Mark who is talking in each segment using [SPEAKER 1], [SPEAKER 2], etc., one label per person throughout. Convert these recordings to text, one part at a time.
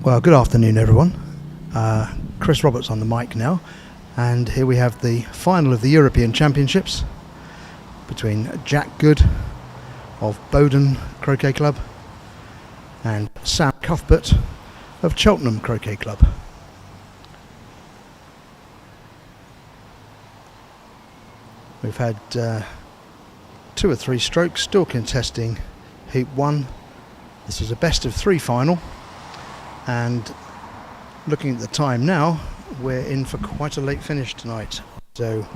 [SPEAKER 1] Well, good afternoon everyone. Chris Roberts on the mic now, and here we have the final of the European Championships between Jack Good of Bowden Croquet Club and Sam Cuthbert of Cheltenham Croquet Club. We've had 2 or 3 strokes, still contesting Hoop 1. This is a best of 3 final, and looking at the time now, we're in for quite a late finish tonight. So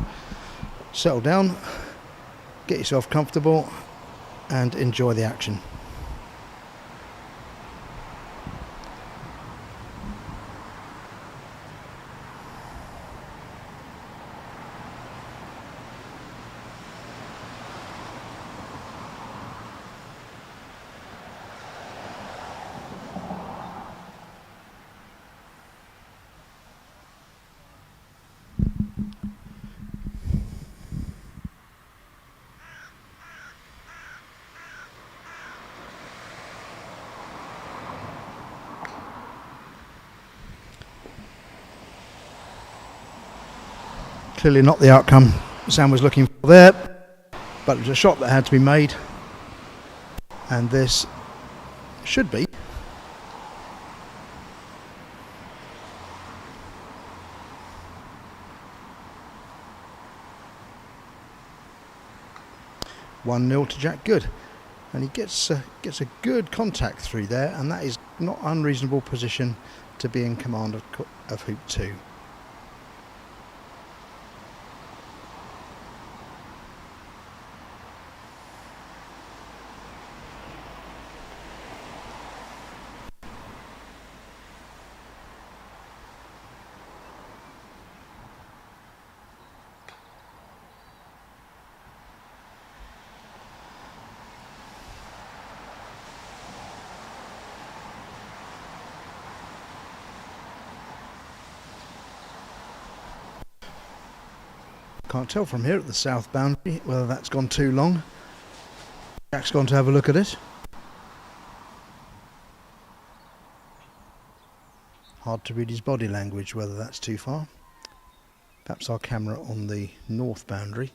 [SPEAKER 1] settle down, get yourself comfortable and enjoy the action. Clearly not the outcome Sam was looking for there, but it was a shot that had to be made, and this should be (1-0) to Jack Good, and he gets a good contact through there, and that is not unreasonable position to be in command of Hoop 2. Can't tell from here at the south boundary whether that's gone too long. Jack's gone to have a look at it. Hard to read his body language whether that's too far. Perhaps our camera on the north boundary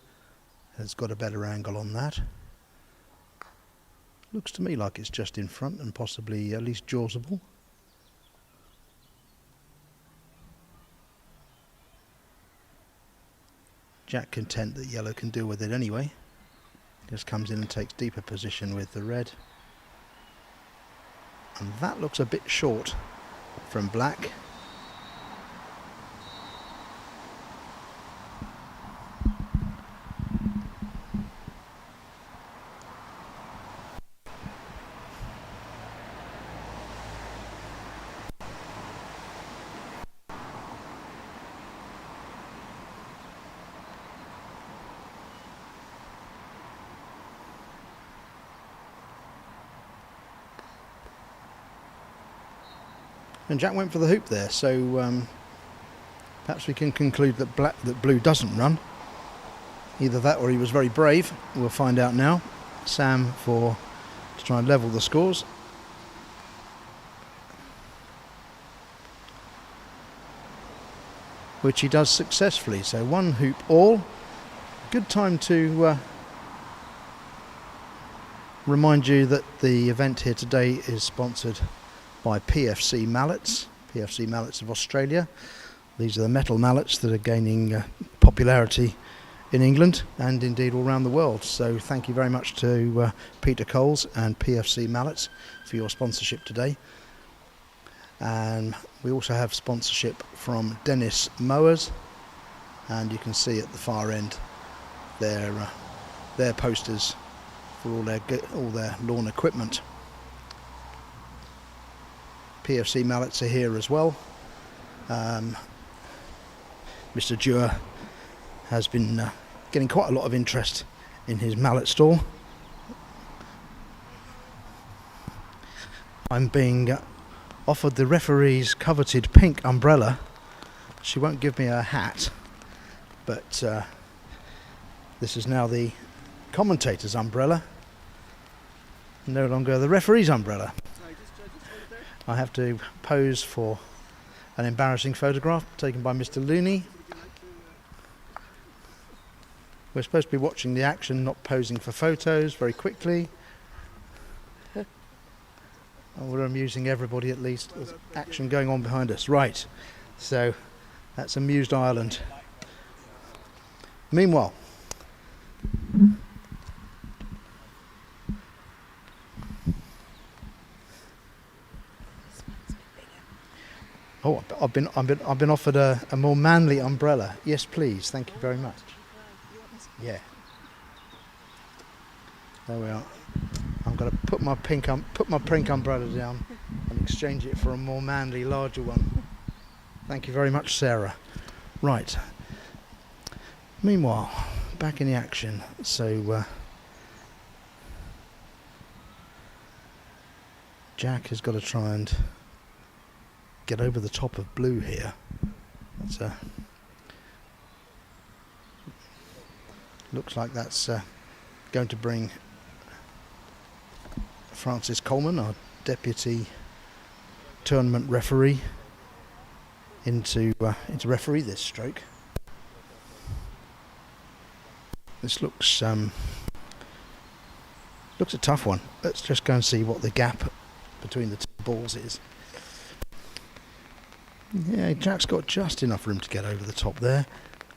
[SPEAKER 1] has got a better angle on that. Looks to me like it's just in front and possibly at least jawsable. Jack content that yellow can deal with it anyway. Just comes in and takes deeper position with the red. And that looks a bit short from black. And Jack went for the hoop there, so perhaps we can conclude that blue doesn't run. Either that or he was very brave. We'll find out now. Sam to try and level the scores. Which he does successfully, so 1 hoop all. Good time to remind you that the event here today is sponsored by PFC Mallets of Australia. These are the metal mallets that are gaining popularity in England and indeed all around the world. So thank you very much to Peter Coles and PFC Mallets for your sponsorship today. And we also have sponsorship from Dennis Mowers, and you can see at the far end their posters for all their lawn equipment. PFC Mallets are here as well. Mr. Dewar has been getting quite a lot of interest in his mallet stall. I'm being offered the referee's coveted pink umbrella. She won't give me a hat, but this is now the commentator's umbrella, no longer the referee's umbrella. I have to pose for an embarrassing photograph taken by Mr. Looney. We're supposed to be watching the action, not posing for photos very quickly. And we're amusing everybody at least. There's action going on behind us. Right, so that's Amused Ireland. Meanwhile, oh, I've been offered a more manly umbrella. Yes, please. Thank you very much. Yeah. There we are. I'm going to put my pink umbrella down and exchange it for a more manly, larger one. Thank you very much, Sarah. Right. Meanwhile, back in the action. So Jack has got to try and get over the top of blue here. That's looks like that's going to bring Francis Coleman, our deputy tournament referee, into referee this stroke. This looks a tough one. Let's just go and see what the gap between the two balls is. Yeah, Jack's got just enough room to get over the top there.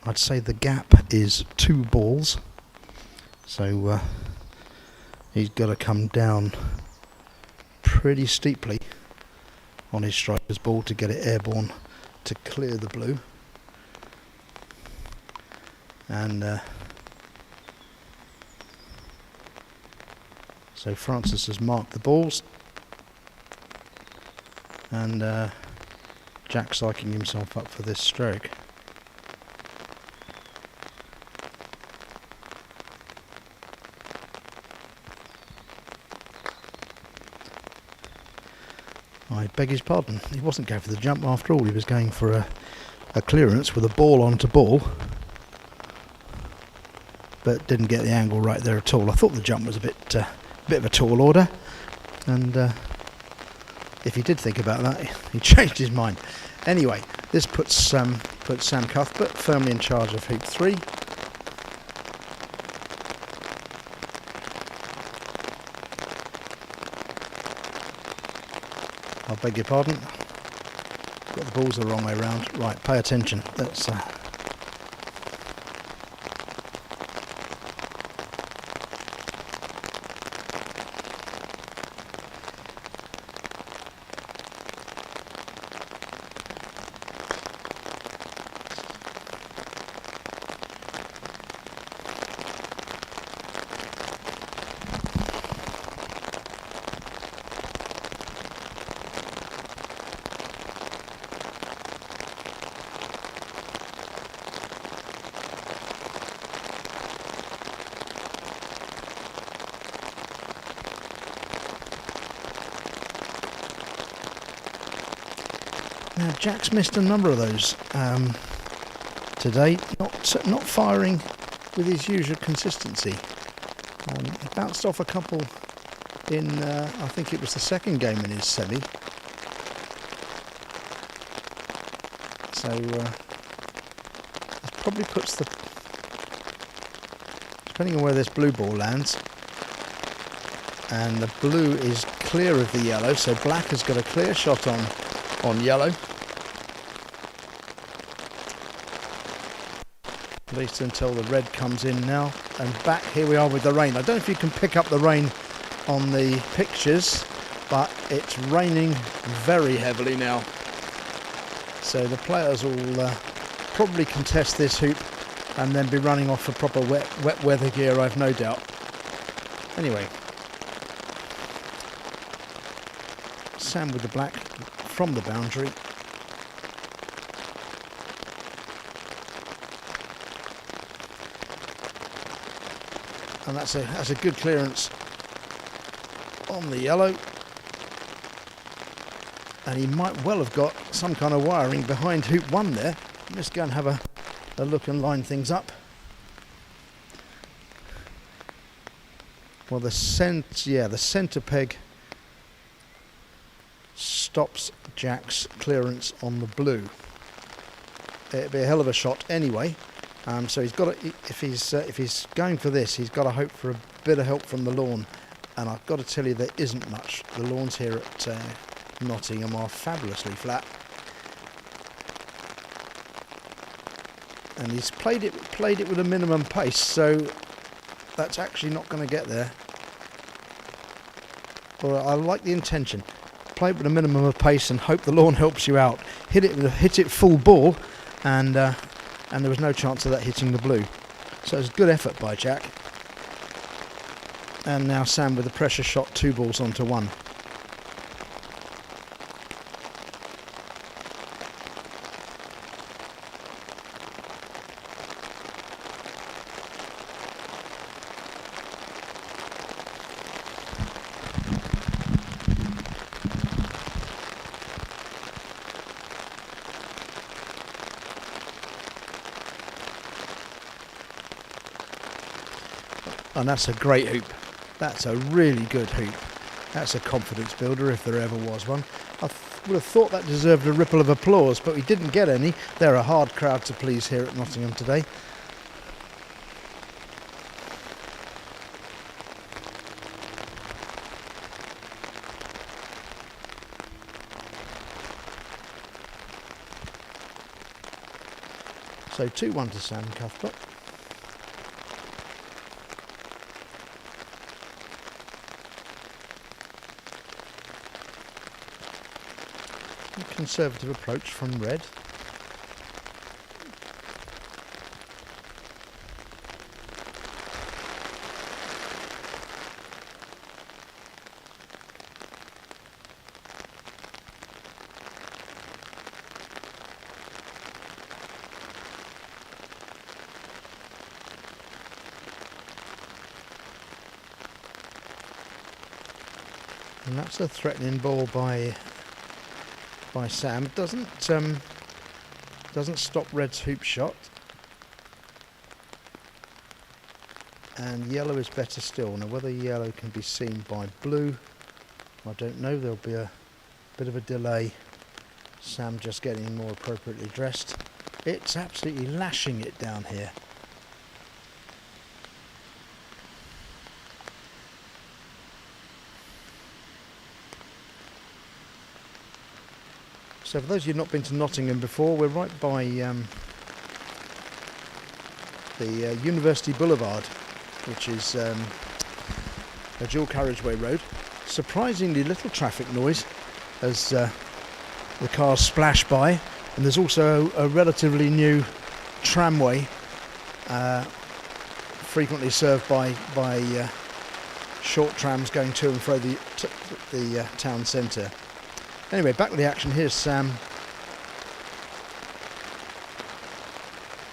[SPEAKER 1] I'd say the gap is 2 balls, so he's got to come down pretty steeply on his striker's ball to get it airborne to clear the blue. And so Francis has marked the balls, and Jack's psyching himself up for this stroke. I beg his pardon, he wasn't going for the jump after all, he was going for a clearance with a ball onto ball, but didn't get the angle right there at all. I thought the jump was a bit of a tall order, and if he did think about that, he changed his mind. Anyway, this puts Sam Cuthbert firmly in charge of Hoop 3. I beg your pardon. Got the balls the wrong way round. Right, pay attention. That's now Jack's missed a number of those today, not firing with his usual consistency. He bounced off a couple in, I think it was the second game in his semi. So it probably puts the, depending on where this blue ball lands, and the blue is clear of the yellow, so black has got a clear shot on yellow. At least until the red comes in now. And back here we are with the rain. I don't know if you can pick up the rain on the pictures, but it's raining very heavily now. So the players will probably contest this hoop and then be running off for proper wet weather gear, I've no doubt. Anyway, Sam with the black from the boundary. And that's a good clearance on the yellow. And he might well have got some kind of wiring behind hoop 1 there. Let's go and have a look and line things up. Well, the centre peg stops Jack's clearance on the blue. It'd be a hell of a shot anyway. So he's got to, if he's going for this, he's got to hope for a bit of help from the lawn. And I've got to tell you, there isn't much. The lawns here at Nottingham are fabulously flat. And he's played it with a minimum pace, so that's actually not going to get there. Well, I like the intention. Play it with a minimum of pace and hope the lawn helps you out. Hit it full ball, and there was no chance of that hitting the blue. So it was a good effort by Jack. And now Sam with a pressure shot, 2 balls onto 1. And that's a great hoop. That's a really good hoop. That's a confidence builder if there ever was one. I would have thought that deserved a ripple of applause, but we didn't get any. They're a hard crowd to please here at Nottingham today. So 2-1 to Sam Cuthbert. Conservative approach from red. And that's a threatening ball by Sam. Doesn't stop red's hoop shot, and yellow is better still. Now whether yellow can be seen by blue, I don't know. There'll be a bit of a delay. Sam just getting more appropriately dressed. It's absolutely lashing it down here. So for those of you who've not been to Nottingham before, we're right by the University Boulevard, which is a dual carriageway road. Surprisingly little traffic noise as the cars splash by, and there's also a relatively new tramway frequently served by short trams going to and fro the town centre. Anyway, back with the action. Here's Sam,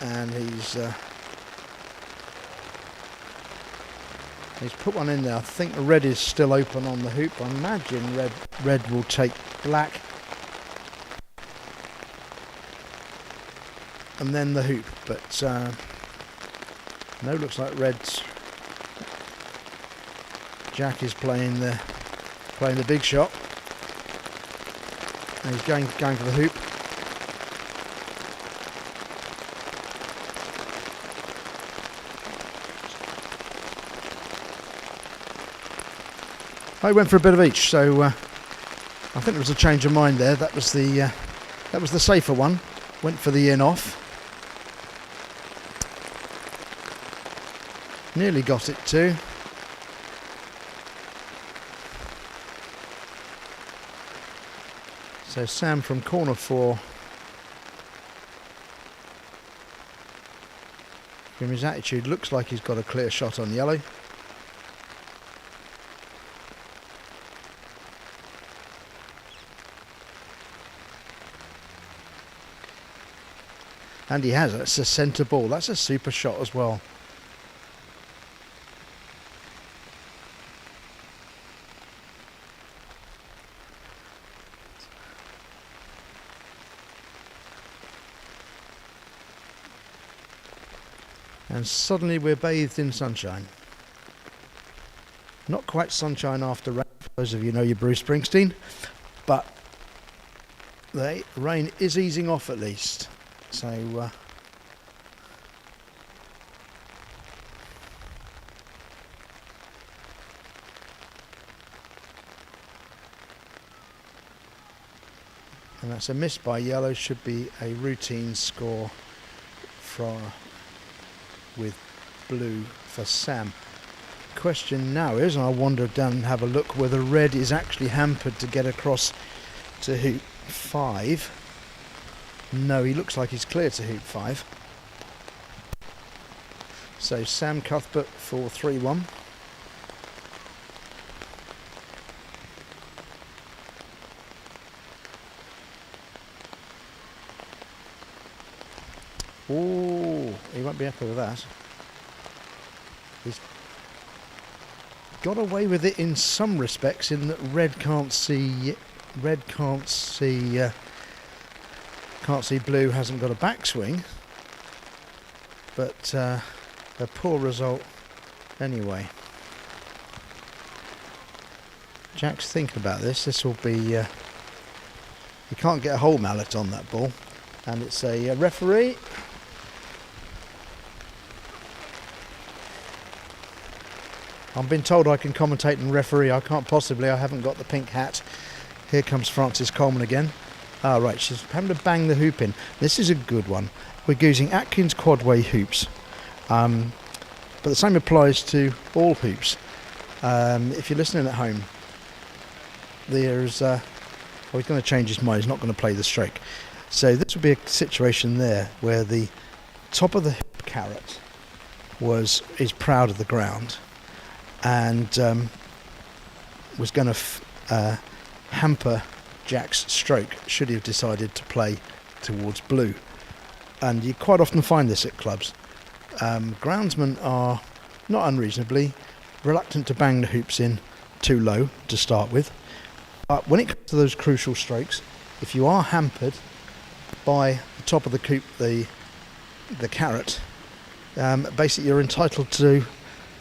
[SPEAKER 1] and he's put one in there. I think the red is still open on the hoop. I imagine red will take black, and then the hoop. But no, looks like red's. Jack is playing the big shot. And he's going for the hoop. I went for a bit of each, so I think there was a change of mind there. That was the safer one. Went for the in-off. Nearly got it too. So Sam from corner 4. From his attitude, looks like he's got a clear shot on yellow. And he has. It's a centre ball. That's a super shot as well. And suddenly we're bathed in sunshine. Not quite sunshine after rain, for those of you who know your Bruce Springsteen, but The rain is easing off at least, so and that's a miss by yellow. Should be a routine score with blue for Sam. Question now is, and I'll wander down and have a look, whether red is actually hampered to get across to hoop 5. No, he looks like he's clear to hoop 5. So Sam Cuthbert for 3-1. Oh, he won't be happy with that. He's got away with it in some respects, in that red can't see blue, hasn't got a backswing, but a poor result anyway. Jack's thinking about this. This will be you can't get a whole mallet on that ball, and it's a referee. I'm being told I can commentate and referee. I can't possibly. I haven't got the pink hat. Here comes Frances Coleman again. Ah, right, she's having to bang the hoop in. This is a good one. We're using Atkins quadway hoops, but the same applies to all hoops. If you're listening at home, there's he's going to change his mind. He's not going to play the stroke. So this would be a situation there where the top of the hoop carrot is proud of the ground, and was going to hamper Jack's stroke should he have decided to play towards blue. And you quite often find this at clubs. Groundsmen are not unreasonably reluctant to bang the hoops in too low to start with. But when it comes to those crucial strokes, if you are hampered by the top of the coop, the carrot, basically you're entitled to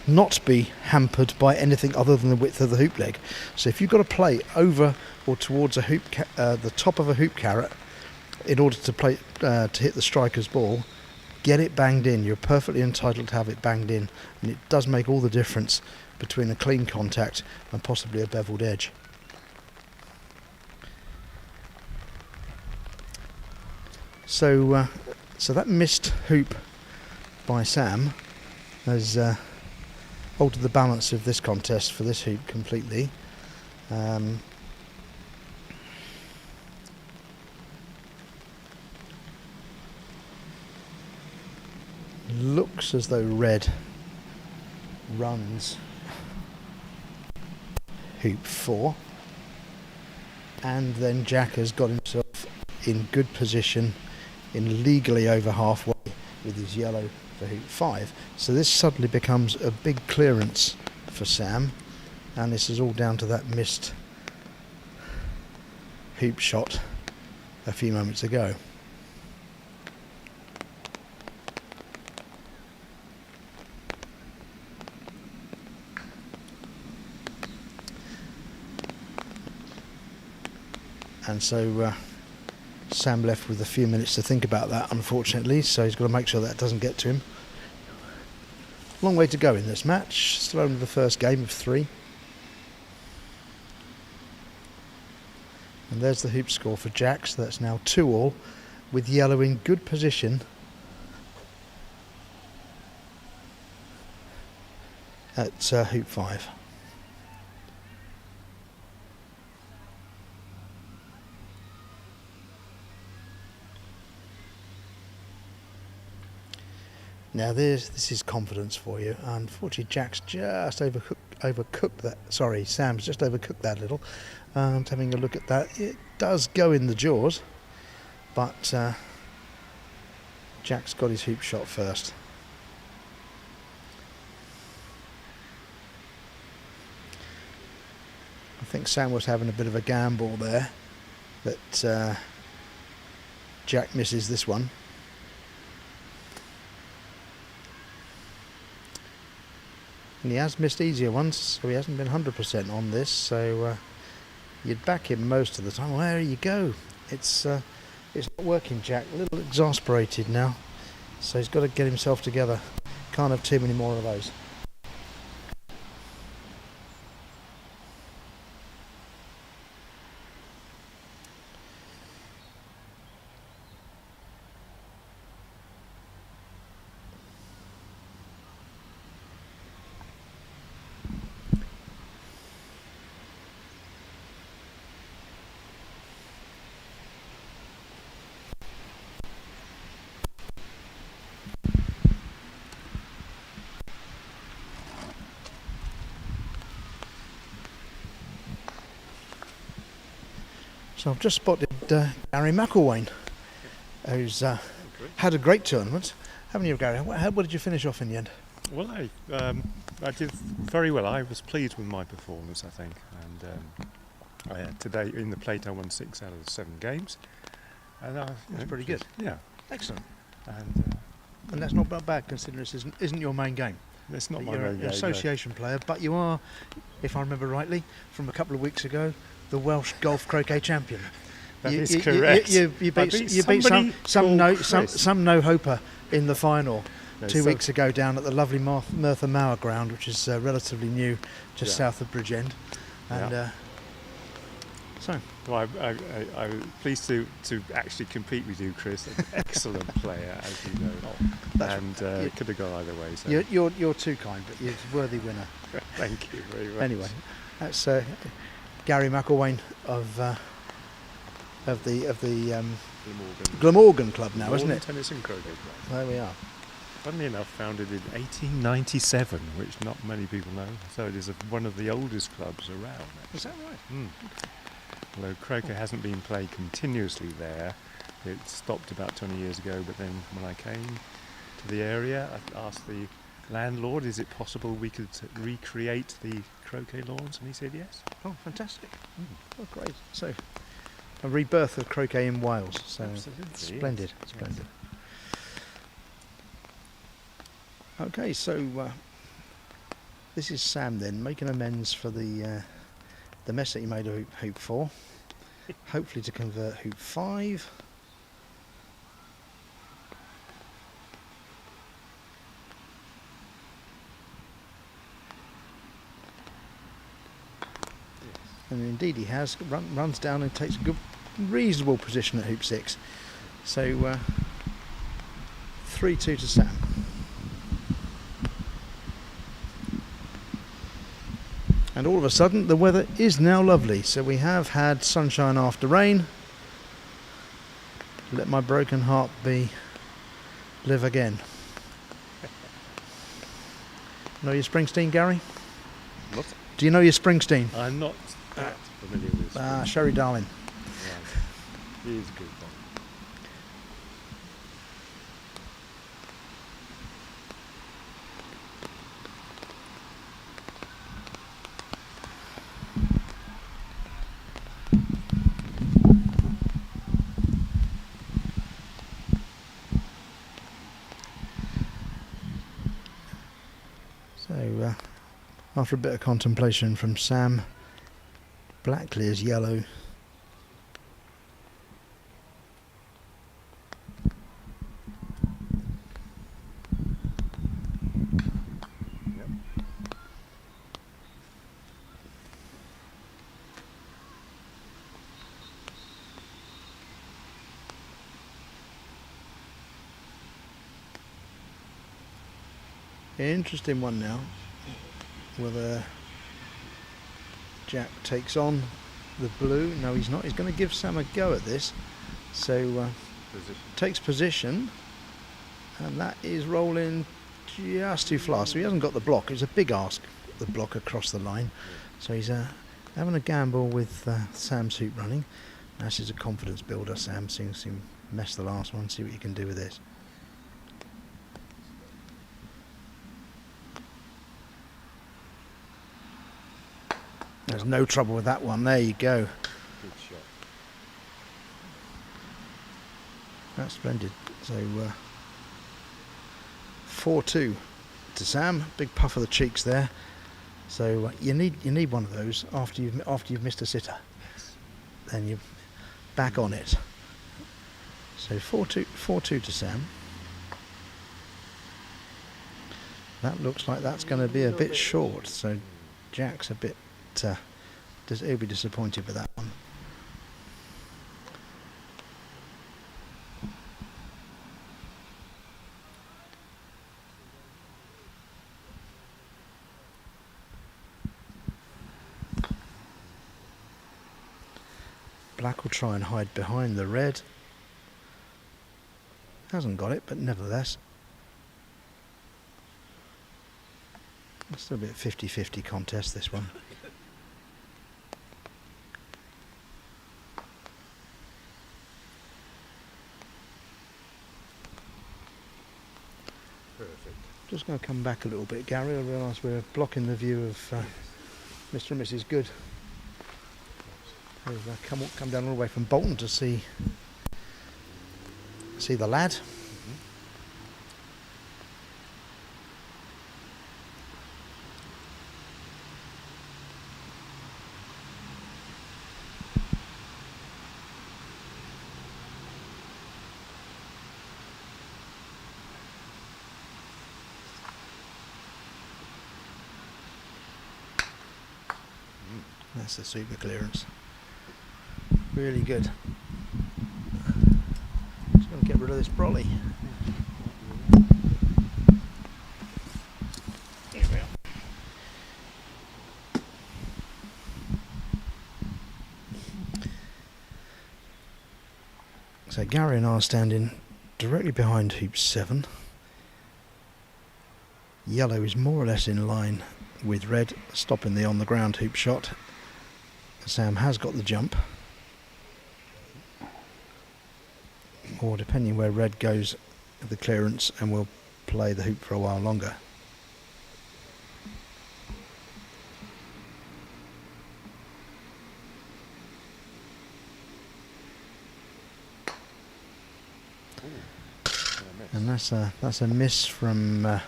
[SPEAKER 1] not be hampered by anything other than the width of the hoop leg. So if you've got to play over or towards a hoop, the top of a hoop carrot, in order to play to hit the striker's ball, get it banged in. You're perfectly entitled to have it banged in, and it does make all the difference between a clean contact and possibly a beveled edge. So that missed hoop by Sam has altered the balance of this contest for this hoop completely. Looks as though red runs hoop 4, and then Jack has got himself in good position in legally over halfway with his yellow for hoop 5. So this suddenly becomes a big clearance for Sam, and this is all down to that missed hoop shot a few moments ago. And so Sam left with a few minutes to think about that, unfortunately, so he's got to make sure that doesn't get to him. Long way to go in this match, still only the first game of 3. And there's the hoop score for Jack, so that's now 2-all, with yellow in good position at hoop 5. Now this is confidence for you. Unfortunately, Jack's just overcooked that. Sorry, Sam's just overcooked that a little. Having a look at that, it does go in the jaws, but Jack's got his hoop shot first. I think Sam was having a bit of a gamble there, that Jack misses this one. And he has missed easier ones, so he hasn't been 100% on this, so you'd back him most of the time. Well, there you go. It's not working, Jack. A little exasperated now. So he's got to get himself together. Can't have too many more of those. So I've just spotted Gary McElwain, who's had a great tournament, haven't you, Gary? What did you finish off in the end?
[SPEAKER 2] Well, I did very well. I was pleased with my performance, I think. And today in the plate, I won 6 out of the 7 games. And
[SPEAKER 1] That's pretty good.
[SPEAKER 2] Yeah,
[SPEAKER 1] Excellent.
[SPEAKER 2] and
[SPEAKER 1] that's not bad considering this isn't your main game.
[SPEAKER 2] it's not my
[SPEAKER 1] You're
[SPEAKER 2] main
[SPEAKER 1] an
[SPEAKER 2] game.
[SPEAKER 1] association player, but you are, if I remember rightly, from a couple of weeks ago, the Welsh golf croquet champion.
[SPEAKER 2] That is correct.
[SPEAKER 1] You beat some no-hoper in the final
[SPEAKER 2] No,
[SPEAKER 1] 2 weeks ago down at the lovely Merthyr Mawr ground, which is relatively new, just south of Bridgend. And so.
[SPEAKER 2] Well, I'm pleased to actually compete with you, Chris. An excellent player, as you know, it could have gone either way. So.
[SPEAKER 1] You're too kind, but you're a worthy winner.
[SPEAKER 2] Thank you very much.
[SPEAKER 1] Anyway, that's Gary McElwain of the Glamorgan Club now, isn't it?
[SPEAKER 2] Tennis and Croquet Club.
[SPEAKER 1] There we are.
[SPEAKER 2] Funnily enough, founded in 1897, which not many people know. So it is one of the oldest clubs around. Actually.
[SPEAKER 1] Is that right?
[SPEAKER 2] Mm. Although croquet hasn't been played continuously there, it stopped about 20 years ago. But then when I came to the area, I asked the landlord, is it possible we could recreate the croquet lawns? And he said yes.
[SPEAKER 1] Oh, fantastic. Oh, great. So, a rebirth of croquet in Wales. So,
[SPEAKER 2] Absolutely,
[SPEAKER 1] splendid,
[SPEAKER 2] yes.
[SPEAKER 1] splendid. Okay, so this is Sam then, making amends for the mess that he made of hoop 4. Hopefully to convert hoop 5. And indeed he has, runs down and takes a good, reasonable position at hoop 6. So 3-2 to Sam. And all of a sudden the weather is now lovely, so we have had sunshine after rain. Let my broken heart live again. Know your Springsteen, Gary?
[SPEAKER 2] What?
[SPEAKER 1] Do you know your Springsteen?
[SPEAKER 2] I'm not that familiar with Springsteen.
[SPEAKER 1] Sherry Darling.
[SPEAKER 2] Right. He is a good one.
[SPEAKER 1] So, after a bit of contemplation from Sam, black clears yellow.
[SPEAKER 2] Yep.
[SPEAKER 1] Interesting one now, whether Jack takes on the blue. No, he's not. He's going to give Sam a go at this. So takes position, and that is rolling just too far. So he hasn't got the block. It's a big ask, the block across the line. So he's having a gamble with Sam's hoop running. This is a confidence builder. Sam seems to mess the last one. See what you can do with this. There's no trouble with that one. There you go.
[SPEAKER 2] Good shot.
[SPEAKER 1] That's splendid. So 4-2 to Sam. Big puff of the cheeks there. So you need one of those after you've missed a sitter.
[SPEAKER 2] Yes.
[SPEAKER 1] Then back on it. So 4-2 to Sam. That looks like that's going to be a bit short, so Jack's a bit, he'll be disappointed with that one. Black will try and hide behind the red. Hasn't got it, but nevertheless. It's still a bit 50-50 contest, this one.
[SPEAKER 2] Perfect.
[SPEAKER 1] Just going to come back a little bit, Gary. I realise we're blocking the view of Mr. and Mrs. Good. They've come down all the way from Bolton to see the lad. That's a super clearance. Really good. Just going to get rid of this brolly. Here we are. So Gary and I are standing directly behind hoop 7. Yellow is more or less in line with red, stopping the on the ground hoop shot. Sam has got the jump. Or depending where red goes, the clearance, and we'll play the hoop for a while longer. And that's a miss from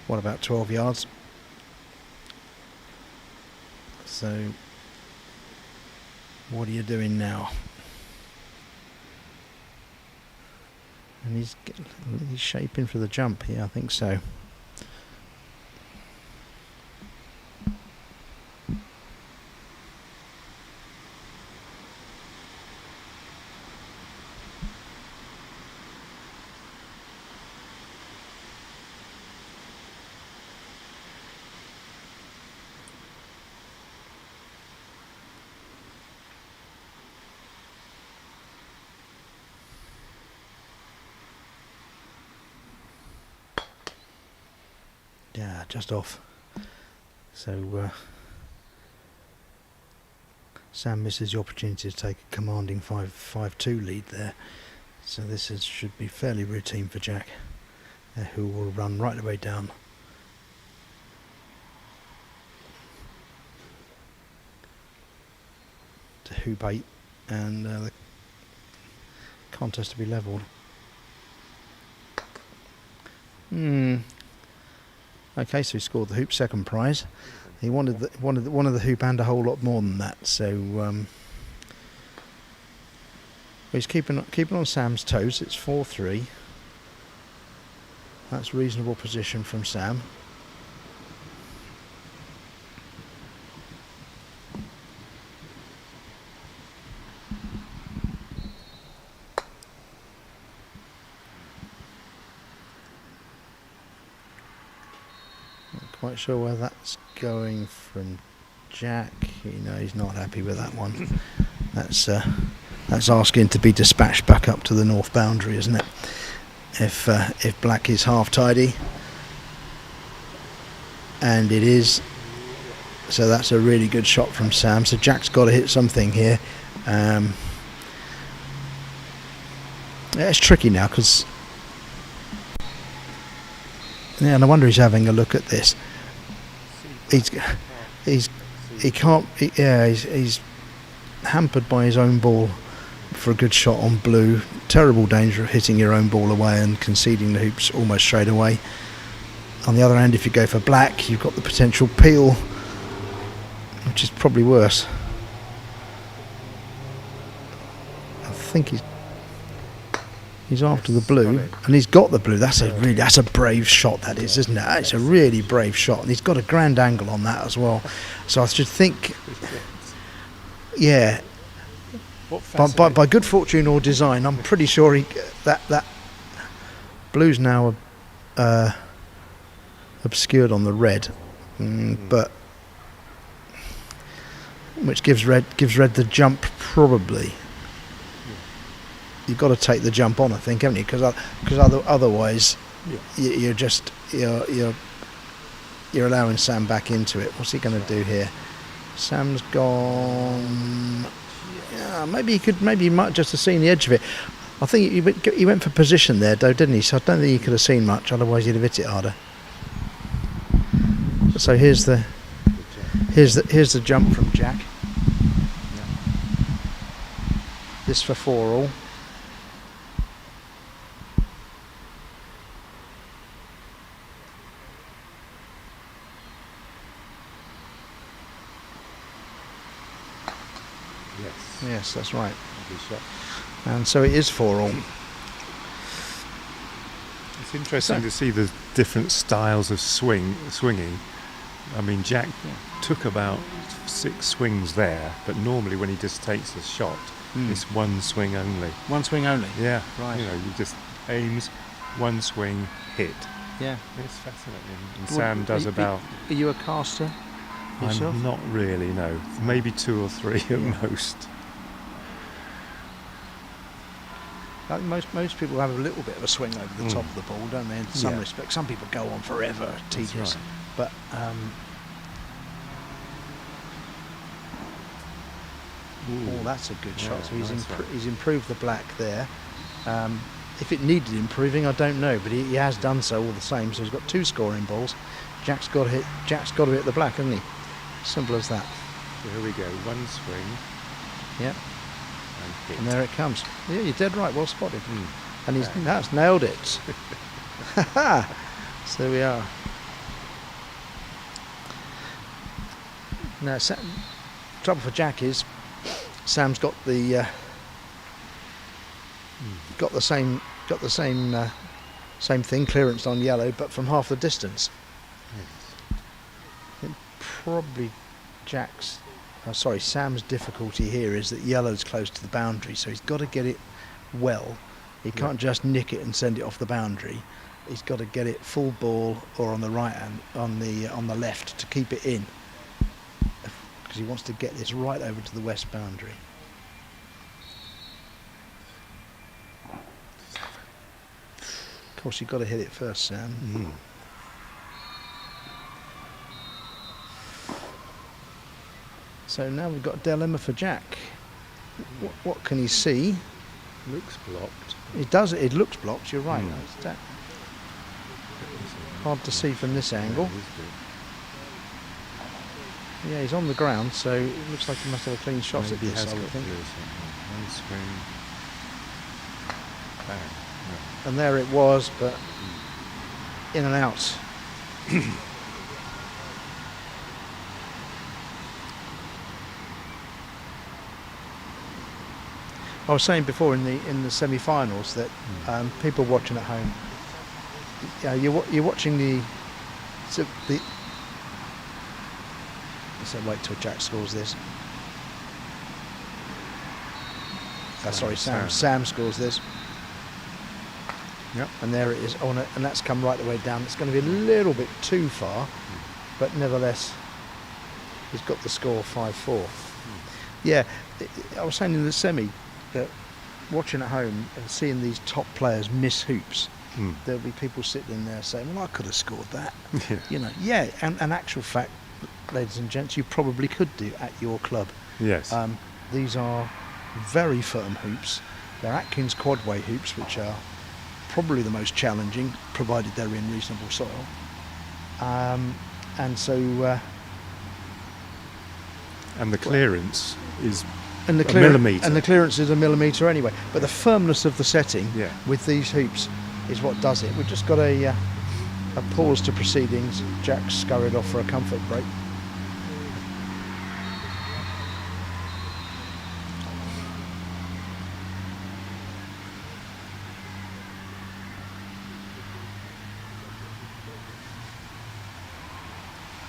[SPEAKER 1] what, about 12 yards. So what are you doing now? And he's shaping for the jump here, I think so. Yeah, just off. So Sam misses the opportunity to take a commanding 5-2 lead there. So this should be fairly routine for Jack, who will run right the way down. To hoop 8, and the contest to be levelled. Okay, so he scored the hoop, second prize. He wanted the hoop and a whole lot more than that. So he's keeping on Sam's toes. It's 4-3. That's reasonable position from Sam. Quite sure where that's going from Jack. He's not happy with that one. That's asking to be dispatched back up to the north boundary, isn't it? If black is half tidy, and it is, so that's a really good shot from Sam. So Jack's got to hit something here. Yeah, it's tricky now because, yeah, no wonder he's having a look at this. He's hampered by his own ball for a good shot on blue. Terrible danger of hitting your own ball away and conceding the hoops almost straight away. On the other hand, if you go for black, you've got the potential peel, which is probably worse. think he's after the blue, and he's got the blue. That's a brave shot, that is, isn't it? It's a really brave shot, and he's got a grand angle on that as well. So I should think, yeah, by good fortune or design, I'm pretty sure that blue's now obscured on the red, but which gives red the jump probably. You've got to take the jump on, I think, haven't you? Because otherwise, you're allowing Sam back into it. What's he going to do here? Sam's gone. Yeah, maybe he might just have seen the edge of it. I think he went for position there, though, didn't he? So I don't think he could have seen much. Otherwise, he'd have hit it harder. So here's the jump from Jack. This for 4-all. Yes, that's right. And so it is 4-all.
[SPEAKER 2] It's interesting to see the different styles of swinging. I mean, Jack took about 6 swings there, but normally when he just takes a shot, it's one swing only.
[SPEAKER 1] One swing only?
[SPEAKER 2] Yeah.
[SPEAKER 1] Right.
[SPEAKER 2] You know, you just aims, one swing, hit.
[SPEAKER 1] Yeah.
[SPEAKER 2] It's fascinating. And Sam does about...
[SPEAKER 1] Are you a caster yourself?
[SPEAKER 2] I'm not really, no. Maybe 2 or 3 at most.
[SPEAKER 1] I think most people have a little bit of a swing over the top of the ball, don't they? In some respects, some people go on forever, tedious.
[SPEAKER 2] Right.
[SPEAKER 1] But that's a good shot. So he's improved the black there. If it needed improving, I don't know, but he has done so all the same. So he's got 2 scoring balls. Jack's got to hit the black, hasn't he? Simple as that.
[SPEAKER 2] So here we go. One swing.
[SPEAKER 1] Yep. And there it comes. Yeah, you're dead right. Well spotted. And that's nailed it. So there we are. Now, trouble for Jack is Sam's got the same thing, clearance on yellow, but from half the distance.
[SPEAKER 2] Yes.
[SPEAKER 1] I think probably Sam's difficulty here is that yellow's close to the boundary, so he's got to get it well. He can't just nick it and send it off the boundary. He's got to get it full ball or on the right hand, on the left to keep it in, because he wants to get this right over to the west boundary. Of course, you've got to hit it first, Sam. So now we've got a dilemma for Jack. What can he see?
[SPEAKER 2] Looks blocked.
[SPEAKER 1] It does. It looks blocked. You're right. It's hard to see from this angle. Yeah, he's on the ground, so it looks like he must have a clean shot at this, I would think.
[SPEAKER 2] One swing. Bang. No.
[SPEAKER 1] And there it was, but in and out. I was saying before in the semi-finals that people watching at home, you're watching the. So wait till Jack scores this. Sorry, Sam scores this.
[SPEAKER 2] Yep.
[SPEAKER 1] And there it is on it, and that's come right the way down. It's going to be a little bit too far, but nevertheless, he's got the score 5-4. Yeah, I was saying in the semi that watching at home and seeing these top players miss hoops, there'll be people sitting in there saying, well, I could have scored that. And an actual fact, ladies and gents, you probably could do at your club.
[SPEAKER 2] Yes.
[SPEAKER 1] These are very firm hoops. They're Atkins quadway hoops, which are probably the most challenging, provided they're in reasonable soil. And so...
[SPEAKER 2] and the clearance is
[SPEAKER 1] a
[SPEAKER 2] millimetre.
[SPEAKER 1] And the clearance is a millimetre anyway. But the firmness of the setting with these hoops is what does it. We've just got a pause to proceedings. Jack's scurried off for a comfort break.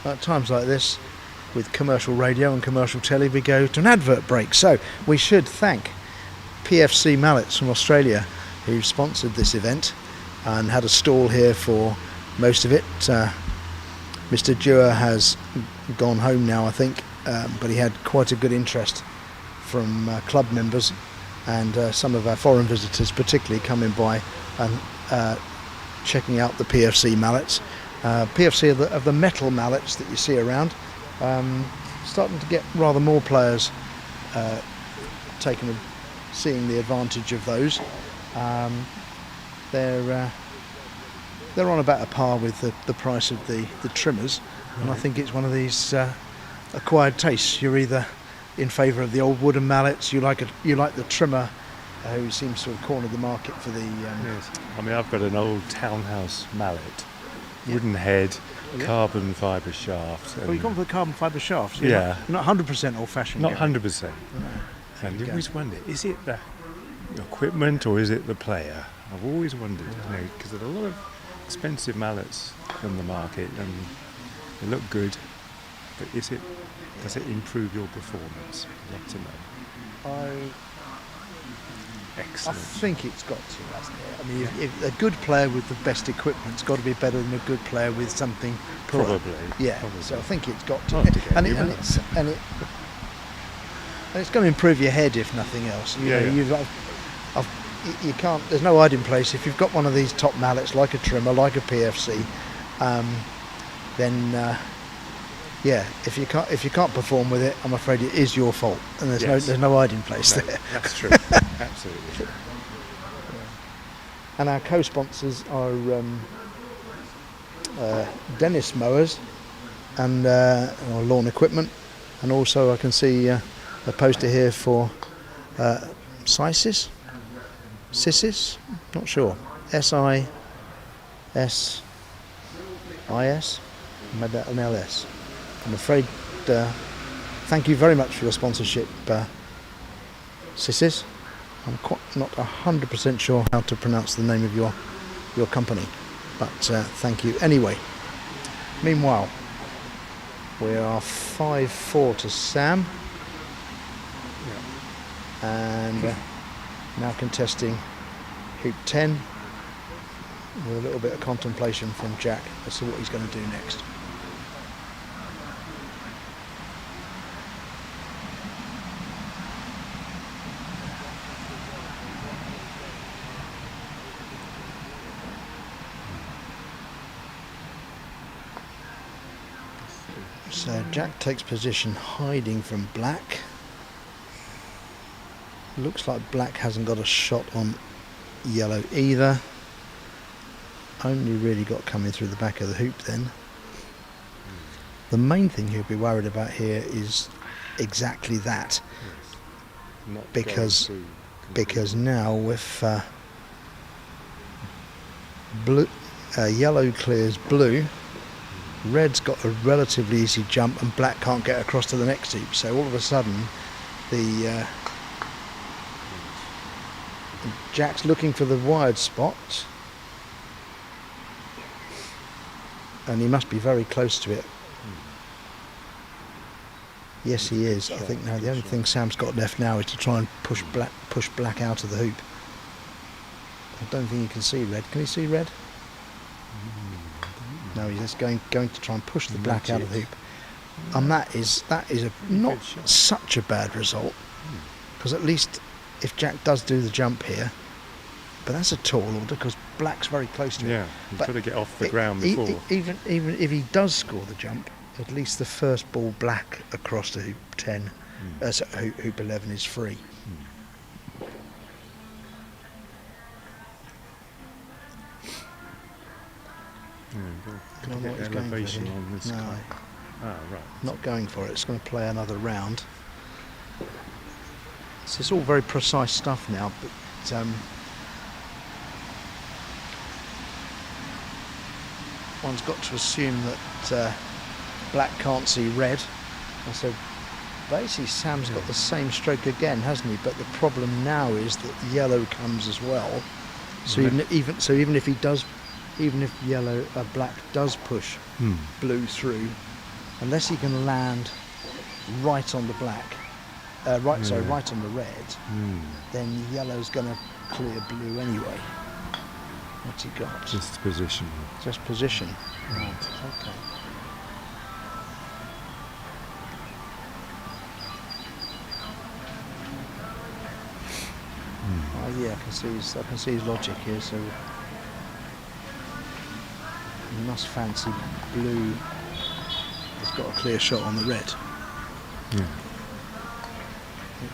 [SPEAKER 1] at times like this, with commercial radio and commercial telly, we go to an advert break. So we should thank PFC Mallets from Australia, who sponsored this event and had a stall here for most of it. Mr. Dewar has gone home now, I think, but he had quite a good interest from club members and some of our foreign visitors, particularly coming by and checking out the PFC mallets. PFC of the metal mallets that you see around, starting to get rather more players seeing the advantage of those. They're on about a par with the price of the trimmers, and I think it's one of these acquired tastes. You're either in favour of the old wooden mallets, you like the trimmer, who seems to have cornered the market for the.
[SPEAKER 2] Yes. I mean, I've got an old townhouse mallet, wooden head, carbon fibre shaft.
[SPEAKER 1] Well, you've gone for the carbon fibre shaft. So
[SPEAKER 2] yeah.
[SPEAKER 1] You're not 100% old-fashioned.
[SPEAKER 2] Not 100%.
[SPEAKER 1] No.
[SPEAKER 2] And you always wonder, is it the equipment or is it the player? I've always wondered, because there are a lot of expensive mallets on the market and they look good, but does it improve your performance? I'd love to know. Excellent.
[SPEAKER 1] I think it's got to, hasn't it? I mean, if a good player with the best equipment's got to be better than a good player with something poor.
[SPEAKER 2] Probably.
[SPEAKER 1] Yeah.
[SPEAKER 2] Probably.
[SPEAKER 1] So I think it's got to.
[SPEAKER 2] I'll have to get
[SPEAKER 1] And
[SPEAKER 2] you
[SPEAKER 1] it's going to improve your head if nothing else. You can't. There's no hiding place. If you've got one of these top mallets, like a trimmer, like a PFC, then if you can't perform with it, I'm afraid it is your fault, and there's no hiding place there.
[SPEAKER 2] That's true. Absolutely.
[SPEAKER 1] And our co-sponsors are Dennis Mowers and lawn equipment, and also I can see a poster here for Sisis, not sure, SISIS, maybe an LS. I'm afraid. Thank you very much for your sponsorship, Sisis. I'm not 100% sure how to pronounce the name of your company, but thank you anyway. Meanwhile, we are 5-4 to Sam, and now contesting hoop 10 with a little bit of contemplation from Jack as to what he's going to do next. So Jack takes position hiding from Black. Looks like Black hasn't got a shot on yellow either. Only really got coming through the back of the hoop then. The main thing he'll be worried about here is exactly that.
[SPEAKER 2] Not
[SPEAKER 1] because now with yellow clears blue, red's got a relatively easy jump and black can't get across to the next hoop, so all of a sudden the Jack's looking for the wide spot and he must be very close to it. Yes, he is. I think now the only thing Sam's got left now is to try and push black out of the hoop. I don't think he can see red. Can he see red? No, he's just going to try and push the black out of the hoop, and that is not such a bad result, because at least if Jack does do the jump here, but that's a tall order because black's very close to it.
[SPEAKER 2] Yeah, he's got to get off the ground before.
[SPEAKER 1] Even if he does score the jump, at least the first ball black across to hoop 10, hoop 11 is free.
[SPEAKER 2] Could get elevation on this guy. Ah, right.
[SPEAKER 1] Not going for it. It's going to play another round. So it's all very precise stuff now, but one's got to assume that black can't see red. And so basically Sam's got the same stroke again, hasn't he? But the problem now is that yellow comes as well. So even if black does push blue through, unless he can land right on the black, right on the red, then yellow's going to clear blue anyway. What's he got?
[SPEAKER 2] Just position.
[SPEAKER 1] Just position. Right. Okay. Oh yeah, I can see his logic here. So he must fancy blue. He's got a clear shot on the red.
[SPEAKER 2] Yeah.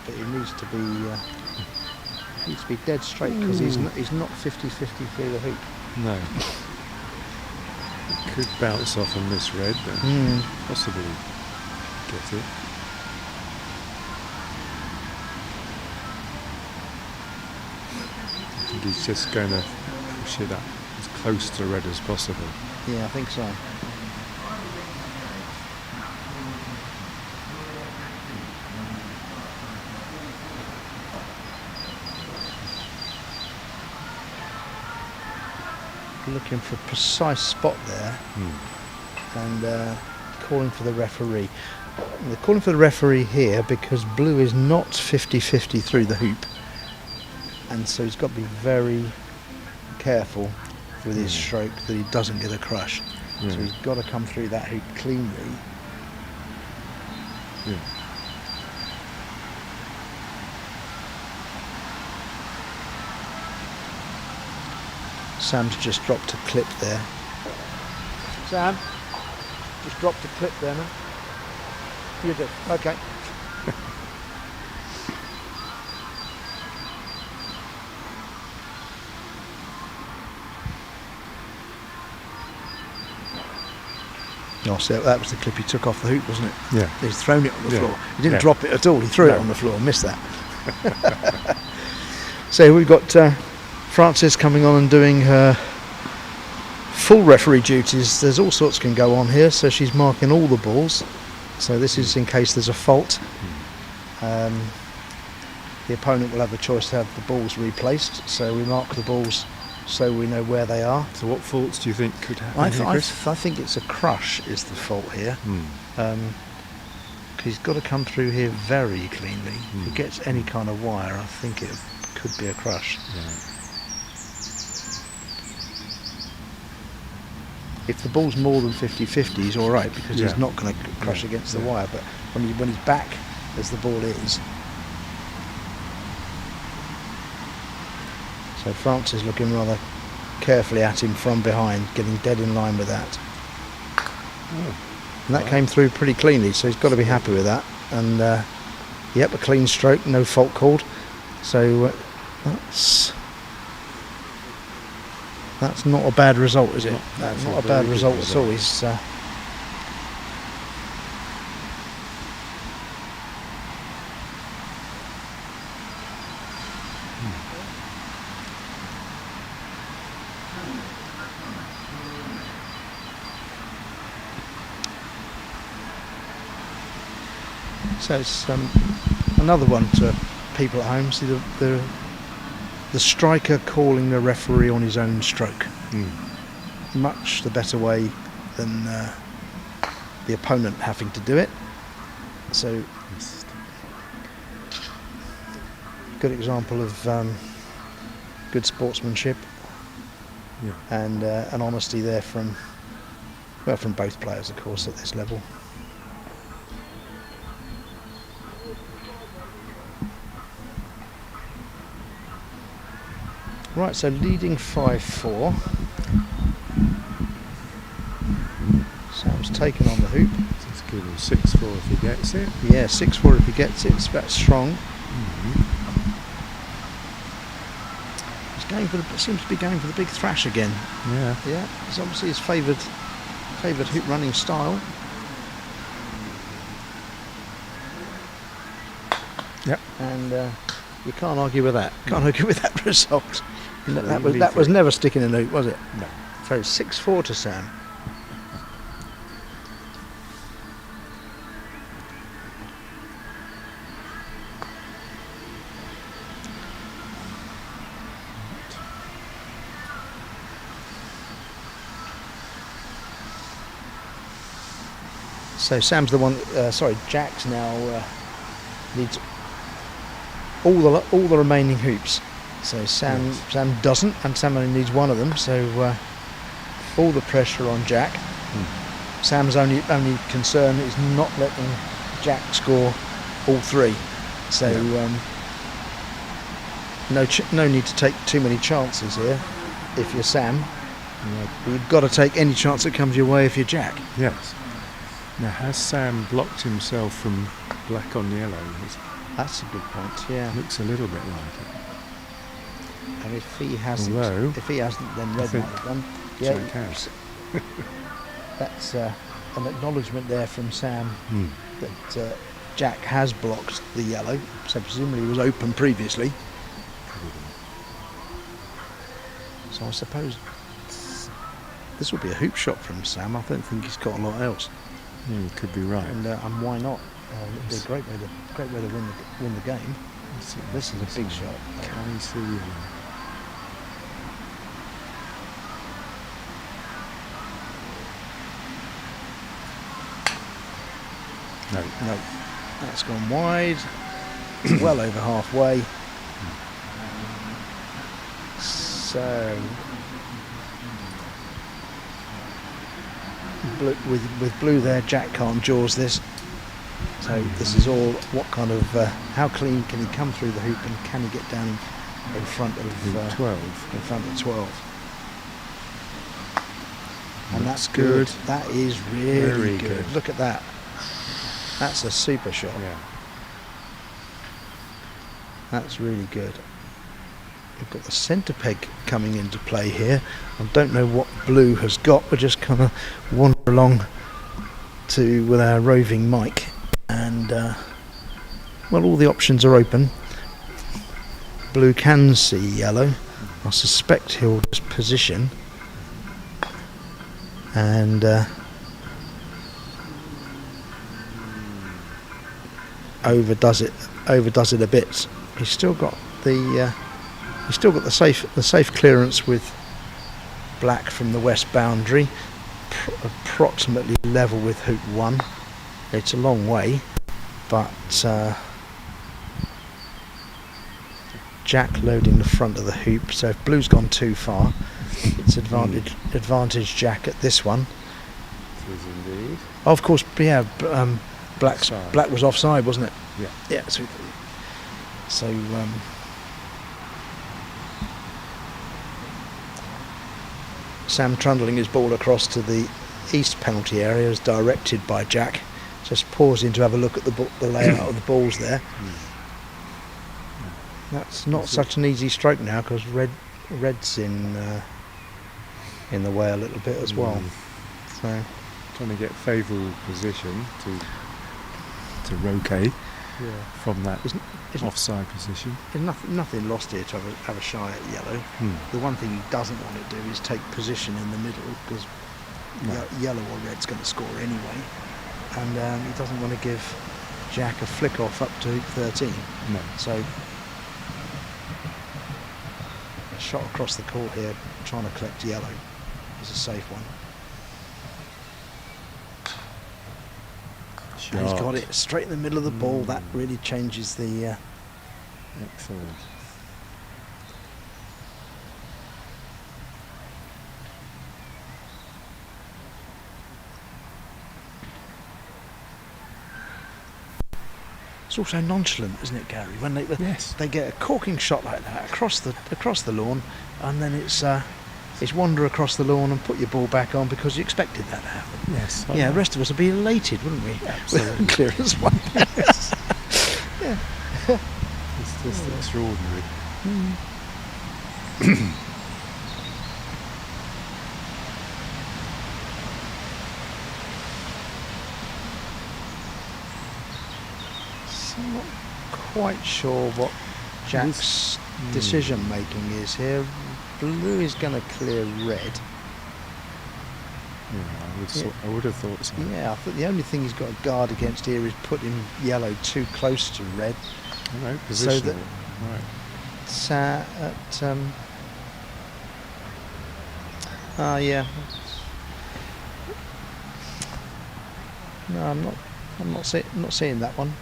[SPEAKER 1] But he needs to be dead straight because he's not 50-50 through the hoop.
[SPEAKER 2] No. It could bounce off and misread, but possibly get it. I think he's just going to push it up as close to red as possible.
[SPEAKER 1] Yeah, I think so. Looking for a precise spot there and calling for the referee. They're calling for the referee here because blue is not 50-50 through the hoop, and so he's got to be very careful with his stroke that he doesn't get a crush. So he's got to come through that hoop cleanly.
[SPEAKER 2] Yeah.
[SPEAKER 1] Sam's just dropped a clip there. Sam, just dropped a clip there, man. You do. Okay. Oh, so that was the clip he took off the hoop, wasn't it?
[SPEAKER 2] Yeah.
[SPEAKER 1] He's thrown it on the floor. He didn't drop it at all. He threw it on the floor. Missed that. So we've got Frances coming on and doing her full referee duties. There's all sorts can go on here, so she's marking all the balls. So this is in case there's a fault. The opponent will have a choice to have the balls replaced, so we mark the balls so we know where they are.
[SPEAKER 2] So what faults do you think could happen?
[SPEAKER 1] I think it's a crush is the fault here. He's got to come through here very cleanly. If he gets any kind of wire, I think it could be a crush. If the ball's more than 50-50, he's all right because he's not going to crush against the wire. But when he's back as the ball is, so France is looking rather carefully at him from behind, getting dead in line with that. And that came through pretty cleanly, so he's got to be happy with that. And yep, a clean stroke, no fault called. So that's not a bad result, is it? That's not a bad result at all. He's so it's another one to people at home. See the striker calling the referee on his own stroke. Much the better way than the opponent having to do it. So good example of good sportsmanship and honesty there from both players, of course, at this level. Right, so leading 5-4. Sam's taken on the hoop.
[SPEAKER 2] Let's give him 6-4 if he gets it.
[SPEAKER 1] Yeah, 6-4 if he gets it. It's about strong. Seems to be going for the big thrash again. Yeah. It's obviously his favoured hoop running style.
[SPEAKER 2] Yep.
[SPEAKER 1] And you can't argue with that. Can't argue with that result. That was never sticking in the hoop, was it?
[SPEAKER 2] No.
[SPEAKER 1] So 6-4 to Sam. So Sam's the one. Jack's now needs all the remaining hoops. So Sam doesn't, and Sam only needs one of them. So all the pressure on Jack. Sam's only concern is not letting Jack score all three. So no need to take too many chances here if you're Sam. You've got to take any chance that comes your way if you're Jack.
[SPEAKER 2] Yes. Now, has Sam blocked himself from black on yellow?
[SPEAKER 1] That's a good point. Yeah.
[SPEAKER 2] Looks a little bit like it.
[SPEAKER 1] And if he hasn't, then red might have done. Yeah.
[SPEAKER 2] Jack has.
[SPEAKER 1] That's an acknowledgement there from Sam that Jack has blocked the yellow. So presumably it was open previously. So I suppose this will be a hoop shot from Sam. I don't think he's got a lot else.
[SPEAKER 2] Yeah, you could be right.
[SPEAKER 1] And why not? It'd be a great way to win the game. This is a big shot.
[SPEAKER 2] Can you see yellow?
[SPEAKER 1] No, that's gone wide. Well over halfway. So with blue there, Jack can't jaws this. So this is all what kind of how clean can he come through the hoop, and can he get down in front of
[SPEAKER 2] 12?
[SPEAKER 1] In front of 12. And
[SPEAKER 2] That's
[SPEAKER 1] that's good.
[SPEAKER 2] good.
[SPEAKER 1] That is really
[SPEAKER 2] Very
[SPEAKER 1] good.
[SPEAKER 2] good.
[SPEAKER 1] Look at that. That's a super shot.
[SPEAKER 2] Yeah.
[SPEAKER 1] That's really good. We've got the centre peg coming into play here. I don't know what blue has got. We're just kind of wander along with our roving mic, and all the options are open. Blue can see yellow. I suspect he'll just position and overdoes it a bit. He's still got the safe clearance with black from the west boundary, approximately level with hoop 1. It's a long way, but Jack loading the front of the hoop. So if blue's gone too far, it's advantage Jack at this one.
[SPEAKER 2] It is indeed.
[SPEAKER 1] Oh, of course, yeah. Black was offside, wasn't it?
[SPEAKER 2] Yeah.
[SPEAKER 1] Yeah. So Sam trundling his ball across to the east penalty area as directed by Jack. Just pausing to have a look at the layout of the balls there. That's not such an easy stroke now, because red's in the way a little bit as well. So
[SPEAKER 2] trying to get favourable position to roquet from that offside position.
[SPEAKER 1] There's nothing lost here to have a shy at yellow. The one thing he doesn't want to do is take position in the middle, because yellow or red's going to score anyway, and he doesn't want to give Jack a flick off up to hoop 13.
[SPEAKER 2] No.
[SPEAKER 1] So a shot across the court here, trying to collect yellow, is a safe one. And he's got it straight in the middle of the ball. That really changes the.
[SPEAKER 2] Excellent.
[SPEAKER 1] It's also nonchalant, isn't it, Gary? When they get a corking shot like that across the lawn, and then it's wander across the lawn and put your ball back on because you expected that to happen.
[SPEAKER 2] Yes.
[SPEAKER 1] Yeah, the rest of us would be elated, wouldn't we?
[SPEAKER 2] Absolutely.
[SPEAKER 1] Clearance one. Yeah.
[SPEAKER 2] It's just extraordinary.
[SPEAKER 1] I'm not quite sure what Jack's decision making is here. Blue is going to clear red.
[SPEAKER 2] Yeah, I would have thought so.
[SPEAKER 1] Yeah, I think the only thing he's got to guard against here is putting yellow too close to red.
[SPEAKER 2] No, positional.
[SPEAKER 1] So that
[SPEAKER 2] right.
[SPEAKER 1] it's yeah. No, I'm not seeing that one.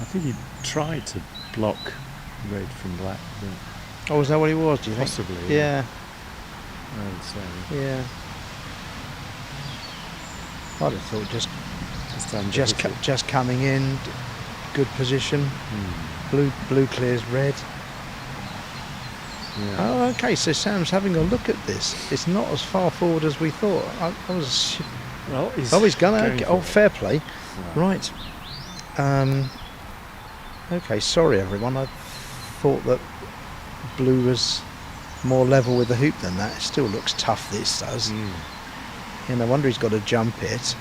[SPEAKER 2] I think he tried to block red from black, but
[SPEAKER 1] Oh, is that what he was? Do you think?
[SPEAKER 2] possibly.
[SPEAKER 1] Yeah.
[SPEAKER 2] I would say.
[SPEAKER 1] Yeah. I'd have thought just coming in, good position. Blue clears red.
[SPEAKER 2] Yeah.
[SPEAKER 1] Oh, okay. So Sam's having a look at this. It's not as far forward as we thought. I was.
[SPEAKER 2] Well,
[SPEAKER 1] He's going to. Oh, fair play. Right. Okay. Sorry, everyone. I thought that blue was more level with the hoop than that. It still looks tough. This does. Yeah, no wonder he's got to jump it.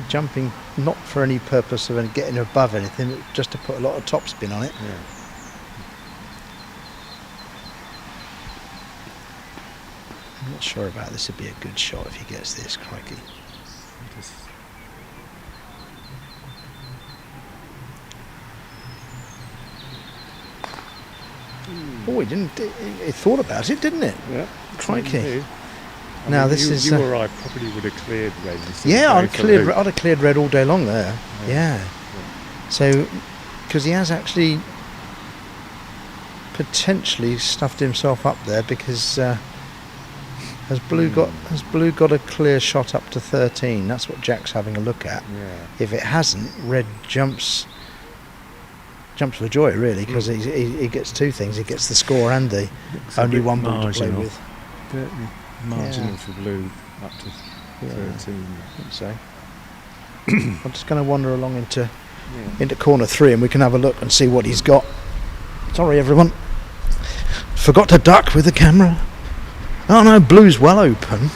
[SPEAKER 1] Jumping not for any purpose of getting above anything, but just to put a lot of topspin on it.
[SPEAKER 2] Yeah.
[SPEAKER 1] I'm not sure about this. Would be a good shot if he gets this. Crikey. Oh, he didn't. He thought about it, didn't it?
[SPEAKER 2] Yeah.
[SPEAKER 1] Crikey.
[SPEAKER 2] Now
[SPEAKER 1] this is.
[SPEAKER 2] You or I probably would have cleared red.
[SPEAKER 1] Yeah, I'd have cleared red all day long there. Yeah. So, because he has actually potentially stuffed himself up there, because has blue got a clear shot up to 13? That's what Jack's having a look at.
[SPEAKER 2] Yeah.
[SPEAKER 1] If it hasn't, red jumps for joy, really, because he gets two things. He gets the score and the only one ball to play with.
[SPEAKER 2] Marginal for blue up to 13.
[SPEAKER 1] I think so. I'm just going to wander along into corner 3, and we can have a look and see what he's got. Sorry, everyone. Forgot to duck with the camera. Oh no, blue's well open.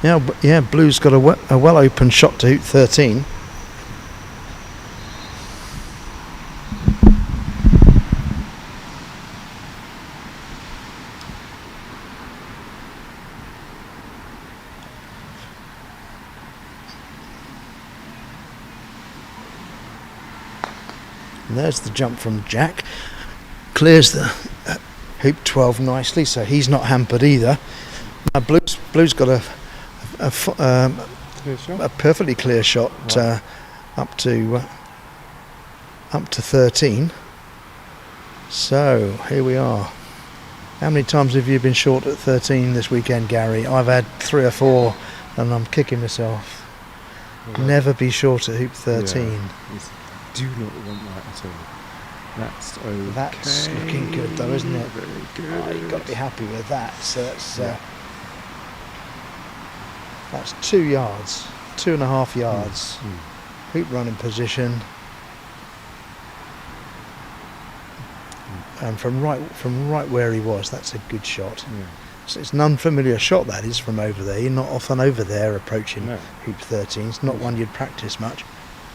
[SPEAKER 1] Yeah, blue's got a well open shot to hoop 13. And there's the jump from Jack. Clears the hoop 12 nicely, so he's not hampered either. Now blue's got a perfectly clear shot up to 13. So here we are. How many times have you been short at 13 this weekend, Gary? I've had 3 or 4, and I'm kicking myself. Never be short at hoop 13.
[SPEAKER 2] Yeah. Do not want that at all. That's okay.
[SPEAKER 1] That's looking good, though, isn't it?
[SPEAKER 2] Very good.
[SPEAKER 1] You've got to be happy with that. So that's 2 yards, 2.5 yards. Hoop running position, and from right where he was, that's a good shot. So it's an unfamiliar shot, that is, from over there. You're not often over there approaching hoop 13. It's not one you'd practice much.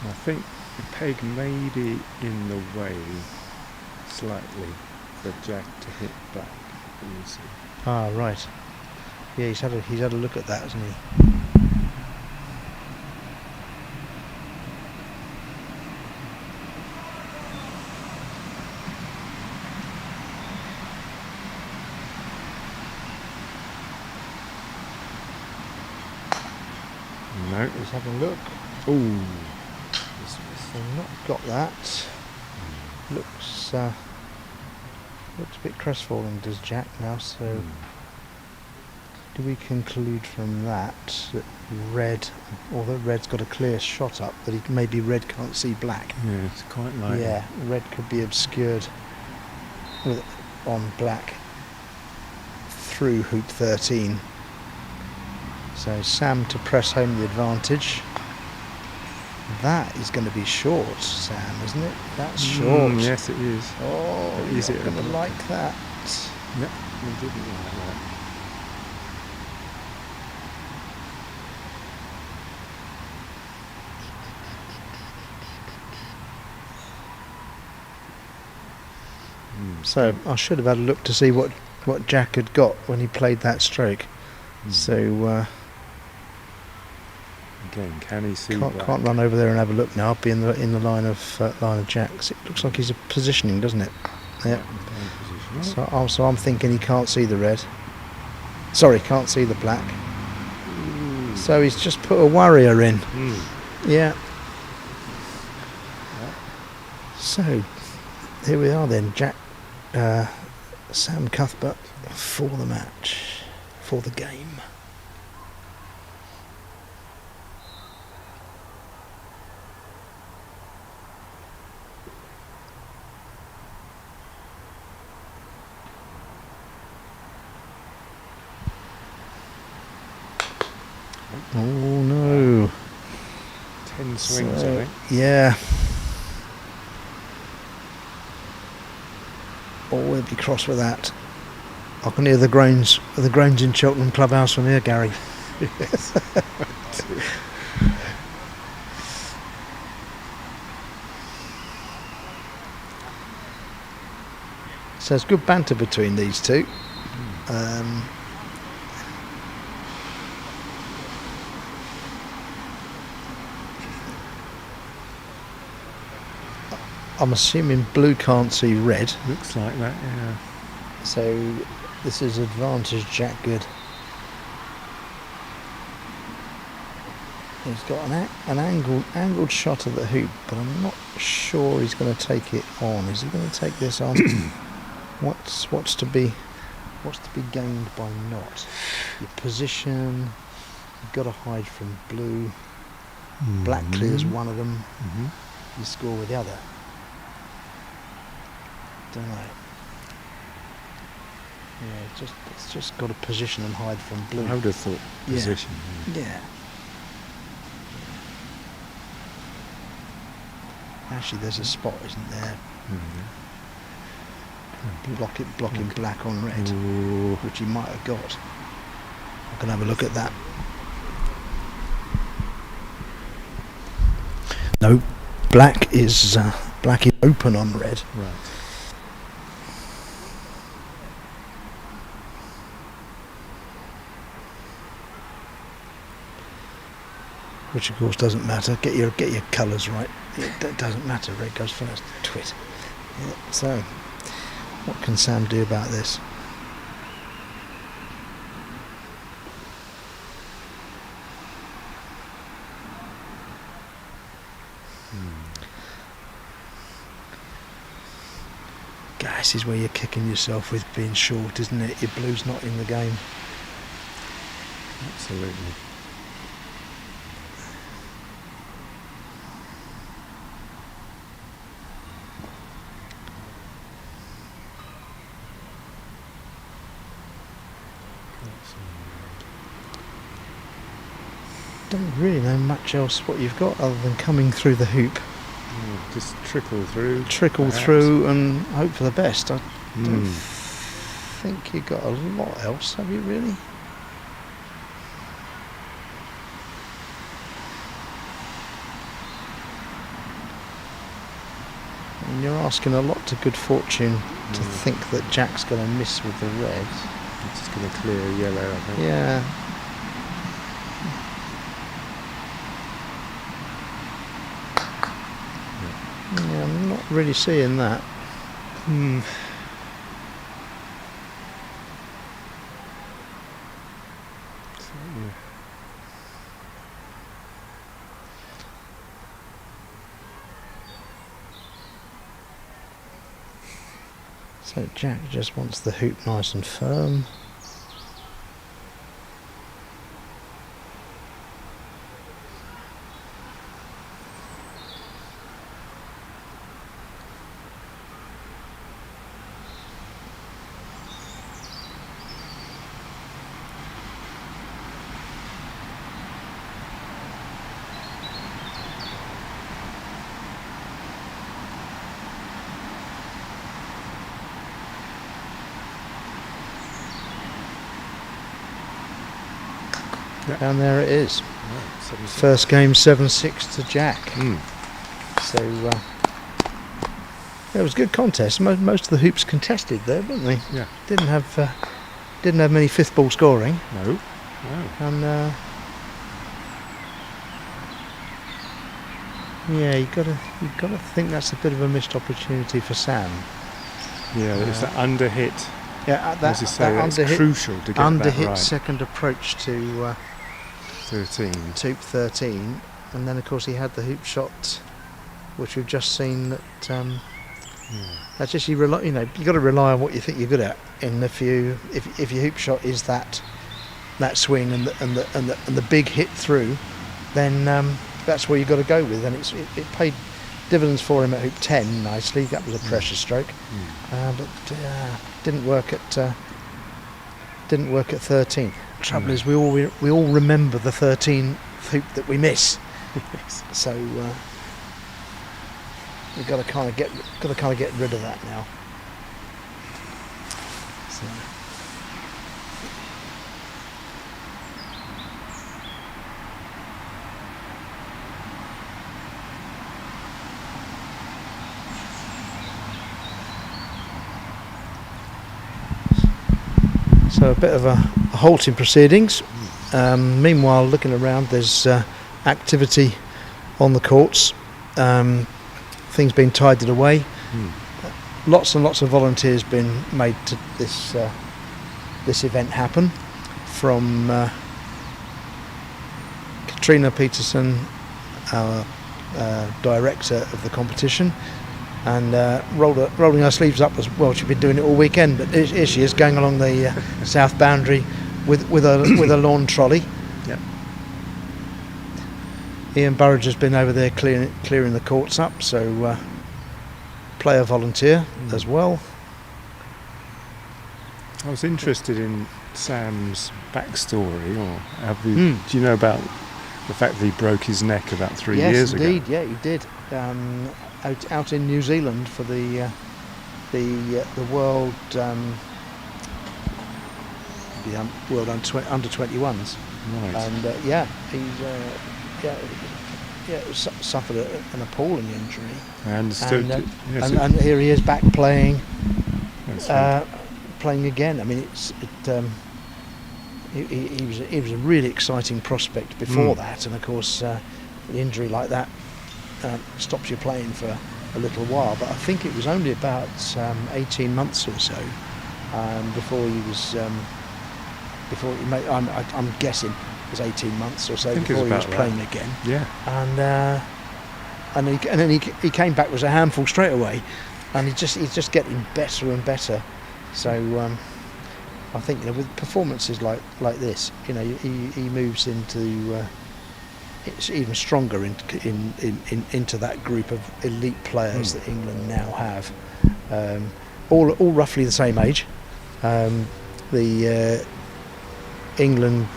[SPEAKER 2] I think the peg may be in the way slightly for Jack to hit black.
[SPEAKER 1] Ah, right. Yeah, he's had a look at that, hasn't he?
[SPEAKER 2] No,
[SPEAKER 1] He's having a look.
[SPEAKER 2] ooh.
[SPEAKER 1] I've not got that. Looks a bit crestfallen, does Jack now? So do we conclude from that red, although red's got a clear shot up, that maybe red can't see black?
[SPEAKER 2] Yeah, it's quite likely.
[SPEAKER 1] Yeah, red could be obscured on black through hoop 13. So Sam to press home the advantage. That is going to be short, Sam, isn't it? That's short.
[SPEAKER 2] Yes, it is.
[SPEAKER 1] Oh,
[SPEAKER 2] Is
[SPEAKER 1] you're
[SPEAKER 2] it
[SPEAKER 1] going to like that.
[SPEAKER 2] Yep, we didn't like that.
[SPEAKER 1] So I should have had a look to see what Jack had got when he played that stroke. So
[SPEAKER 2] again, can he see
[SPEAKER 1] can't run over there and have a look now. I'll be in the line of Jack's. It looks like he's positioning, doesn't it? Yeah. So I'm thinking he can't see the red. Sorry, can't see the black. So he's just put a warrior in. Yeah. So, here we are then, Sam Cuthbert for the match, for the game. Oh no.
[SPEAKER 2] 10 swings, I think.
[SPEAKER 1] Yeah. Oh, they'd be cross with that. I can hear the groans in Cheltenham Clubhouse from here, Gary.
[SPEAKER 2] Yes.
[SPEAKER 1] So there's good banter between these two. I'm assuming blue can't see red.
[SPEAKER 2] Looks like that, yeah.
[SPEAKER 1] So this is advantage Jack Good. He's got an angled shot of the hoop, but I'm not sure he's going to take it on. Is he going to take this on? What's to be gained by not? Your position. You've got to hide from blue. Black clears one of them. You score with the other. Don't know. Yeah, it's just got to position and hide from blue.
[SPEAKER 2] I would have thought position.
[SPEAKER 1] Yeah. Actually, there's a spot, isn't there? Blocking black on red, which he might have got. I can have a look at that. No, black is open on red.
[SPEAKER 2] Right.
[SPEAKER 1] Which of course doesn't matter. Get your colours right. It doesn't matter. Red goes first. Twit. Yeah, so, what can Sam do about this? This is where you're kicking yourself with being short, isn't it? Your blue's not in the game.
[SPEAKER 2] Absolutely.
[SPEAKER 1] Don't really know much else what you've got other than coming through the hoop.
[SPEAKER 2] Just trickle through.
[SPEAKER 1] Through and hope for the best. I don't think you've got a lot else, have you really? And you're asking a lot to good fortune to think that Jack's going to miss with the red.
[SPEAKER 2] It's just going to clear yellow, I think.
[SPEAKER 1] Yeah. Yeah, I'm not really seeing that. So Jack just wants the hoop nice and firm. And there it is.
[SPEAKER 2] Right,
[SPEAKER 1] First game 7-6 to Jack. So it was a good contest. Most of the hoops contested there, weren't they?
[SPEAKER 2] Yeah.
[SPEAKER 1] Didn't have many fifth ball scoring.
[SPEAKER 2] No.
[SPEAKER 1] And yeah, you got to think that's a bit of a missed opportunity for Sam.
[SPEAKER 2] Yeah, it's that under hit.
[SPEAKER 1] Yeah,
[SPEAKER 2] As you say, that's crucial to get that
[SPEAKER 1] under hit
[SPEAKER 2] right.
[SPEAKER 1] second approach to
[SPEAKER 2] 13.
[SPEAKER 1] to 13. And then of course he had the hoop shot, which we've just seen. That that's just you got to rely on what you think you're good at. And if your hoop shot is that swing and the big hit through, then that's where you've got to go with. And it paid dividends for him at hoop 10 nicely. That was a pressure stroke, but didn't work at 13. The trouble is we all remember the 13th hoop that we miss. So we've got to kind of get rid of that now. So a bit of a halt in proceedings. Meanwhile, looking around, there's activity on the courts. Things being tidied away. Lots and lots of volunteers been made to this event happen. From Katrina Peterson, our director of the competition, and rolling her sleeves up as well. She's been doing it all weekend, but here she is going along the south boundary with a lawn trolley.
[SPEAKER 2] Yep.
[SPEAKER 1] Ian Burridge has been over there clearing the courts up, so player volunteer as well.
[SPEAKER 2] I was interested in Sam's backstory, or do you know about the fact that he broke his neck about 3 years ago?
[SPEAKER 1] Yes, indeed. Yeah, he did. Out in New Zealand for the World World under 21s.
[SPEAKER 2] Right.
[SPEAKER 1] And he's suffered an appalling injury.
[SPEAKER 2] I understood.
[SPEAKER 1] And here he is back playing again. I mean, he was a really exciting prospect before that, and of course, the injury like that stops you playing for a little while. But I think it was only about 18 months or so before he was. I'm guessing it was 18 months or so before he was playing again.
[SPEAKER 2] Yeah.
[SPEAKER 1] And then he came back, was a handful straight away, and he's just getting better and better. So I think with performances like this, he moves into it's even stronger into that group of elite players that England now have, all roughly the same age. The England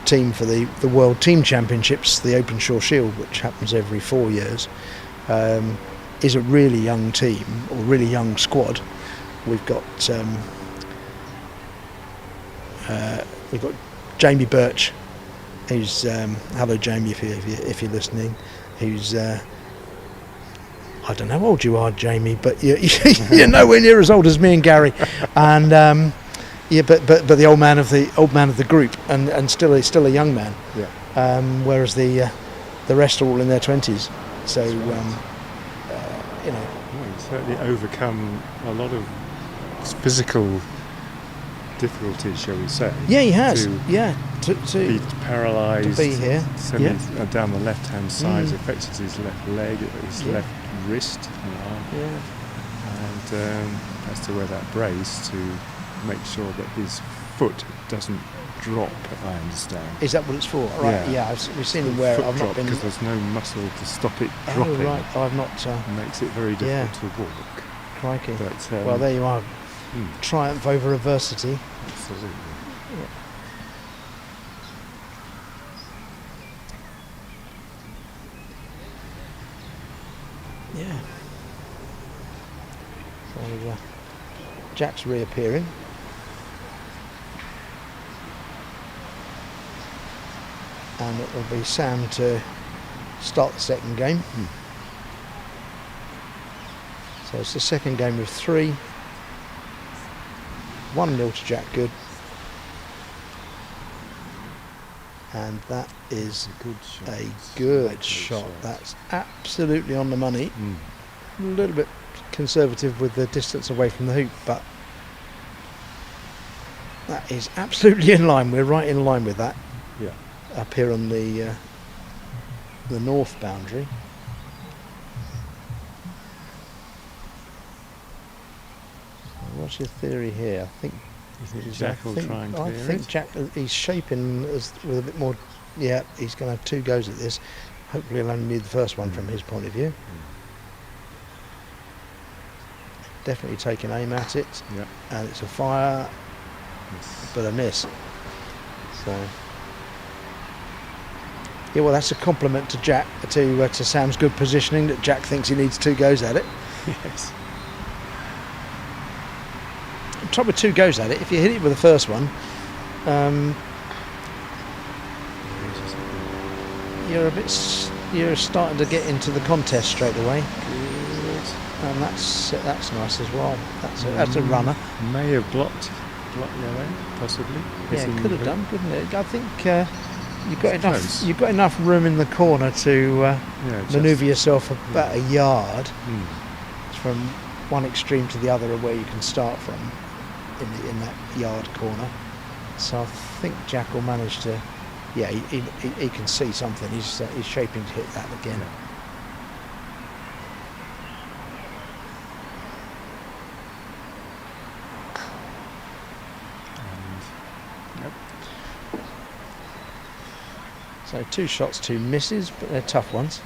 [SPEAKER 1] team for the World Team Championships, the Openshaw Shield, which happens every 4 years, is a really young team, or really young squad. We've got Jamie Birch, who's hello Jamie if you're listening, who's I don't know how old you are, Jamie, but you're nowhere near as old as me and Gary, and but the old man of the group, and still a young man.
[SPEAKER 2] Yeah.
[SPEAKER 1] Whereas the rest are all in their 20s. So
[SPEAKER 2] he's certainly overcome a lot of physical difficulties, shall we say?
[SPEAKER 1] Yeah, he has.
[SPEAKER 2] To be paralysed,
[SPEAKER 1] to be here,
[SPEAKER 2] down the left-hand side, affected his left leg, his left wrist, and arm.
[SPEAKER 1] Yeah.
[SPEAKER 2] And has to wear that brace to make sure that his foot doesn't drop, I understand.
[SPEAKER 1] Is that what it's for? Right. Yeah. We've seen him wear it. I've not been,
[SPEAKER 2] because there's no muscle to stop it dropping.
[SPEAKER 1] Oh, right. I've not.
[SPEAKER 2] It makes it very difficult to walk.
[SPEAKER 1] Crikey.
[SPEAKER 2] But,
[SPEAKER 1] well, there you are. Triumph over adversity.
[SPEAKER 2] Absolutely.
[SPEAKER 1] Yeah. So Jack's reappearing. And it will be Sam to start the second game. So it's the second game of 3. 1-0 to Jack Good. And that is a good shot. That's absolutely on the money. A little bit conservative with the distance away from the hoop, but that is absolutely in line. We're right in line with that.
[SPEAKER 2] Yeah.
[SPEAKER 1] Up here on the the north boundary. What's your theory here? I think
[SPEAKER 2] Jack will try and clear
[SPEAKER 1] I think
[SPEAKER 2] it.
[SPEAKER 1] Jack, he's shaping with a bit more. Yeah, he's going to have 2 goes at this. Hopefully he'll only need the first one from his point of view. Definitely taking aim at it.
[SPEAKER 2] Yeah.
[SPEAKER 1] And it's a fire, but a miss. So yeah, well, that's a compliment to Jack, to Sam's good positioning, that Jack thinks he needs 2 goes at it.
[SPEAKER 2] Yes.
[SPEAKER 1] The trouble with 2 goes at it, if you hit it with the first one, you're starting to get into the contest straight away.
[SPEAKER 2] Good.
[SPEAKER 1] And that's nice as well. That's a runner.
[SPEAKER 2] May have blocked yellow, possibly.
[SPEAKER 1] Yeah, it could have done, couldn't it? I think you've got
[SPEAKER 2] Close.
[SPEAKER 1] enough room in the corner to manoeuvre yourself about a yard from one extreme to the other of where you can start from in that yard corner. So I think Jack will manage to. Yeah, he can see something. He's shaping to hit that again.
[SPEAKER 2] Yeah.
[SPEAKER 1] So 2 shots, 2 misses, but they're tough ones.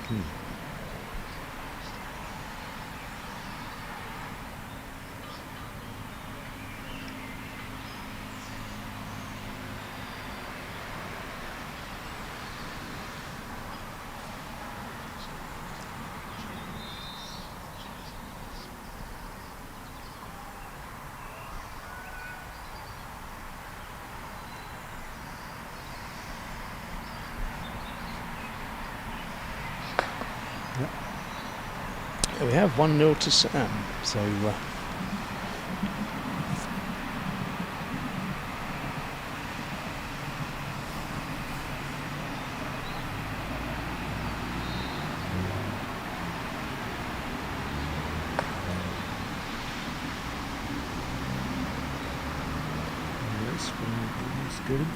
[SPEAKER 1] There we have 1-0 to Sam. So
[SPEAKER 2] That's good.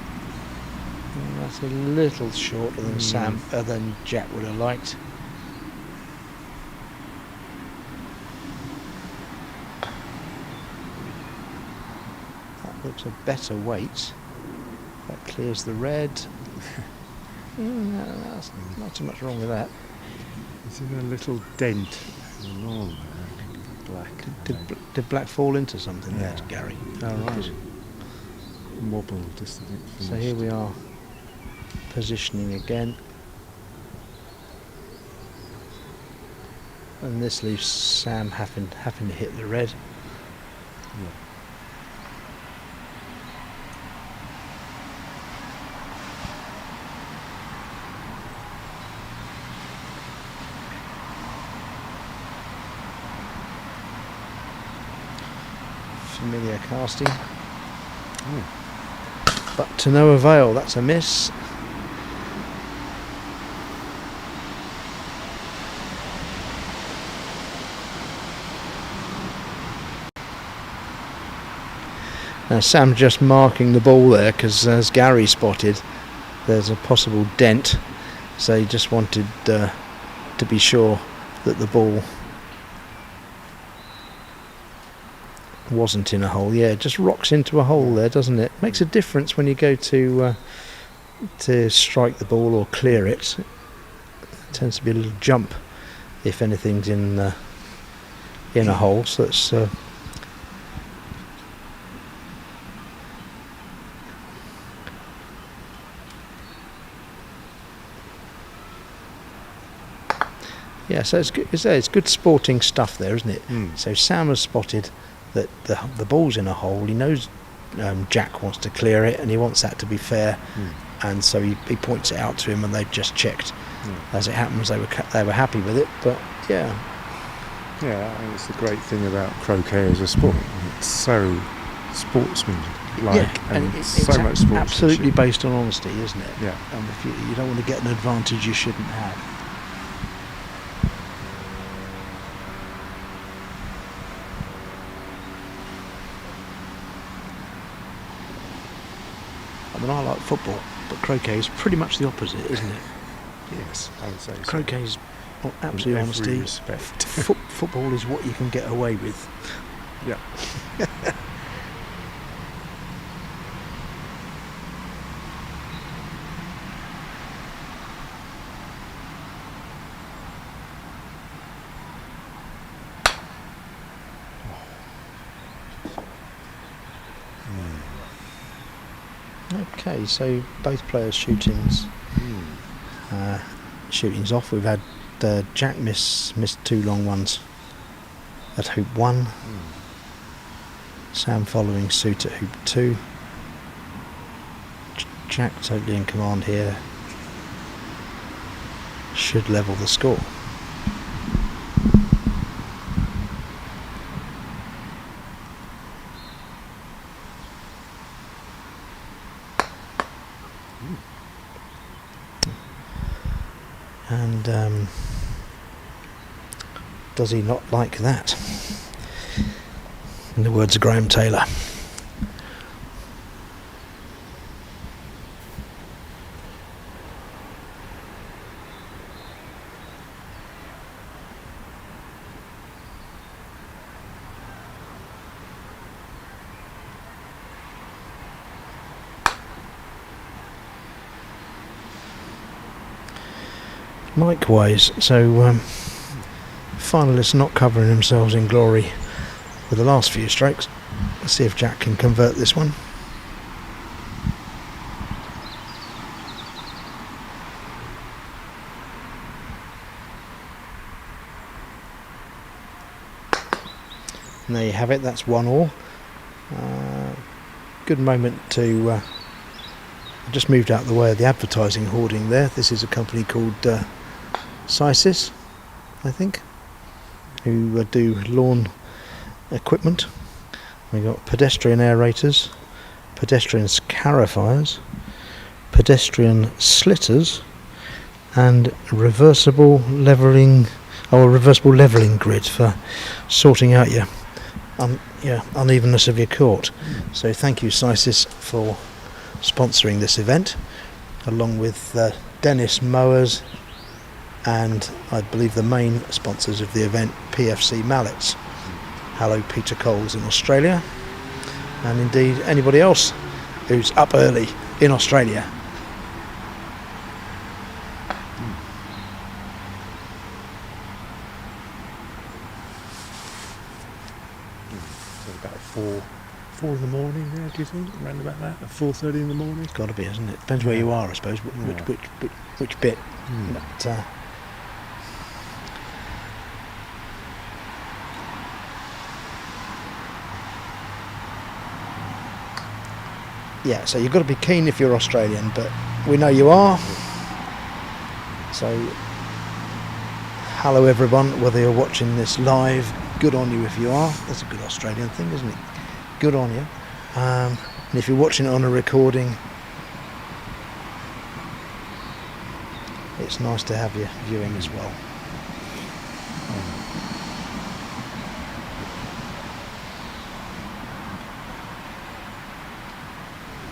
[SPEAKER 1] that's a little shorter than than Jack would have liked. Looks a better weight. That clears the red. That's not too much wrong with that.
[SPEAKER 2] It's in a little dent along black.
[SPEAKER 1] Did black fall into something there, Gary?
[SPEAKER 2] Oh, right. Wobble just a bit.
[SPEAKER 1] So here we are, positioning again. And this leaves Sam having to hit the red.
[SPEAKER 2] Yeah.
[SPEAKER 1] Familiar casting, but to no avail. That's a miss. Now Sam's just marking the ball there because, as Gary spotted, there's a possible dent, so he just wanted to be sure that the ball wasn't in a hole. Yeah, it just rocks into a hole there, doesn't it? Makes a difference when you go to strike the ball or clear it. It tends to be a little jump if anything's in a hole. So it's yeah. So it's good. It's good sporting stuff there, isn't it? So Sam has spotted that the ball's in a hole. He knows Jack wants to clear it, and he wants that to be fair, and so he points it out to him, and they've just checked. As it happens, they were happy with it, but yeah,
[SPEAKER 2] I think it's the great thing about croquet as a sport. It's so sportsmanlike, and it's so much sportsmanship.
[SPEAKER 1] Absolutely based on honesty, isn't it?
[SPEAKER 2] Yeah.
[SPEAKER 1] And if you don't want to get an advantage you shouldn't have. I mean, I like football, but croquet is pretty much the opposite, isn't it?
[SPEAKER 2] Yes, I would say so.
[SPEAKER 1] Croquet's absolute
[SPEAKER 2] In
[SPEAKER 1] honesty.
[SPEAKER 2] every respect.
[SPEAKER 1] Football is what you can get away with.
[SPEAKER 2] Yeah.
[SPEAKER 1] Okay, so both players' shootings off. We've had Jack missed 2 long ones at hoop 1. Sam following suit at hoop 2. Jack totally in command here. Should level the score. And does he not like that? In the words of Graham Taylor. Likewise, so finalists not covering themselves in glory with the last few strokes. Let's see if Jack can convert this one. And there you have it, that's 1-all. Good moment to I just moved out of the way of the advertising hoarding there. This is a company called Sysis, I think, who do lawn equipment. We've got pedestrian aerators, pedestrian scarifiers, pedestrian slitters, and reversible levelling grid for sorting out your unevenness of your court. So thank you, Sysis, for sponsoring this event, along with Dennis Mowers and I believe the main sponsors of the event, PFC Mallets. Hello Peter Coles in Australia, and indeed anybody else who's up early in Australia.
[SPEAKER 2] So about 4 in the morning now, do you think? Around about that? At 4:30 in the morning?
[SPEAKER 1] It's got to be, hasn't it? Depends where you are, I suppose, which bit. But, yeah, so you've got to be keen if you're Australian, but we know you are. So, hello everyone, whether you're watching this live, good on you if you are. That's a good Australian thing, isn't it? Good on you. And if you're watching it on a recording, it's nice to have you viewing as well.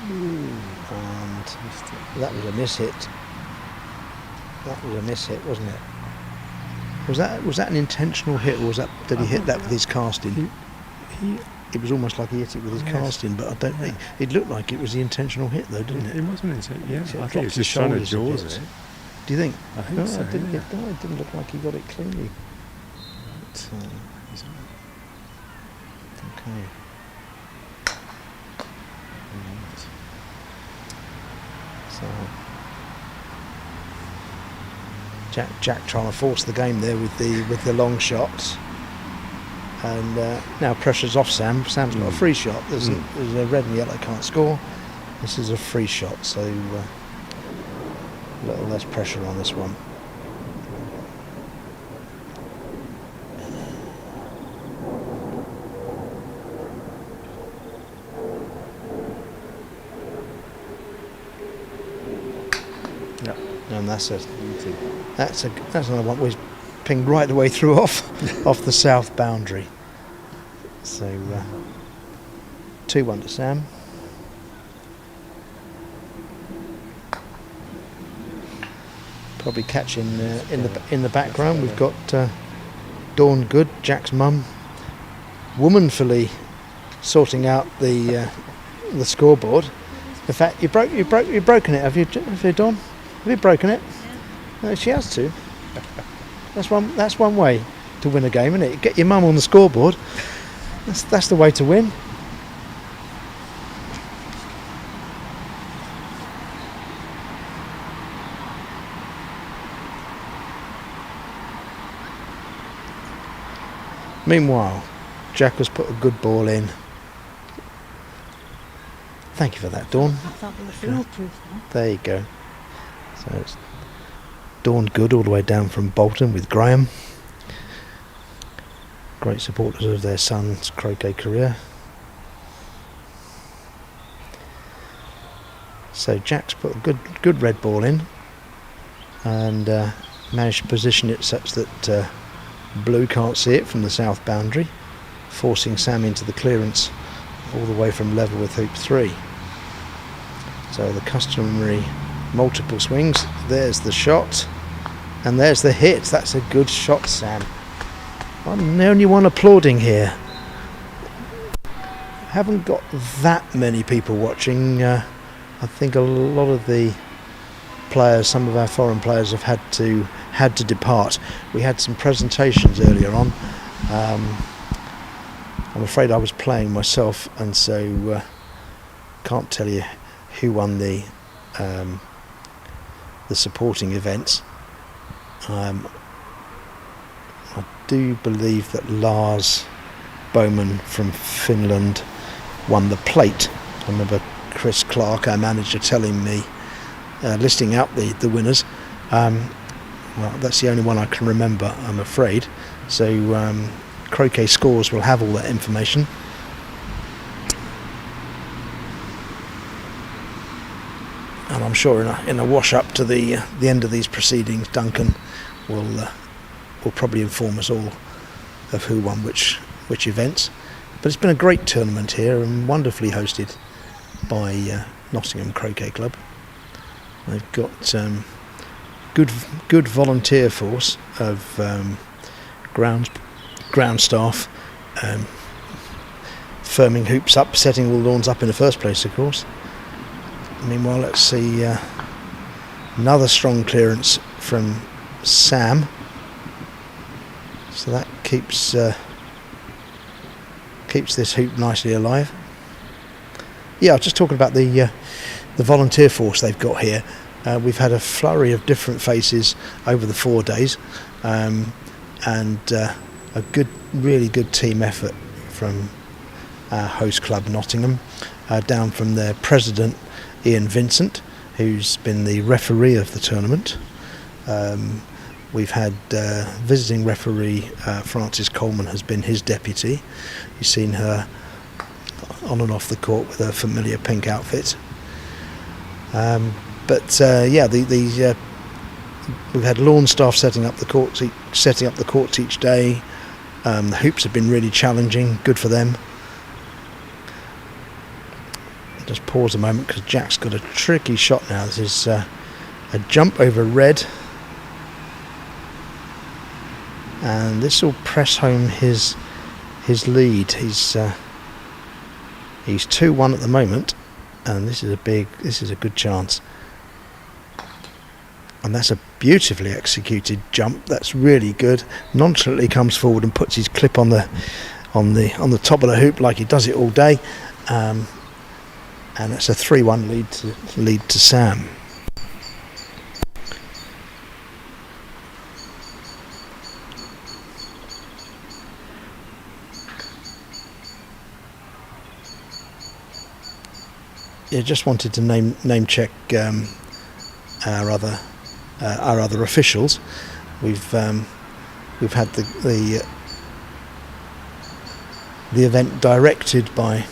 [SPEAKER 1] And that was a mishit. That was a mishit, wasn't it? Was that an intentional hit, or did he hit that with his casting? It was almost like he hit it with his casting, but I don't think it looked like it was the intentional hit, though, didn't it?
[SPEAKER 2] It wasn't intentional. Yeah, I think it was
[SPEAKER 1] his
[SPEAKER 2] just trying to
[SPEAKER 1] shoulders
[SPEAKER 2] jaws it.
[SPEAKER 1] Do you think?
[SPEAKER 2] I think so.
[SPEAKER 1] It didn't look like he got it cleanly.
[SPEAKER 2] But,
[SPEAKER 1] Okay. So Jack trying to force the game there with the long shots, and now pressure's off Sam. Sam's got a free shot. There's a red and yellow can't score. This is a free shot, so a little less pressure on this one.
[SPEAKER 2] yeah.
[SPEAKER 1] And that's another one we've pinged right the way through off the south boundary. So 2-1 to Sam. probably catch in the background. We've got Dawn Good, Jack's mum, womanfully sorting out the scoreboard. In fact, you've broken it. Have you, Dawn? Have you broken it? Yeah. No, she has to. That's one way to win a game, isn't it? Get your mum on the scoreboard. That's the way to win. Meanwhile, Jack has put a good ball in. Thank you for that, Dawn.
[SPEAKER 3] I thought we were foolproof.
[SPEAKER 1] There you go. So it's Dawn Good all the way down from Bolton with Graham. Great supporters of their son's croquet career. So Jack's put a good red ball in and managed to position it such that Blue can't see it from the south boundary, forcing Sam into the clearance all the way from level with hoop 3. So the customary multiple swings. There's the shot and there's the hit. That's a good shot, Sam. I'm the only one applauding here. Haven't got that many people watching. I think a lot of the players, some of our foreign players, have had to depart. We had some presentations earlier on. I'm afraid I was playing myself, and so can't tell you who won the supporting events. I do believe that Lars Bowman from Finland won the plate. I remember Chris Clark, our manager, telling me, listing out the winners. Well, that's the only one I can remember, I'm afraid. So Croquet Scores will have all that information. And I'm sure in a wash up to the end of these proceedings, Duncan will probably inform us all of who won which events. But it's been a great tournament here and wonderfully hosted by Nottingham Croquet Club. They've got good volunteer force of ground staff, firming hoops up, setting all the lawns up in the first place, of course. Meanwhile, let's see another strong clearance from Sam. So that keeps this hoop nicely alive. Yeah, I was just talking about the volunteer force they've got here. We've had a flurry of different faces over the 4 days, and a really good team effort from our host club Nottingham, down from their president Ian Vincent, who's been the referee of the tournament. We've had visiting referee Frances Coleman has been his deputy. You've seen her on and off the court with her familiar pink outfit. But we've had lawn staff setting up the courts each day. The hoops have been really challenging, good for them. Just pause a moment because Jack's got a tricky shot now. This is a jump over red, and this will press home his lead. He's 2-1 at the moment, and this is a good chance. And that's a beautifully executed jump. That's really good. Nonchalantly comes forward and puts his clip on the top of the hoop like he does it all day. And it's a 3-1 lead to Sam. Yeah, just wanted to name check our other officials. We've had the event directed by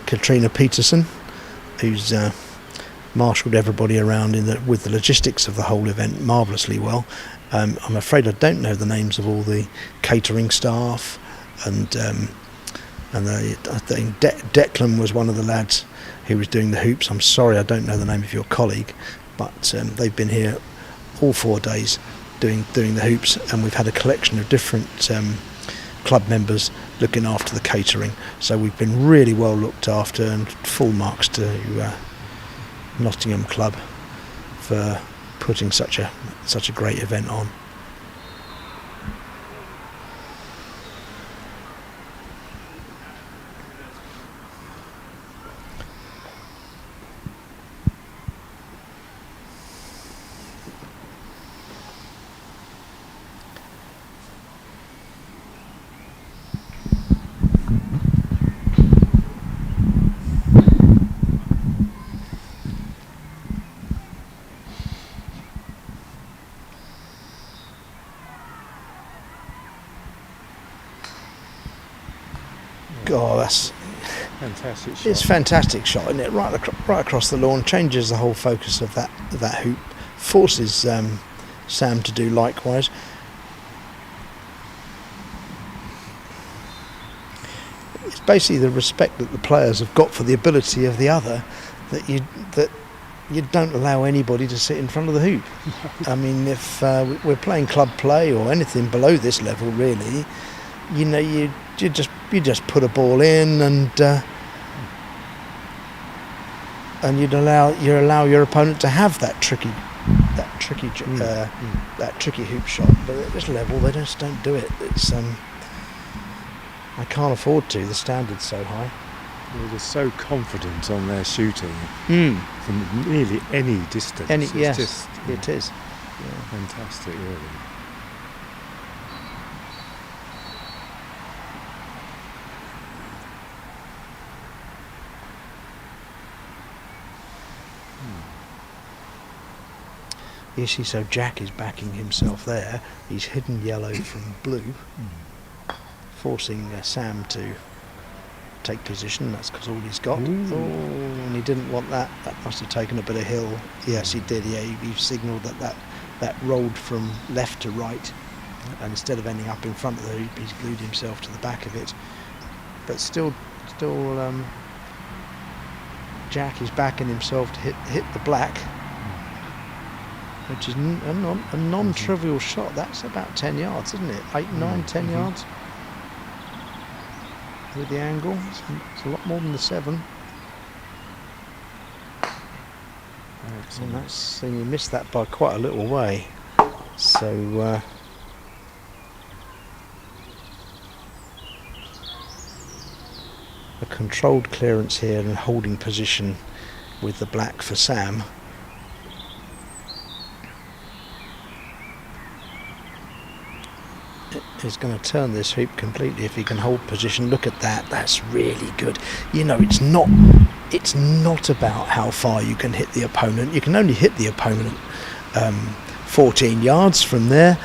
[SPEAKER 1] Katrina Peterson, who's marshalled everybody around with the logistics of the whole event marvellously well. I'm afraid I don't know the names of all the catering staff, and I think Declan was one of the lads who was doing the hoops. I'm sorry I don't know the name of your colleague, but they've been here all 4 days doing the hoops, and we've had a collection of different club members looking after the catering. So we've been really well looked after, and full marks to Nottingham Club for putting such a great event on. Oh, that's
[SPEAKER 2] fantastic shot.
[SPEAKER 1] It's a fantastic shot, isn't it? Right across the lawn, changes the whole focus of that hoop, forces Sam to do likewise. It's basically the respect that the players have got for the ability of the other that you don't allow anybody to sit in front of the hoop. I mean, if we're playing club play or anything below this level, really, you know, you just put a ball in and you'd allow your opponent to have that tricky hoop shot. But at this level, they just don't do it. It's I can't afford to. The standard's so high.
[SPEAKER 2] Well, they're so confident on their shooting from nearly any distance.
[SPEAKER 1] It is.
[SPEAKER 2] Yeah. Fantastic, really.
[SPEAKER 1] You see, so Jack is backing himself there. He's hidden yellow from blue, forcing Sam to take position. That's because all he's got.
[SPEAKER 2] Ooh.
[SPEAKER 1] Oh, and he didn't want that. That must have taken a bit of hill. Yes, he did. Yeah, he signalled that rolled from left to right, and instead of ending up in front of the hoop, he's glued himself to the back of it. But still, Jack is backing himself to hit the black, which is a non-trivial shot. That's about 10 yards, isn't it? 8, 9, 10 yards with the angle. It's a lot more than the 7. And you missed that by quite a little way. So a controlled clearance here and holding position with the black for Sam. He's going to turn this hoop completely if he can hold position. Look at that. That's really good. You know, it's not about how far you can hit the opponent. You can only hit the opponent 14 yards from there,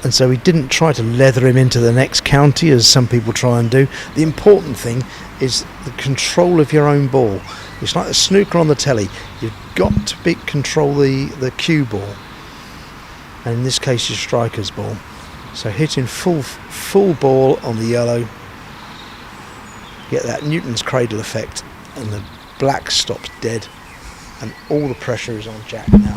[SPEAKER 1] and so he didn't try to leather him into the next county as some people try and do. The important thing is the control of your own ball. It's like the snooker on the telly. You've got to control the cue ball, and in this case your striker's ball. So hitting full ball on the yellow, get that Newton's cradle effect, and the black stops dead, and all the pressure is on Jack now.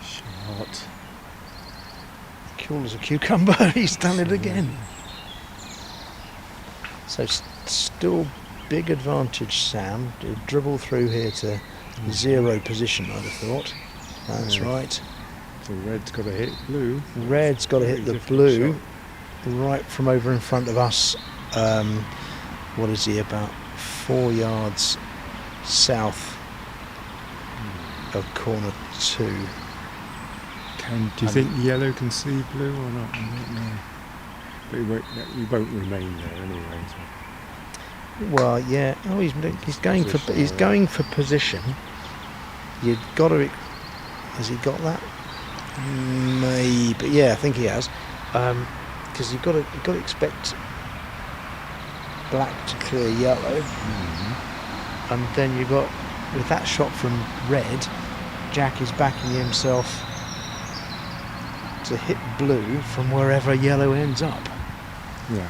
[SPEAKER 2] Shot.
[SPEAKER 1] Cool as a cucumber. He's done it again. So still big advantage, Sam. Dribble through here to 0 position, I'd have thought. That's right.
[SPEAKER 2] So red's got to hit blue.
[SPEAKER 1] Red's got to hit the blue right from over in front of us. What is he, about 4 yards south of corner 2.
[SPEAKER 2] Do you think yellow can see blue or not? I don't know. But he won't remain there anyway. So.
[SPEAKER 1] Well, yeah. Oh, he's going for position. You've got to. Has he got that? Maybe. Yeah, I think he has. Because you've got to expect black to clear yellow, and then you've got, with that shot from red, Jack is backing himself to hit blue from wherever yellow ends up.
[SPEAKER 2] Yeah.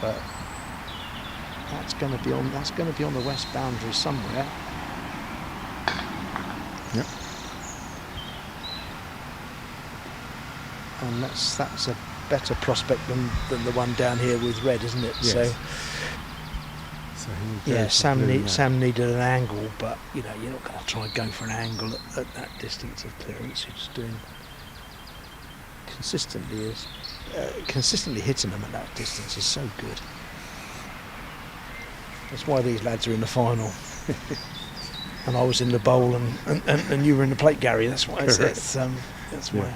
[SPEAKER 1] but that's going to be on the west boundary somewhere.
[SPEAKER 2] Yep.
[SPEAKER 1] And that's a better prospect than the one down here with red, isn't it?
[SPEAKER 2] Yes. So he'll go for
[SPEAKER 1] Sam
[SPEAKER 2] blue now.
[SPEAKER 1] Sam needed an angle, but you know, you're not going to try and go for an angle at that distance of clearance. You're just doing consistently hitting them at that distance is so good. That's why these lads are in the final. And I was in the bowl, and you were in the plate, Gary. That's why. That's why.
[SPEAKER 2] Yeah.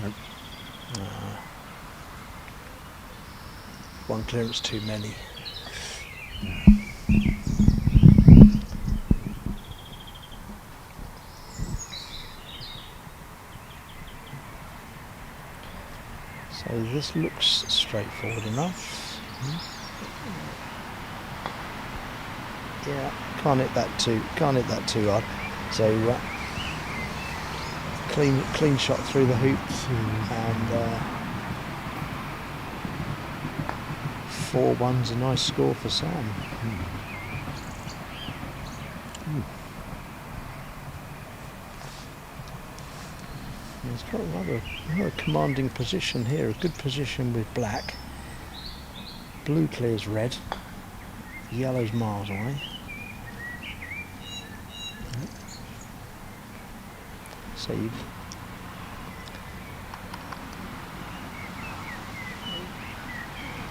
[SPEAKER 2] Nope.
[SPEAKER 1] One clearance too many. So this looks straightforward enough. Yeah, can't hit that too hard. So clean shot through the hoop, and 4-1's a nice score for Sam. He's got another commanding position here, a good position with black. Blue clears red, yellow's miles away. So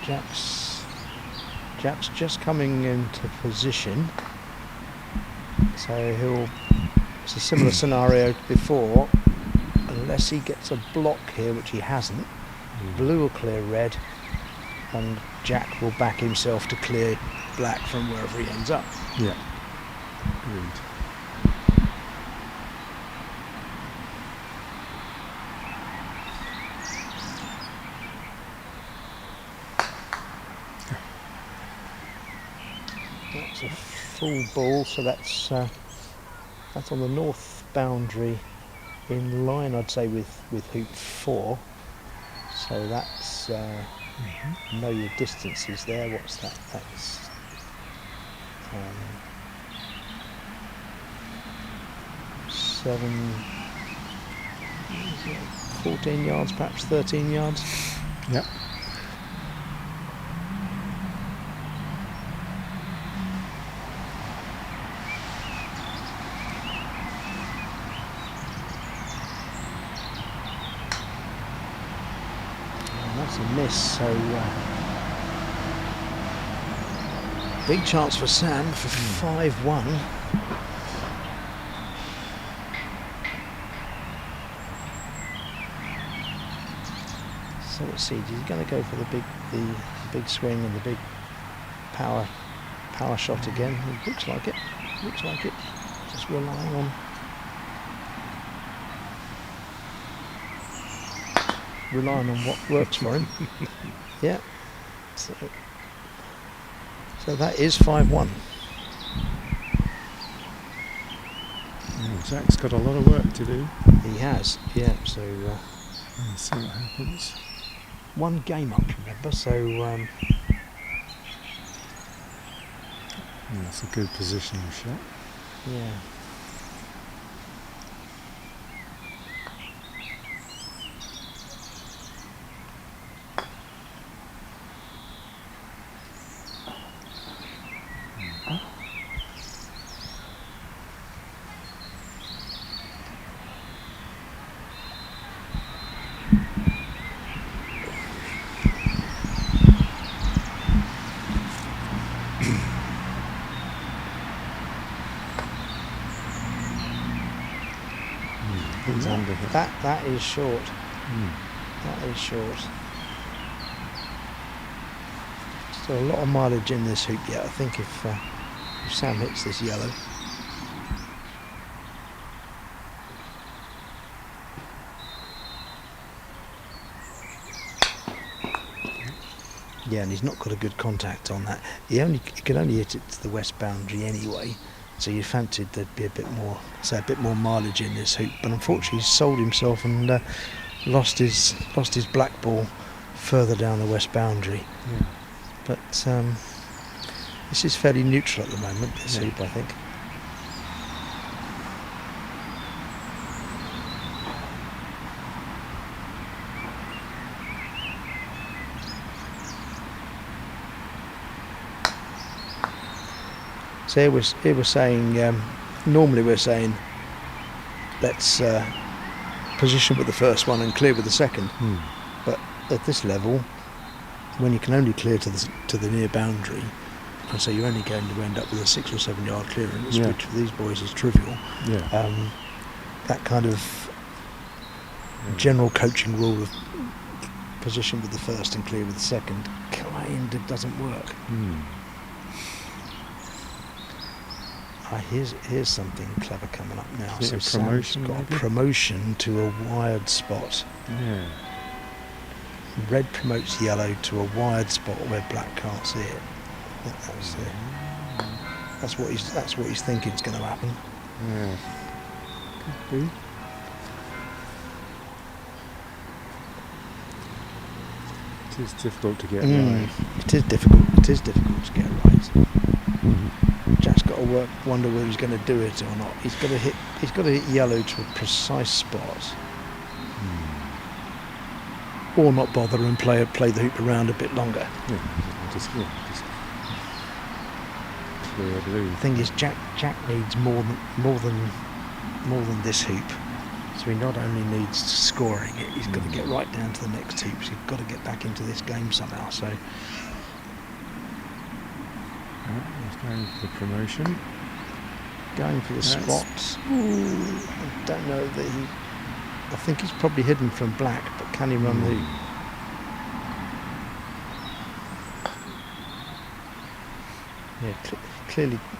[SPEAKER 1] Jack's just coming into position, so it's a similar scenario before, unless he gets a block here, which he hasn't. Blue will clear red, and Jack will back himself to clear black from wherever he ends up.
[SPEAKER 2] Yeah. Agreed.
[SPEAKER 1] That's a full ball, so that's on the north boundary, in line, I'd say, with hoop 4. So that's know your distances there. What's that? That's 14 yards, perhaps 13 yards.
[SPEAKER 2] Yep.
[SPEAKER 1] That's a miss, so big chance for Sam for 5-1. So let's see, he's going to go for the big swing and the big power shot again. It looks like it. Just relying on what works for him. Yeah. So that is 5-1.
[SPEAKER 2] Jack's got a lot of work to do.
[SPEAKER 1] He has, yeah. So
[SPEAKER 2] Let's see what happens.
[SPEAKER 1] one game up, remember. So
[SPEAKER 2] That's a good positioning shot.
[SPEAKER 1] yeah.
[SPEAKER 2] He's under hit.
[SPEAKER 1] That is short. That is short. Still a lot of mileage in this hoop yet. I think if Sam hits this yellow, Yeah, and he's not got a good contact on that. He can only hit it to the west boundary anyway. So you fancied there'd be a bit more mileage in this hoop, but unfortunately he's sold himself and lost his black ball further down the west boundary.
[SPEAKER 2] Yeah.
[SPEAKER 1] But this is fairly neutral at the moment, this hoop, I think. So here we're saying, normally we're saying, let's position with the first one and clear with the second. But at this level, when you can only clear to the near boundary, and so you're only going to end up with a 6 or 7 yard clearance, which for these boys is trivial. That kind of general coaching rule of position with the first and clear with the second kind of doesn't work. Here's something clever coming up now. So Sam's got promotion to a wired spot.
[SPEAKER 2] Yeah.
[SPEAKER 1] Red promotes yellow to a wired spot where black can't see it. That's what he's thinking is going to happen.
[SPEAKER 2] Yeah. Could be. It is difficult to get right.
[SPEAKER 1] It is difficult to get right. Jack's got to wonder whether he's going to do it or not. He's got to hit yellow to a precise spot, or not bother and play the hoop around a bit longer.
[SPEAKER 2] Just clear blue.
[SPEAKER 1] The thing is, Jack needs more than this hoop. So he not only needs scoring it, he's got to get right down to the next hoop. So he's got to get back into this game somehow. So.
[SPEAKER 2] He's going for the promotion.
[SPEAKER 1] Going for the spots. I don't know that I think he's probably hidden from black, but can he run the... Yeah,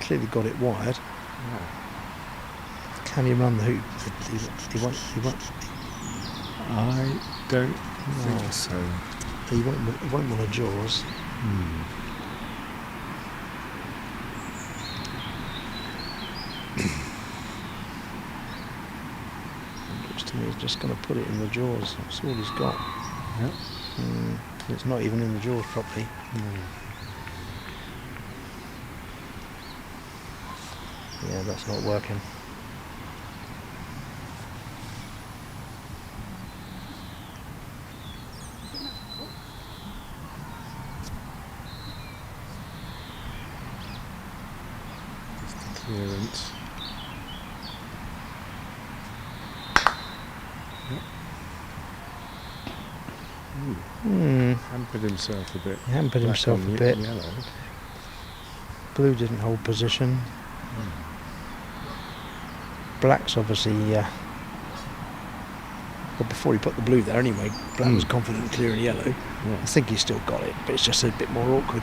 [SPEAKER 1] clearly got it wired. Can he run the hoop? He won't.
[SPEAKER 2] I don't think so.
[SPEAKER 1] He won't want a jaws. Looks to me he's just going to put it in the jaws. That's all he's got.
[SPEAKER 2] Yep.
[SPEAKER 1] It's not even in the jaws properly. Yeah, that's not working.
[SPEAKER 2] Just the clearance. Hampered himself a bit.
[SPEAKER 1] He hampered himself a bit.
[SPEAKER 2] Yellow.
[SPEAKER 1] Blue didn't hold position. Black's obviously, well, before he put the blue there anyway, black was confident in clearing yellow.
[SPEAKER 2] Yeah.
[SPEAKER 1] I think he's still got it, but it's just a bit more awkward.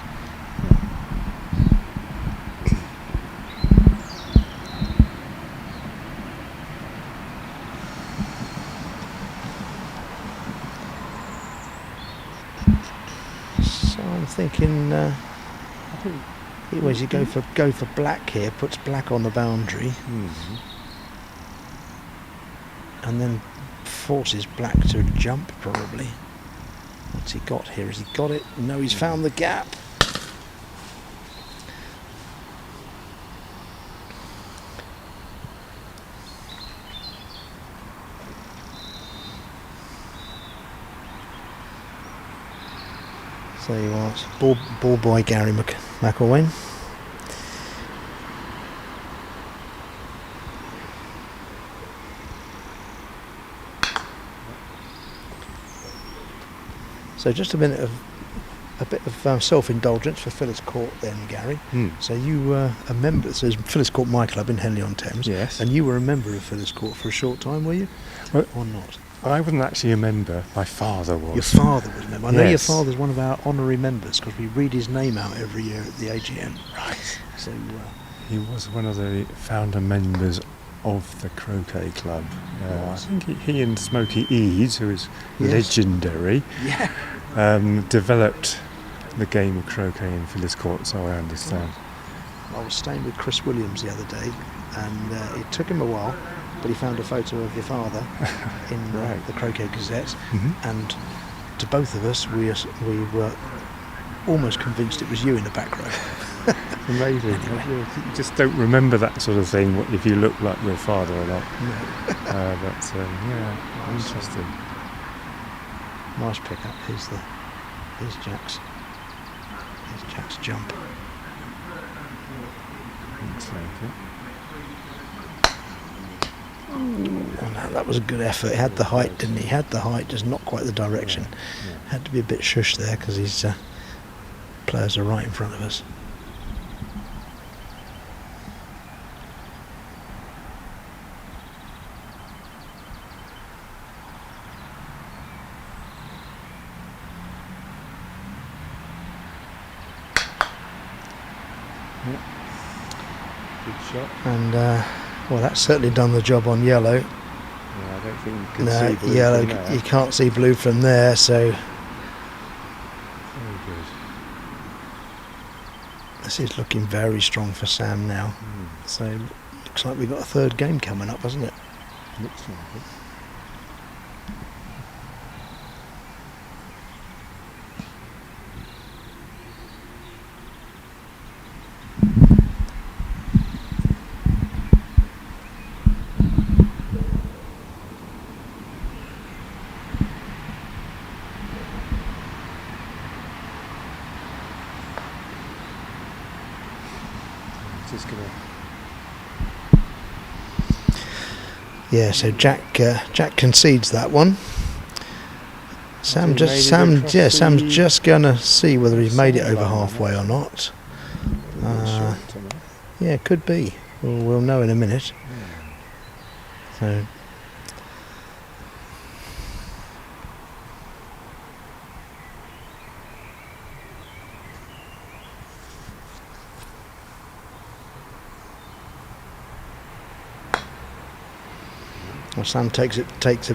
[SPEAKER 1] So I'm thinking, anyways, you go for black here, puts black on the boundary, and then forces black to jump probably. What's he got here? Has he got it? No, he's found the gap. So you are ball boy Gary McElwain. So just a bit of self-indulgence for Phyllis Court then, Gary. So you were a member, so there's Phyllis Court My Club in Henley-on-Thames.
[SPEAKER 2] Yes.
[SPEAKER 1] And you were a member of Phyllis Court for a short time, were you?
[SPEAKER 2] Well,
[SPEAKER 1] or not?
[SPEAKER 2] I wasn't actually a member. My father was.
[SPEAKER 1] Your father was a member. I know
[SPEAKER 2] Yes.
[SPEAKER 1] your father's one of our honorary members because we read his name out every year at the AGM.
[SPEAKER 2] Right.
[SPEAKER 1] So
[SPEAKER 2] He was one of the founder members of the Croquet Club. I think he and Smokey Eads, who is legendary, developed the game of croquet in Phyllis Court, so I understand.
[SPEAKER 1] I was staying with Chris Williams the other day, and it took him a while, but he found a photo of your father in
[SPEAKER 2] Right.
[SPEAKER 1] the Croquet Gazette,
[SPEAKER 2] Mhm.
[SPEAKER 1] and to both of us, we were almost convinced it was you in the back row.
[SPEAKER 2] Amazing. You just don't remember that sort of thing, if you look like your father or not. But yeah, interesting.
[SPEAKER 1] Nice pickup. Here's Jack's jump.
[SPEAKER 2] Looks like it.
[SPEAKER 1] Oh, no, that was a good effort. He had the height, didn't he? He had the height, just not quite the direction.
[SPEAKER 2] Yeah.
[SPEAKER 1] Had to be a bit shush there because his players are right in front of us.
[SPEAKER 2] Good shot.
[SPEAKER 1] And well, that's certainly done the job on yellow.
[SPEAKER 2] Yeah, I don't think you can
[SPEAKER 1] No,
[SPEAKER 2] see blue
[SPEAKER 1] yellow,
[SPEAKER 2] from there.
[SPEAKER 1] you can't see blue from there, so
[SPEAKER 2] Very good.
[SPEAKER 1] this is looking very strong for Sam now. So looks like we've got a third game coming up, hasn't it?
[SPEAKER 2] Looks like it. Just gonna.
[SPEAKER 1] Yeah, so Jack concedes that one. Sam's just gonna see whether he's made it over halfway or not. Yeah, could be. We'll know in a minute. So well, Sam takes a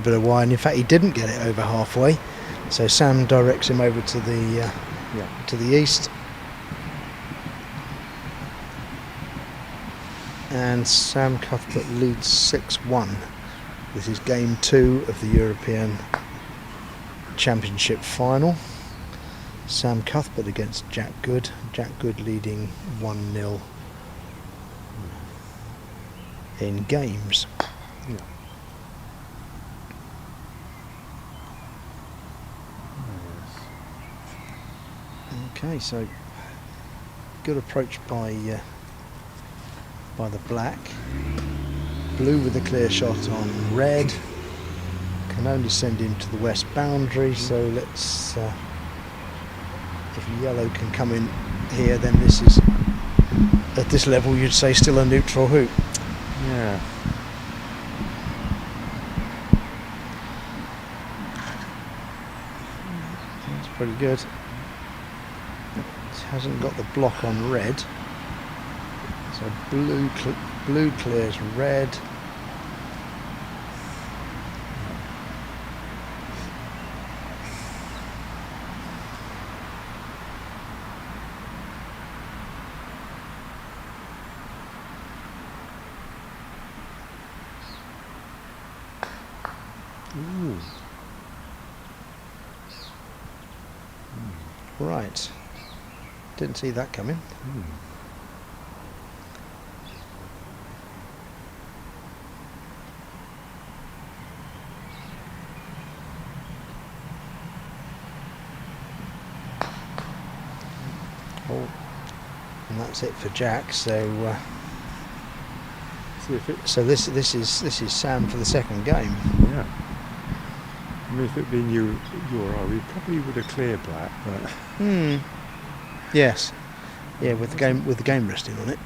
[SPEAKER 1] bit of wide, and in fact he didn't get it over halfway. So Sam directs him over to the east. And Sam Cuthbert leads 6-1. This is game 2 of the European Championship final. Sam Cuthbert against Jack Good. Jack Good leading 1-0 in games.
[SPEAKER 2] Yeah.
[SPEAKER 1] Okay, so good approach by the black. Blue with a clear shot on red. Can only send him to the west boundary, so let's if yellow can come in here, then this is at this level you'd say still a neutral hoop.
[SPEAKER 2] Yeah.
[SPEAKER 1] That's pretty good. It hasn't got the block on red. So blue clears red.
[SPEAKER 2] Ooh.
[SPEAKER 1] Right. Didn't see that coming. Oh, and that's it for Jack. So
[SPEAKER 2] See if it.
[SPEAKER 1] so this is Sam for the second game.
[SPEAKER 2] Yeah. I mean, if it'd been you or I, we probably would have cleared black, but.
[SPEAKER 1] Yes. Yeah, with the game resting on it.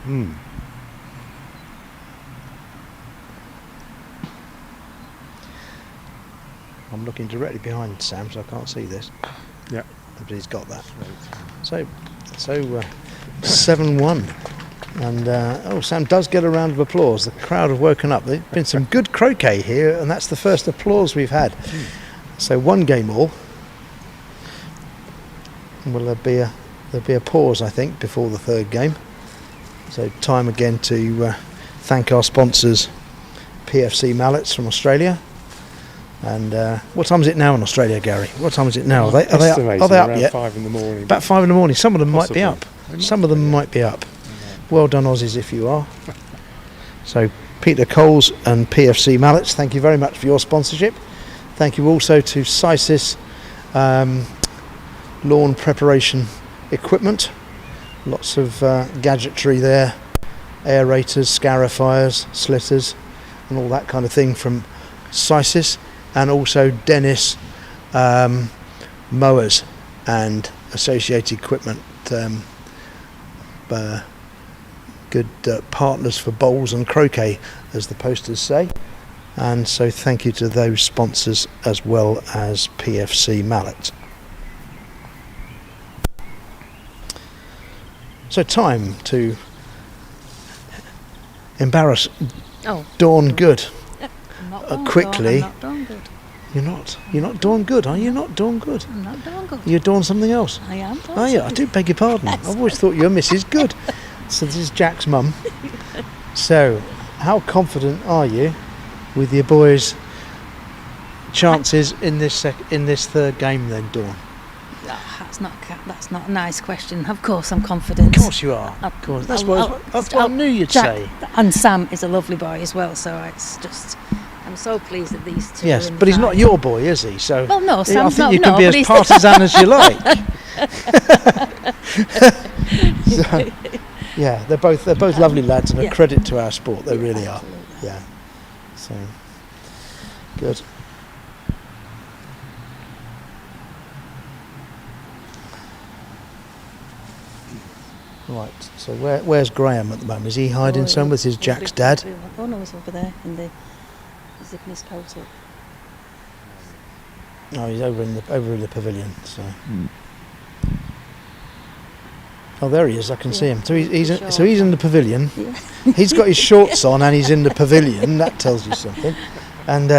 [SPEAKER 1] I'm looking directly behind Sam, so I can't see this.
[SPEAKER 2] Yeah.
[SPEAKER 1] But he's got that.
[SPEAKER 2] Right.
[SPEAKER 1] So 7-1. And Sam does get a round of applause. The crowd have woken up. There's been some good croquet here, and that's the first applause we've had. So one game all. Well, there'll be a pause, I think, before the third game. So time again to thank our sponsors, PFC Mallets from Australia. And what time is it now in Australia, Gary? What time is it now? Are they up yet?
[SPEAKER 2] 5 in the morning.
[SPEAKER 1] About 5 in the morning. Some of them
[SPEAKER 2] Possibly.
[SPEAKER 1] might be up. Some of them might be up. Well done, Aussies, if you are. So Peter Coles and PFC Mallets, thank you very much for your sponsorship. Thank you also to Sysis lawn preparation equipment. Lots of gadgetry there, aerators, scarifiers, slitters and all that kind of thing from Sysis. And also Dennis mowers and associated equipment, good partners for bowls and croquet, as the posters say. And so thank you to those sponsors as well as PFC Mallet. So time to embarrass Dawn Good. Quickly.
[SPEAKER 3] I'm not Dawn Good.
[SPEAKER 1] You're not Dawn Good, are you? Not Dawn Good.
[SPEAKER 3] I'm not Dawn Good.
[SPEAKER 1] You're Dawn something else.
[SPEAKER 3] I am Dawn.
[SPEAKER 1] Oh yeah, I do beg your pardon. I've always thought you were Mrs. Good. So this is Jack's mum. So, how confident are you with your boys' chances in this third game then, Dawn?
[SPEAKER 3] That's not a nice question. Of course I'm confident.
[SPEAKER 1] Of course you are. Of course. That's what I knew you'd say.
[SPEAKER 3] And Sam is a lovely boy as well, so it's just, I'm so pleased that these two.
[SPEAKER 1] Yes,
[SPEAKER 3] are in
[SPEAKER 1] but he's
[SPEAKER 3] the
[SPEAKER 1] not
[SPEAKER 3] final.
[SPEAKER 1] your boy, is he? So
[SPEAKER 3] well, no, Sam's
[SPEAKER 1] I think you
[SPEAKER 3] not,
[SPEAKER 1] can be as partisan as you like. So, yeah, they're both lovely lads and a credit to our sport. They really
[SPEAKER 3] absolutely.
[SPEAKER 1] are. Yeah. So good. Right. So where's Graham at the moment? Is he hiding somewhere? This is Jack's dad.
[SPEAKER 3] Oh no, he's over there in the zipping his coat up.
[SPEAKER 1] Oh, he's over in the pavilion. So. Oh, there he is. I can see him. So he's in the pavilion.
[SPEAKER 3] Yeah.
[SPEAKER 1] He's got his shorts on and he's in the pavilion. That tells you something. And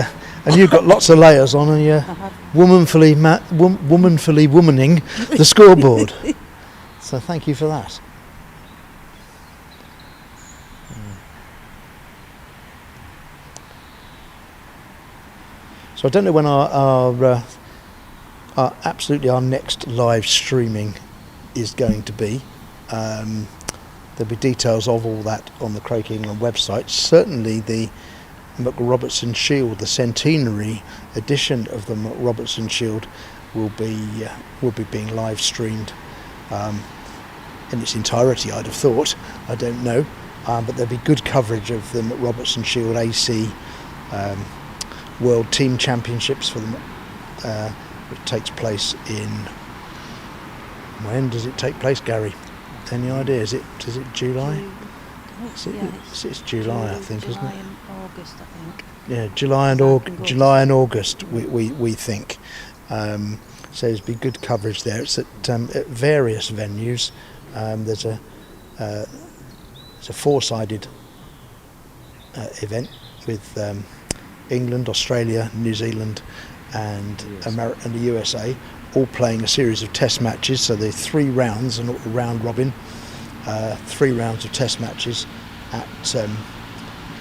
[SPEAKER 1] you've got lots of layers on and you're womanfully womaning the scoreboard. So thank you for that. So I don't know when our next live streaming is going to be. There'll be details of all that on the Croquet England website. Certainly the McRobertson Shield, the centenary edition of the McRobertson Shield, will be being live streamed in its entirety. I'd have thought. I don't know, but there'll be good coverage of the McRobertson Shield AC World Team Championships for them. It takes place in. When does it take place, Gary? Any idea? Is it July? It's July, I think, isn't it?
[SPEAKER 3] July and August, I think.
[SPEAKER 1] Yeah, July and August. We think. So there's be good coverage there. It's at various venues. There's a four-sided event with England, Australia, New Zealand, and America and the USA, all playing a series of test matches. So there's 3 rounds, and round robin, 3 rounds of test matches at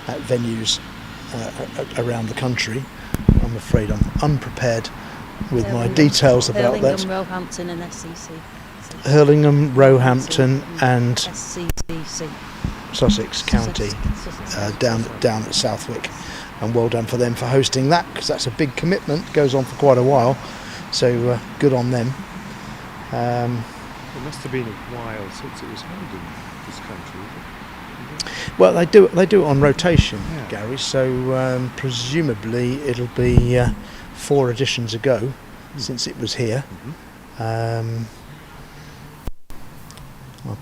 [SPEAKER 1] venues around the country. I'm afraid I'm unprepared with my details about that.
[SPEAKER 3] Hurlingham, Roehampton and SCC.
[SPEAKER 1] Hurlingham, Roehampton and
[SPEAKER 3] SCC.
[SPEAKER 1] Sussex County, down at Southwick. And well done for them for hosting that, because that's a big commitment. Goes on for quite a while, so good on them.
[SPEAKER 2] It must have been a while since it was held in this country.
[SPEAKER 1] Well, they do it on rotation, Gary. So presumably it'll be 4 editions ago since it was here. I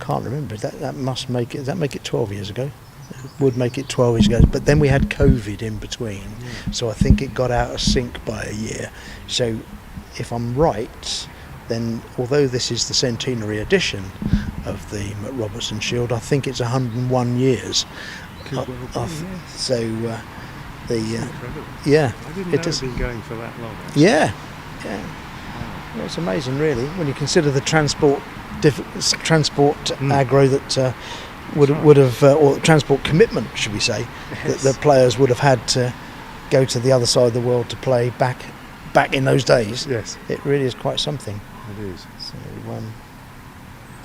[SPEAKER 1] can't remember. That must make it. Does that make it 12 years ago? It would make it 12 years ago. But then we had COVID in between, so I think it got out of sync by a year. So, if I'm right, then although this is the centenary edition of the McRobertson Shield, I think it's 101 years.
[SPEAKER 2] So
[SPEAKER 1] the
[SPEAKER 2] incredible.
[SPEAKER 1] yeah,
[SPEAKER 2] I didn't know it had been going for that long. Actually.
[SPEAKER 1] Yeah. It's amazing, really, when you consider the transport aggro that would have, or transport commitment, should we say,
[SPEAKER 2] Yes.
[SPEAKER 1] that the players would have had to go to the other side of the world to play back in those days.
[SPEAKER 2] Yes,
[SPEAKER 1] It really is quite something.
[SPEAKER 2] it is.
[SPEAKER 1] So,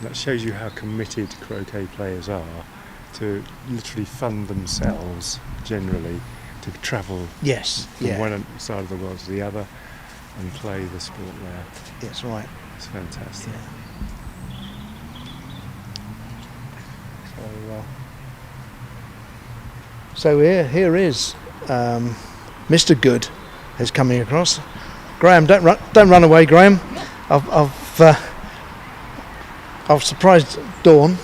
[SPEAKER 2] That shows you how committed croquet players are to literally fund themselves generally to travel
[SPEAKER 1] yes,
[SPEAKER 2] from
[SPEAKER 1] yeah,
[SPEAKER 2] one side of the world to the other and play the sport there.
[SPEAKER 1] that's right.
[SPEAKER 2] It's fantastic.
[SPEAKER 1] Yeah. So here is Mr. Good is coming across. Graham, don't run away, Graham. I've surprised Dawn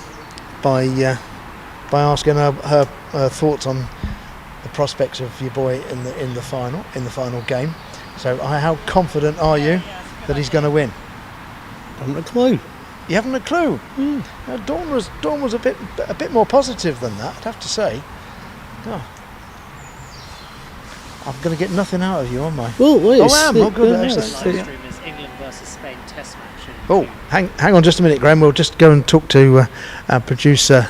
[SPEAKER 1] by asking her thoughts on the prospects of your boy in the final game. So how confident are you that he's going to win?
[SPEAKER 4] I haven't a clue.
[SPEAKER 1] You haven't a clue. Dawn was a bit more positive than that, I'd have to say. Oh. I'm going to get nothing out of you, aren't I?
[SPEAKER 4] Well, wait.
[SPEAKER 1] Oh, I am. Oh, good.
[SPEAKER 5] The
[SPEAKER 1] Excellent.
[SPEAKER 5] live stream is England versus Spain Test match.
[SPEAKER 1] Oh, hang on just a minute, Graham. We'll just go and talk to our producer,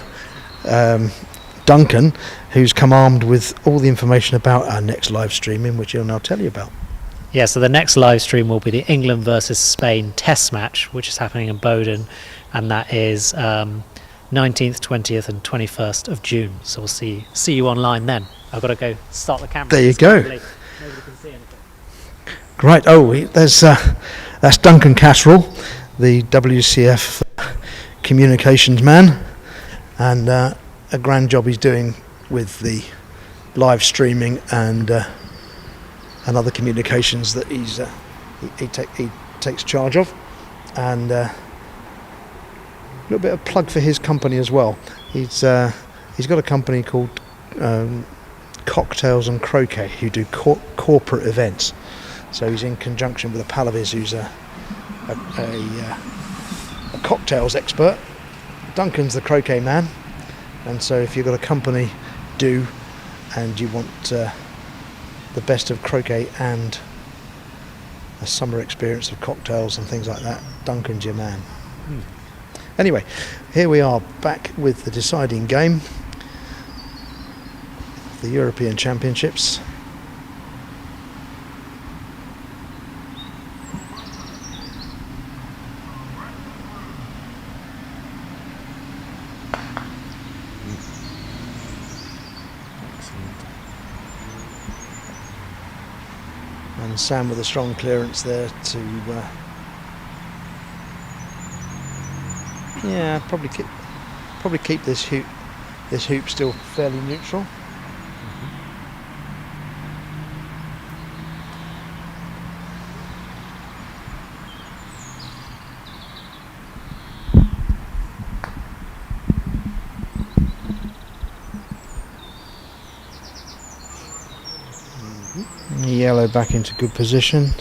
[SPEAKER 1] Duncan, who's come armed with all the information about our next live streaming, which he'll now tell you about.
[SPEAKER 5] Yeah, so the next live stream will be the England versus Spain Test match, which is happening in Bowden, and that is 19th, 20th, and 21st of June. So we'll see you online then. I've got to go start the camera.
[SPEAKER 1] There you go.
[SPEAKER 5] Nobody can see anything.
[SPEAKER 1] Right. Oh, that's Duncan Casserell, the WCF communications man, and a grand job he's doing with the live streaming and other communications that he takes charge of, and a little bit of plug for his company as well. He's got a company called Cocktails and Croquet, who do corporate events. So he's in conjunction with a pal of his who's a cocktails expert. Duncan's the croquet man, and so if you've got a company and you want the best of croquet and a summer experience of cocktails and things like that, Duncan's your man. Anyway, here we are back with the deciding game, the European Championships. And Sam with a strong clearance there to probably keep this hoop still fairly neutral. Yellow back into good position.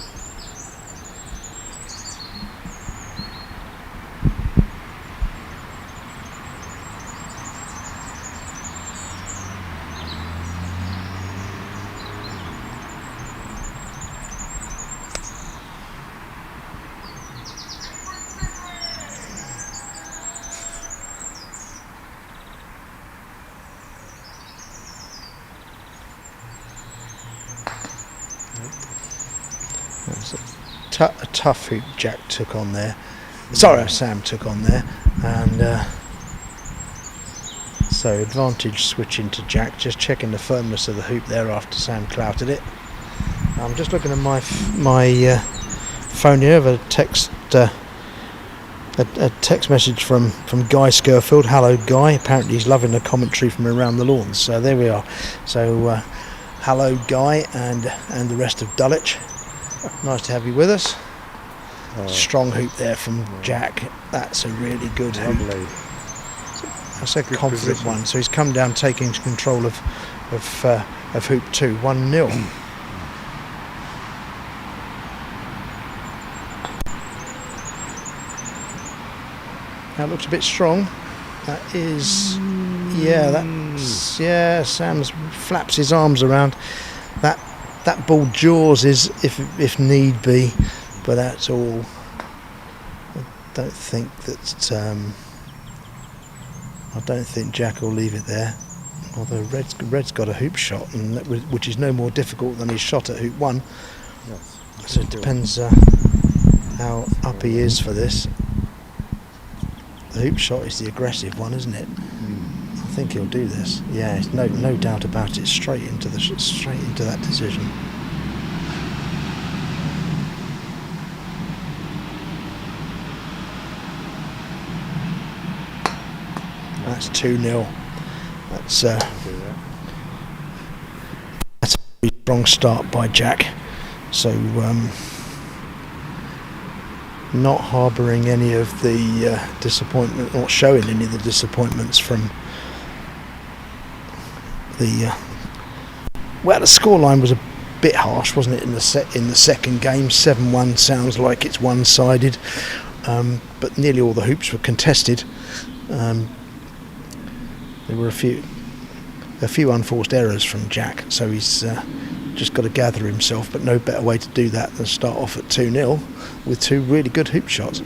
[SPEAKER 1] A tough hoop Jack took on there. Sorry, Sam took on there, and so advantage switching to Jack. Just checking the firmness of the hoop there after Sam clouted it. I'm just looking at my phone here. I have a text message from Guy Scurfield. Hello, Guy. Apparently he's loving the commentary from around the lawns. So there we are. So hello, Guy, and the rest of Dulwich. Nice to have you with us. Strong hoop there from Jack. That's a really good hoop. That's a good confident position. One. So he's come down taking control of hoop 2, 1-0. That looks a bit strong. That is, Sam flaps his arms around. That ball jaws is if need be, but that's all don't think that. I don't think Jack will leave it there. Although Red's got a hoop shot, and which is no more difficult than his shot at hoop 1.
[SPEAKER 2] Yes.
[SPEAKER 1] So it depends how up he is for this. The hoop shot is the aggressive one, isn't it? I think he'll do this. Yeah, no doubt about it. Straight into that decision. That's 2-0. That's a very strong start by Jack. So not harbouring any of the disappointment, not showing any of the disappointments from the. Well, the scoreline was a bit harsh, wasn't it? In the second game, 7-1 sounds like it's one-sided, but nearly all the hoops were contested. There were a few unforced errors from Jack, so he's just got to gather himself, but no better way to do that than start off at 2-0 with 2 really good hoop shots.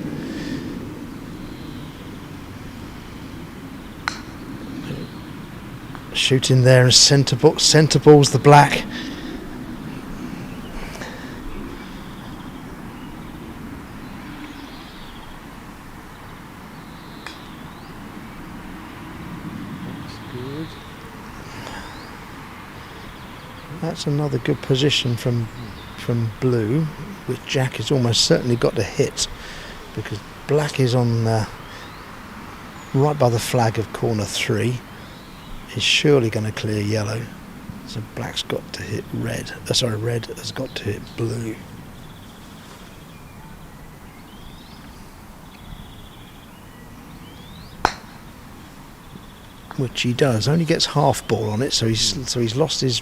[SPEAKER 1] Shooting there and centre ball's the black. That's another good position from blue, which Jack has almost certainly got to hit, because black is on right by the flag of corner 3. Is surely going to clear yellow, so black's got to hit red. Red has got to hit blue. Which he does. Only gets half ball on it, so he's lost his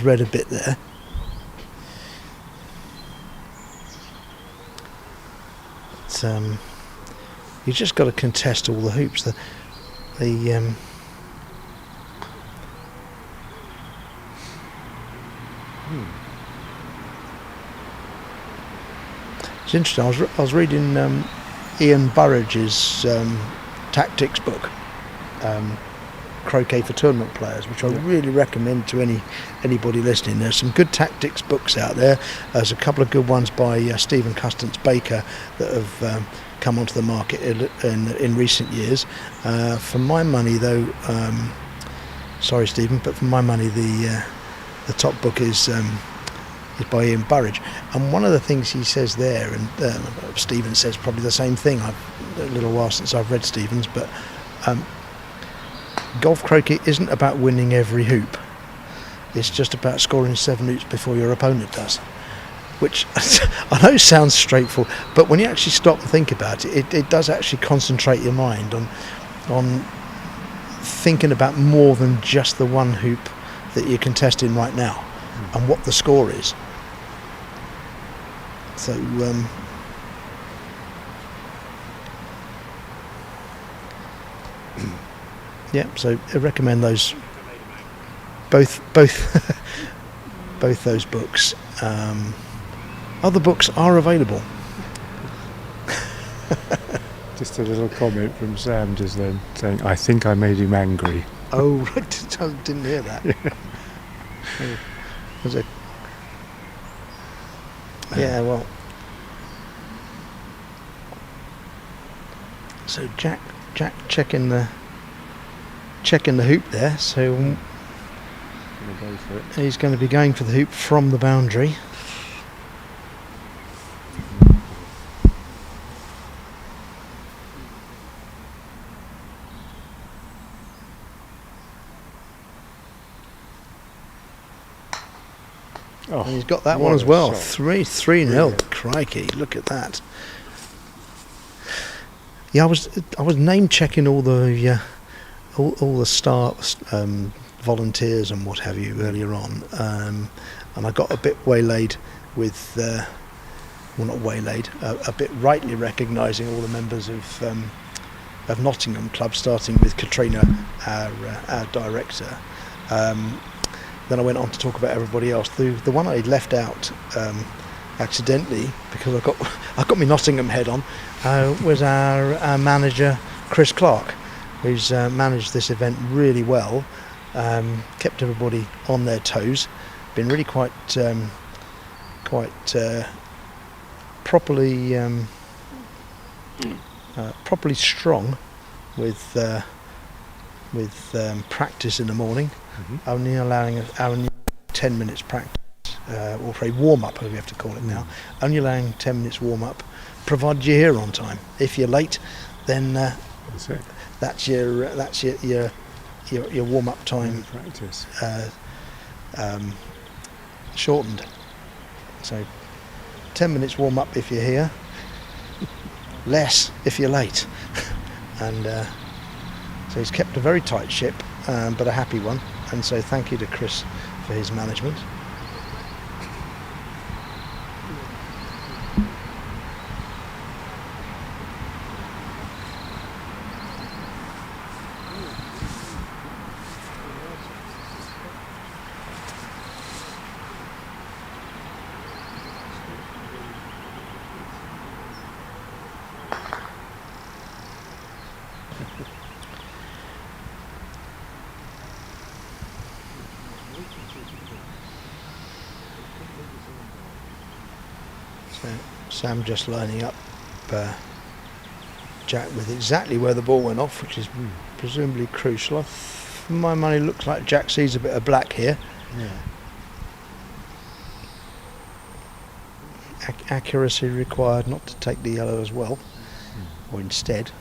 [SPEAKER 1] red a bit there. But, you've just got to contest all the hoops. It's interesting. I was reading Ian Burridge's tactics book, Croquet for Tournament Players, which I really recommend to anybody listening. There's some good tactics books out there. There's a couple of good ones by Stephen Custance Baker that have come onto the market in recent years. For my money, though, sorry Stephen, but for my money, the top book is by Ian Burridge. And one of the things he says there, and Stephen says probably the same thing. A little while since I've read Stephen's, but golf croquet isn't about winning every hoop. It's just about scoring 7 hoops before your opponent does. Which I know sounds straightforward, but when you actually stop and think about it, it does actually concentrate your mind on thinking about more than just the one hoop that you're contesting right now and what the score is. So yeah, so I recommend those both those books. Other books are available.
[SPEAKER 2] Just a little comment from Sam just then saying, I think I made him angry.
[SPEAKER 1] Oh, right. I didn't hear that. Was it? Yeah, well. So Jack checking the hoop there. So he's going to be going for the hoop from the boundary.
[SPEAKER 2] Oh,
[SPEAKER 1] and he's got that one as well.
[SPEAKER 2] Shot.
[SPEAKER 1] 3-0. Crikey, look at that. Yeah, I was name checking all the start volunteers and what have you earlier on, and I got a bit waylaid with, well, not waylaid, a bit rightly recognising all the members of Nottingham Club, starting with Katrina, our director. Then I went on to talk about everybody else. The one I left out accidentally, because I got I've got my Nottingham head on, was our manager Chris Clark, who's managed this event really well, kept everybody on their toes, been really quite properly strong with practice in the morning, only allowing only 10 minutes practice, or say warm up, as we have to call it now. Only allowing 10 minutes warm up, provided you're here on time. If you're late, then that's your warm up time
[SPEAKER 2] practice.
[SPEAKER 1] Shortened. So 10 minutes warm up if you're here, less if you're late. And so he's kept a very tight ship, but a happy one. And so thank you to Chris for his management. So Sam just lining up Jack with exactly where the ball went off, which is presumably crucial. For my money, looks like Jack sees a bit of black here.
[SPEAKER 2] Yeah.
[SPEAKER 1] Accuracy required, not to take the yellow as well, or instead.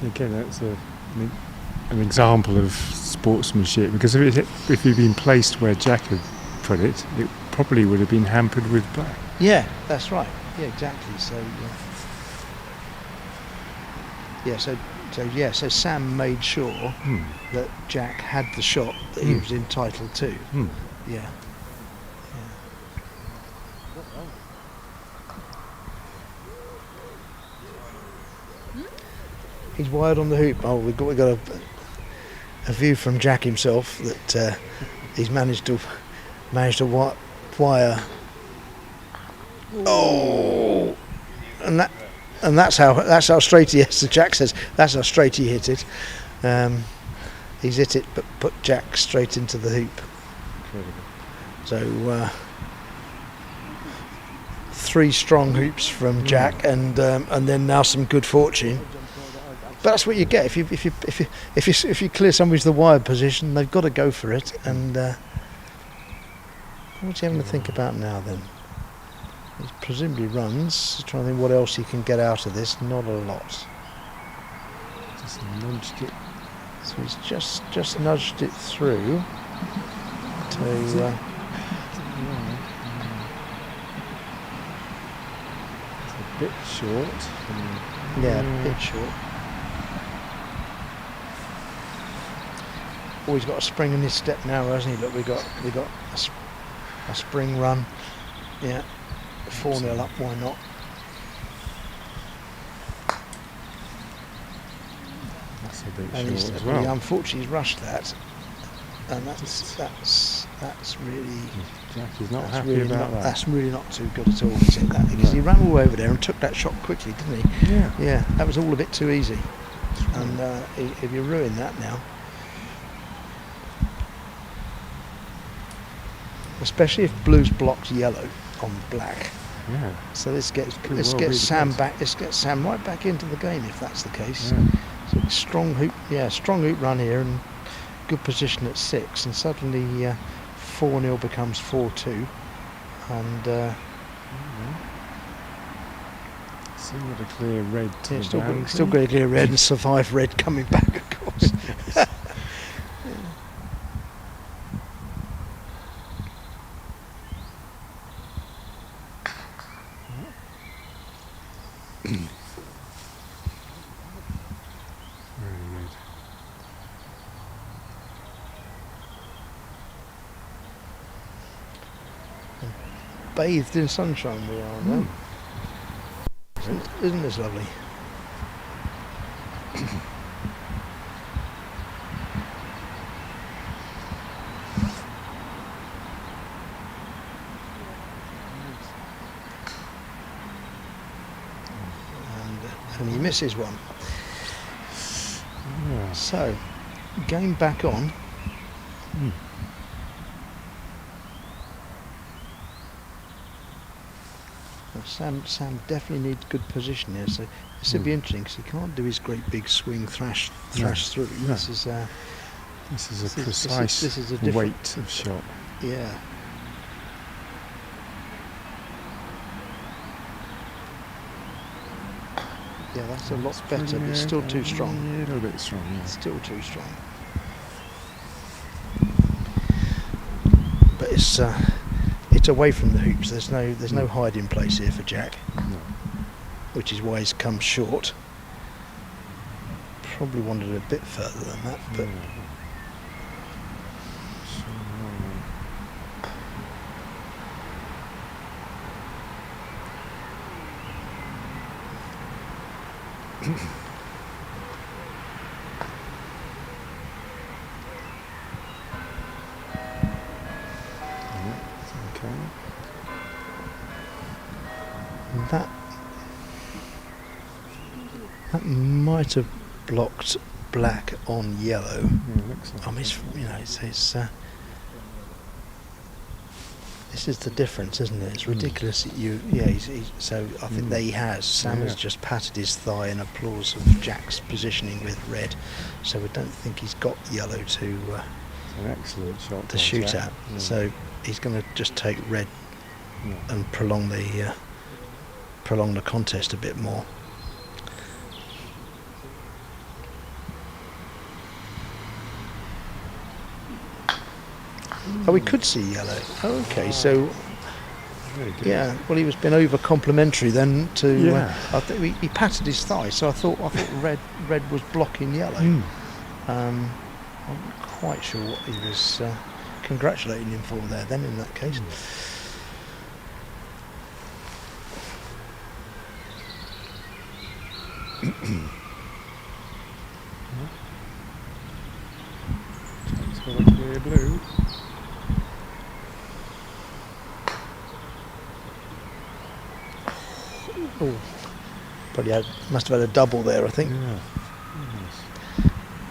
[SPEAKER 2] Again, that's an example of sportsmanship, because if he'd been placed where Jack had put it, it probably would have been hampered with black.
[SPEAKER 1] Yeah, that's right. Yeah, exactly. So so Sam made sure that Jack had the shot that he was entitled to. Yeah. He's wide on the hoop. Oh, we got a view from Jack himself that he's managed to wire. Oh, and that's how straight he is. So Jack says that's how straight he hit it. He's hit it, but put Jack straight into the hoop.
[SPEAKER 2] Incredible.
[SPEAKER 1] So 3 strong hoops from Jack, and then now some good fortune. But that's what you get if you clear somebody's the wide position. They've got to go for it. And what's he having to think about now then? He presumably runs. He's trying to think what else he can get out of this. Not a lot.
[SPEAKER 2] Just nudged it.
[SPEAKER 1] So he's just nudged it through to.
[SPEAKER 2] It's a bit short.
[SPEAKER 1] Yeah, a bit short. Oh, he's got a spring in his step now, hasn't he? Look, we got a spring run. Yeah, 4-0 up. Why not?
[SPEAKER 2] That's a bit
[SPEAKER 1] And
[SPEAKER 2] short as well.
[SPEAKER 1] Unfortunately, he's rushed that, and that's really.
[SPEAKER 2] Jack is not
[SPEAKER 1] That's
[SPEAKER 2] happy
[SPEAKER 1] really
[SPEAKER 2] about
[SPEAKER 1] not,
[SPEAKER 2] that.
[SPEAKER 1] That's really not too good at all, is it? That, because he ran all over there and took that shot quickly, didn't he?
[SPEAKER 2] Yeah.
[SPEAKER 1] Yeah, that was all a bit too easy. And if you ruin that now, especially if blue's blocked yellow on black.
[SPEAKER 2] Yeah.
[SPEAKER 1] So this gets
[SPEAKER 2] well be
[SPEAKER 1] Sam
[SPEAKER 2] the case.
[SPEAKER 1] back. This gets Sam right back into the game if that's the case.
[SPEAKER 2] Yeah.
[SPEAKER 1] So strong hoop run here and good position at 6, and suddenly 4-0 becomes 4-2, and
[SPEAKER 2] Still got a clear red to the boundary.
[SPEAKER 1] still got a clear red and survive red coming back, of course.
[SPEAKER 2] Very red.
[SPEAKER 1] Bathed in sunshine we are now. Isn't this lovely? he misses one.
[SPEAKER 2] Yeah.
[SPEAKER 1] So, game back on.
[SPEAKER 2] Mm.
[SPEAKER 1] Well, Sam definitely needs good position here, so this will be interesting because he can't do his great big swing thrash through.
[SPEAKER 2] No.
[SPEAKER 1] This is
[SPEAKER 2] This is a
[SPEAKER 1] this is-
[SPEAKER 2] precise
[SPEAKER 1] this is a different-
[SPEAKER 2] weight of shot.
[SPEAKER 1] yeah. Yeah, that's a lot better, but still too strong.
[SPEAKER 2] Yeah, a little bit strong, yeah.
[SPEAKER 1] Still too strong. But it's away from the hoops. There's no hiding place here for Jack,
[SPEAKER 2] No.
[SPEAKER 1] which is why he's come short. Probably wanted a bit further than that, but
[SPEAKER 2] Yeah. Okay.
[SPEAKER 1] that might have blocked black on yellow.
[SPEAKER 2] Yeah, looks like
[SPEAKER 1] I mean, this is the difference, isn't it? It's ridiculous that so I think that he has. Sam has
[SPEAKER 2] Yeah.
[SPEAKER 1] just patted his thigh in applause of Jack's positioning with red, so we don't think he's got yellow to
[SPEAKER 2] an excellent shot. by
[SPEAKER 1] shoot
[SPEAKER 2] Jack.
[SPEAKER 1] at.
[SPEAKER 2] Yeah.
[SPEAKER 1] So he's going to just take red
[SPEAKER 2] Yeah.
[SPEAKER 1] and prolong the contest a bit more. Oh, we could see yellow. Okay, so
[SPEAKER 2] Very good.
[SPEAKER 1] yeah. Well, he was being over complimentary then.
[SPEAKER 2] Yeah.
[SPEAKER 1] I think he patted his thigh, so I thought red was blocking yellow.
[SPEAKER 2] Mm.
[SPEAKER 1] I'm not quite sure what he was congratulating him for there. Then, in that case.
[SPEAKER 2] It's got a clear blue.
[SPEAKER 1] Oh, probably must have had a double there, I think.
[SPEAKER 2] Yeah.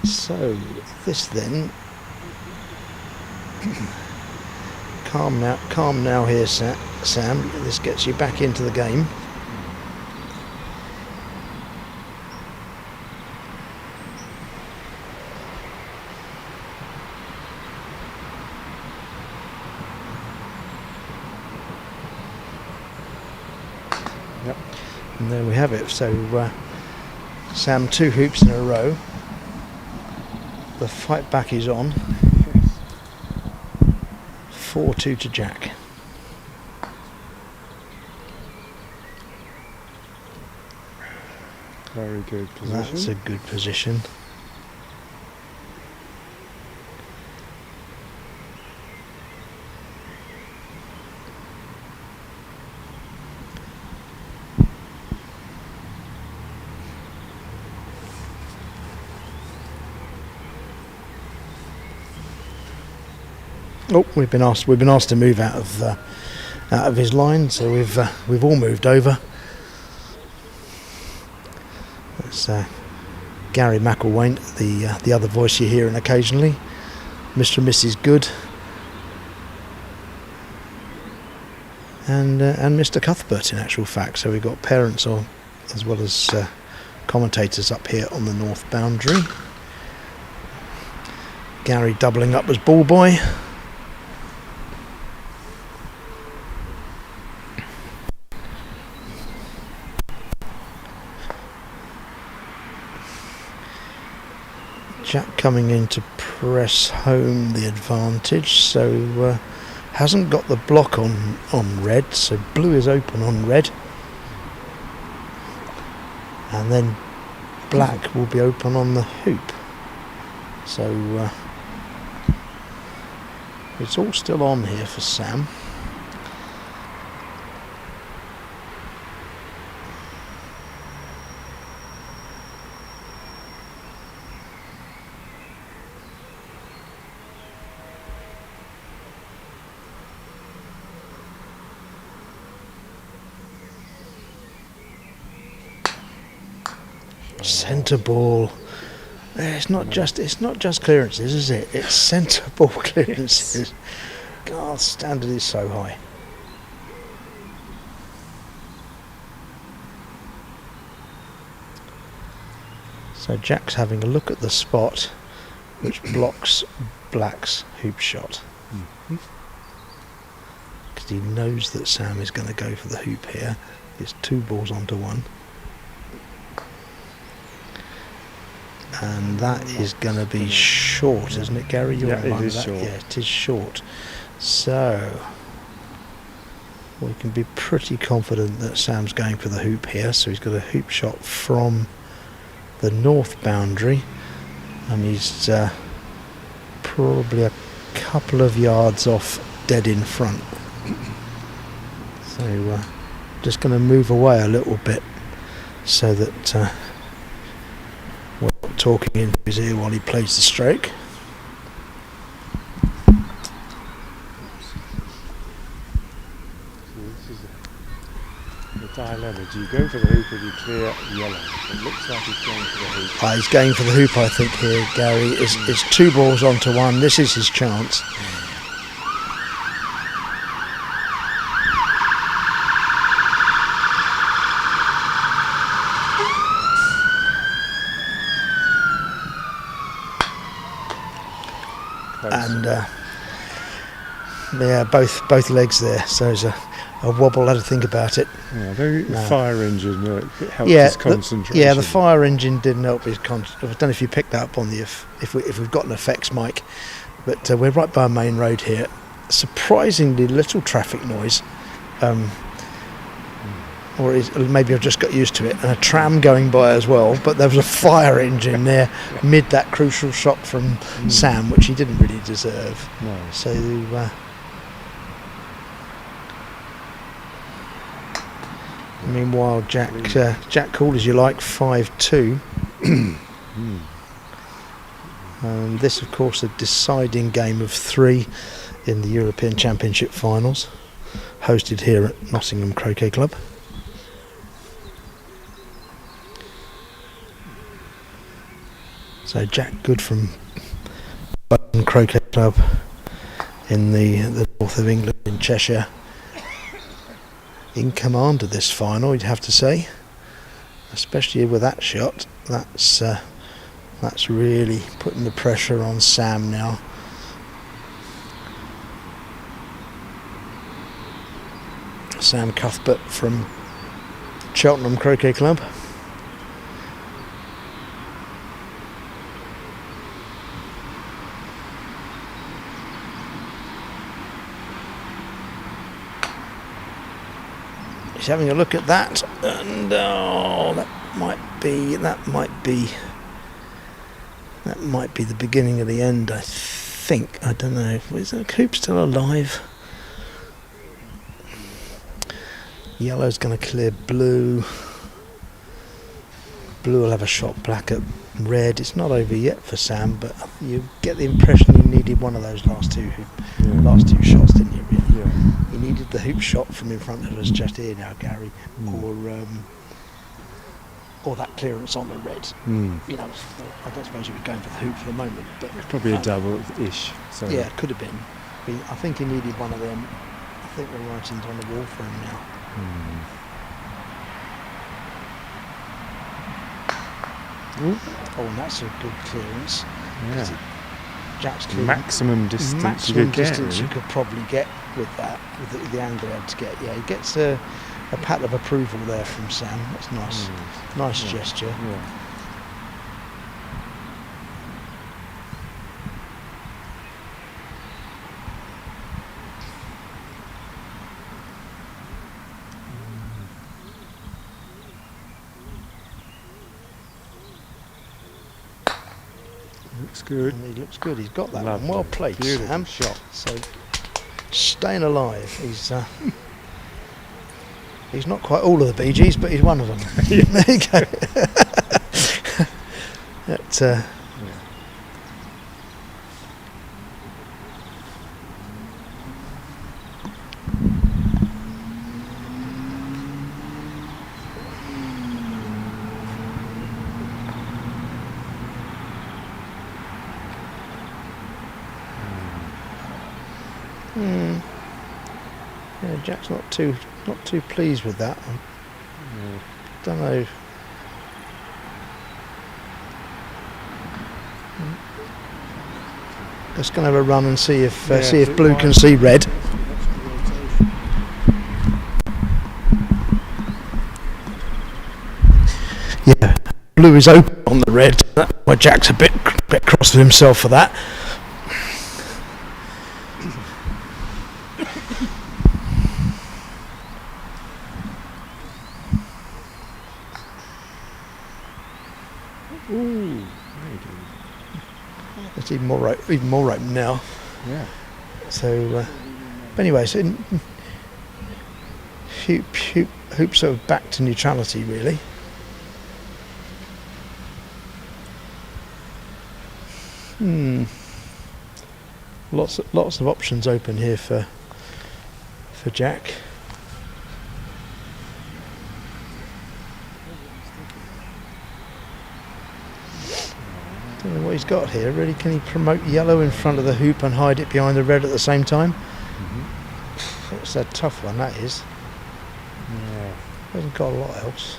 [SPEAKER 1] So this then, calm now here, Sam. This gets you back into the game.
[SPEAKER 2] Yep.
[SPEAKER 1] And there we have it. So Sam, 2 hoops in a row. The fight back is on. 4-2 to Jack.
[SPEAKER 2] Very good position.
[SPEAKER 1] That's a good position. Oh, we've been asked to move out of his line, so we've all moved over. That's Gary McElwain, the other voice you're hearing occasionally. Mr. and Mrs. Good, and Mr. Cuthbert, in actual fact. So we've got parents on, as well as commentators up here on the north boundary. Gary doubling up as ball boy. Jack coming in to press home the advantage, so hasn't got the block on red, so blue is open on red, and then black will be open on the hoop. So it's all still on here for Sam. centre ball. It's not just clearances, is it? It's centre ball clearances. God, standard is so high. So Jack's having a look at the spot which blocks Black's hoop shot. Because he knows that Sam is going to go for the hoop here. It's 2 balls onto 1. And that is going to be short, isn't it, Gary?
[SPEAKER 2] Yeah, it is short.
[SPEAKER 1] Yeah, it is short. So we can be pretty confident that Sam's going for the hoop here. So he's got a hoop shot from the north boundary, and he's probably a couple of yards off dead in front. So just going to move away a little bit so that we're not talking into his ear while he plays the stroke.
[SPEAKER 2] Dilemma. Do you go for the hoop or do you clear yellow? It looks like he's going for the hoop.
[SPEAKER 1] He's going for the hoop, I think, here, Gary. It's 2 balls onto 1. This is his chance. And yeah, both legs there. So there's a wobble. Had to think about it.
[SPEAKER 2] Yeah, the fire engine helped his concentration.
[SPEAKER 1] The fire engine didn't help his concentration. I don't know if you picked that up on the if we've got an effects mic, but we're right by a main road here. Surprisingly little traffic noise, or maybe I've just got used to it. And a tram going by as well, but there was a fire engine there mid that crucial shot from Sam, which he didn't really deserve.
[SPEAKER 2] No.
[SPEAKER 1] So. Meanwhile, Jack called, as you like, 5-2. This, of course, a deciding game of 3 in the European Championship finals, hosted here at Nottingham Croquet Club. So Jack Good from Nottingham Croquet Club in the north of England, in Cheshire, in command of this final, you'd have to say, especially with that shot. That's really putting the pressure on Sam now. Sam Cuthbert from Cheltenham Croquet Club. He's having a look at that, and that might be the beginning of the end, I think. I don't know. Is the hoop still alive? Yellow's going to clear blue. Blue will have a shot black at red. It's not over yet for Sam, but you get the impression he needed one of those last two shots, didn't you, really?
[SPEAKER 2] Yeah.
[SPEAKER 1] He needed the hoop shot from in front of us just here now, Gary, or that clearance on the red. You know, I don't suppose he was going for the hoop for the moment, but
[SPEAKER 2] probably a double-ish. So.
[SPEAKER 1] Yeah, it could have been. I think he needed one of them. I think the writing's on the wall for him now. Oh, and that's a good clearance.
[SPEAKER 2] Yeah.
[SPEAKER 1] Jack's clearance.
[SPEAKER 2] Maximum distance you
[SPEAKER 1] could probably get with that, with the angle he had to get. Yeah, he gets a pat of approval there from Sam. That's nice. Nice gesture.
[SPEAKER 2] Yeah. Looks good.
[SPEAKER 1] And he looks good. He's got that
[SPEAKER 2] Lovely.
[SPEAKER 1] one. Well played,
[SPEAKER 2] Beautiful
[SPEAKER 1] Sam.
[SPEAKER 2] shot.
[SPEAKER 1] So staying alive. He's not quite all of the Bee Gees, but he's one of them. There you go. Yeah, Jack's not too pleased with that. I don't know. Let's go and have a run and see if blue can see red. Yeah, blue is open on the red. Well, Jack's a bit cross with himself for that.
[SPEAKER 2] Ooh, very good.
[SPEAKER 1] It's even more open now.
[SPEAKER 2] Yeah.
[SPEAKER 1] So, but anyway, so hoop sort of back to neutrality really. Lots of options open here for Jack. Don't know what he's got here. Really, can he promote yellow in front of the hoop and hide it behind the red at the same time? That's a tough one. That is.
[SPEAKER 2] Yeah.
[SPEAKER 1] Hasn't got a lot else.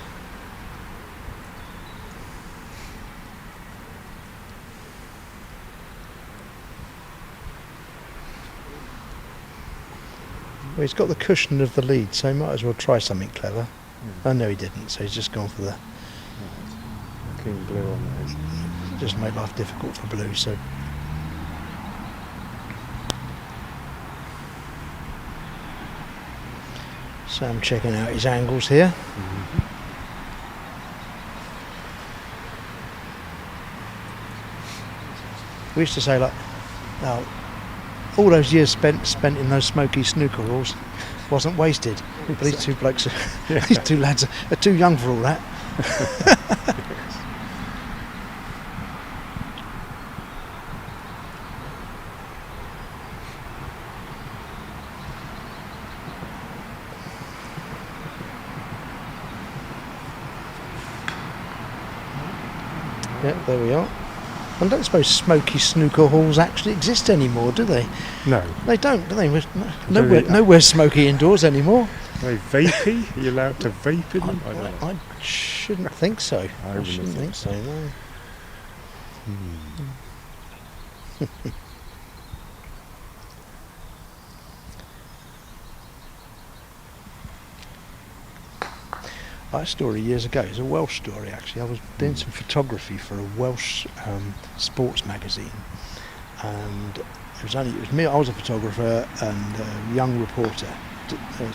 [SPEAKER 1] Well, he's got the cushion of the lead, so he might as well try something clever. Oh no, he didn't. So he's just gone for the.
[SPEAKER 2] King blue on there.
[SPEAKER 1] Just made life difficult for blue. So. Sam checking out his angles here. We used to say like, now, all those years spent in those smoky snooker halls wasn't wasted. But these two blokes, these two lads are too young for all that. Yeah, there we are. I don't suppose smoky snooker halls actually exist anymore, do they?
[SPEAKER 2] No.
[SPEAKER 1] They don't, do they? Nowhere smoky indoors anymore.
[SPEAKER 2] Are they vapey? Are you allowed to vape in them?
[SPEAKER 1] I shouldn't think so.
[SPEAKER 2] I
[SPEAKER 1] shouldn't think so, no. I had a story years ago. It's a Welsh story actually. I was doing some photography for a Welsh sports magazine, and it was me. I was a photographer and a young reporter,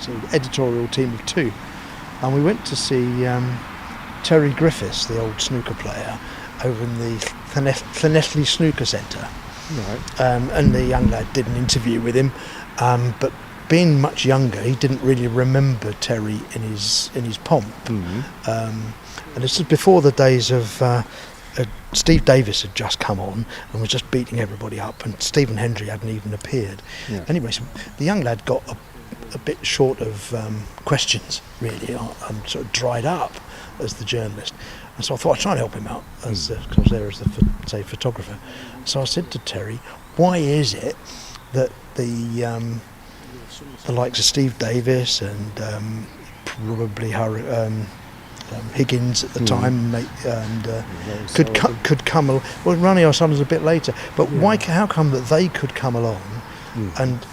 [SPEAKER 1] sort of editorial team of two, and we went to see Terry Griffiths, the old snooker player, over in the Llanelli Snooker Centre.
[SPEAKER 2] Right.
[SPEAKER 1] And the young lad did an interview with him, but being much younger, he didn't really remember Terry in his pomp. And this was before the days of Steve Davis had just come on and was just beating everybody up, and Stephen Hendry hadn't even appeared.
[SPEAKER 2] Yeah.
[SPEAKER 1] Anyway, so the young lad got a bit short of questions, really. I'm sort of dried up as the journalist. And so I thought I'd try and help him out, because I was there as the photographer. So I said to Terry, why is it that the likes of Steve Davis and probably Higgins at the time, and could come along. Well, Ronnie O'Sullivan's a bit later, but how come that they could come along and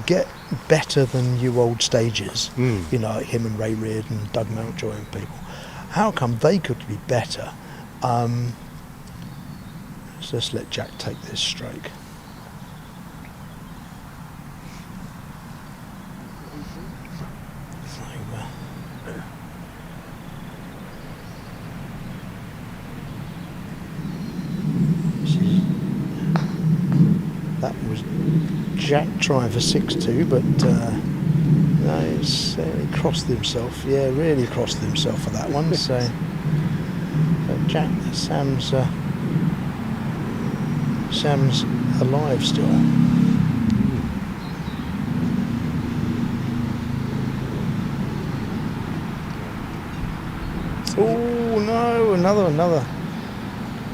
[SPEAKER 1] get better than you old stagers? You know, like him and Ray Reard and Doug Mountjoy and people. How come they could be better? So let's let Jack take this stroke. That was Jack trying for 6-2, but no, he crossed himself. Yeah, really crossed himself for that one. So Sam's alive still. Oh no, another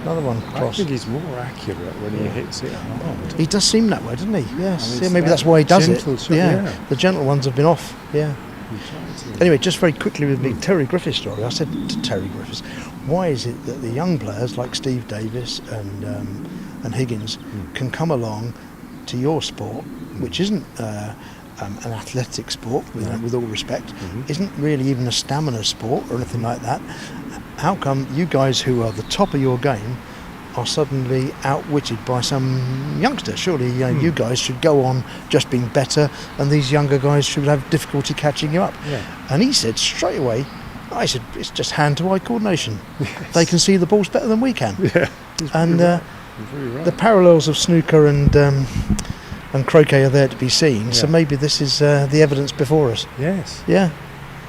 [SPEAKER 1] Another one
[SPEAKER 2] I
[SPEAKER 1] cross.
[SPEAKER 2] think he's more accurate when he hits it hard.
[SPEAKER 1] He does seem that way, doesn't he? Yes.
[SPEAKER 2] And
[SPEAKER 1] Yeah,
[SPEAKER 2] it's
[SPEAKER 1] maybe
[SPEAKER 2] that
[SPEAKER 1] that's why he does it.
[SPEAKER 2] gentle shot, yeah.
[SPEAKER 1] The gentle ones have been off. Yeah.
[SPEAKER 2] He tries to-
[SPEAKER 1] Anyway, just very quickly with the Terry Griffiths story, I said to Terry Griffiths, why is it that the young players like Steve Davis and Higgins can come along to your sport, which isn't an athletic sport, with all respect, isn't really even a stamina sport or anything like that? How come you guys who are the top of your game are suddenly outwitted by some youngster? Surely you guys should go on just being better, and these younger guys should have difficulty catching you up.
[SPEAKER 2] Yeah.
[SPEAKER 1] And he said straight away, I said, it's just hand-to-eye coordination.
[SPEAKER 2] Yes.
[SPEAKER 1] They can see the balls better than we can.
[SPEAKER 2] Yeah.
[SPEAKER 1] And
[SPEAKER 2] You're very right.
[SPEAKER 1] the parallels of snooker and croquet are there to be seen. So
[SPEAKER 2] Yeah.
[SPEAKER 1] maybe this is the evidence before us.
[SPEAKER 2] Yes.
[SPEAKER 1] Yeah.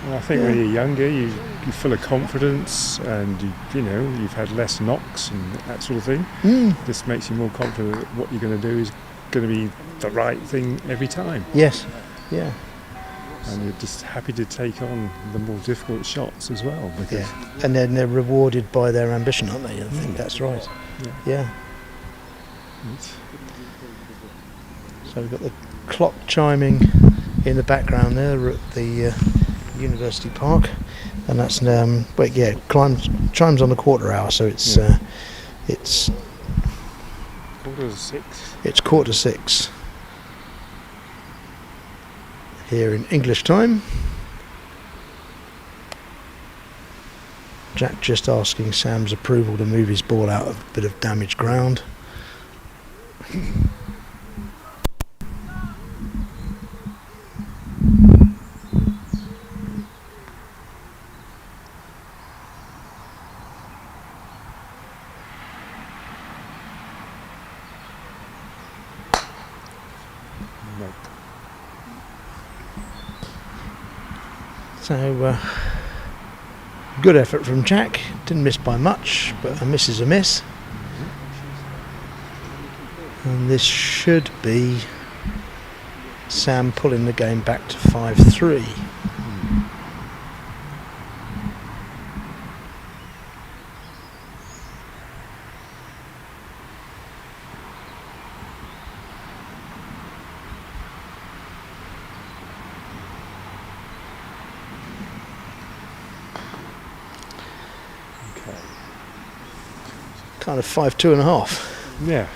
[SPEAKER 2] And I think when you're younger, you're full of confidence, and you've had less knocks and that sort of thing. This makes you more confident that what you're going to do is going to be the right thing every time,
[SPEAKER 1] Yes. Yeah.
[SPEAKER 2] and you're just happy to take on the more difficult shots as well. Because
[SPEAKER 1] Yeah. And then they're rewarded by their ambition, aren't they? I think that's right. Yeah.
[SPEAKER 2] it's-
[SPEAKER 1] So we've got the clock chiming in the background there. We're at the University Park, and that's chimes on the quarter hour. So it's it's
[SPEAKER 2] 6:45.
[SPEAKER 1] it's 5:45 here in English time. Jack just asking Sam's approval to move his ball out of a bit of damaged ground.
[SPEAKER 2] Nope.
[SPEAKER 1] So good effort from Jack. Didn't miss by much, but a miss is a miss. And this should be Sam pulling the game back to 5-3.
[SPEAKER 2] Okay.
[SPEAKER 1] Kind of 5-2.5.
[SPEAKER 2] Yeah.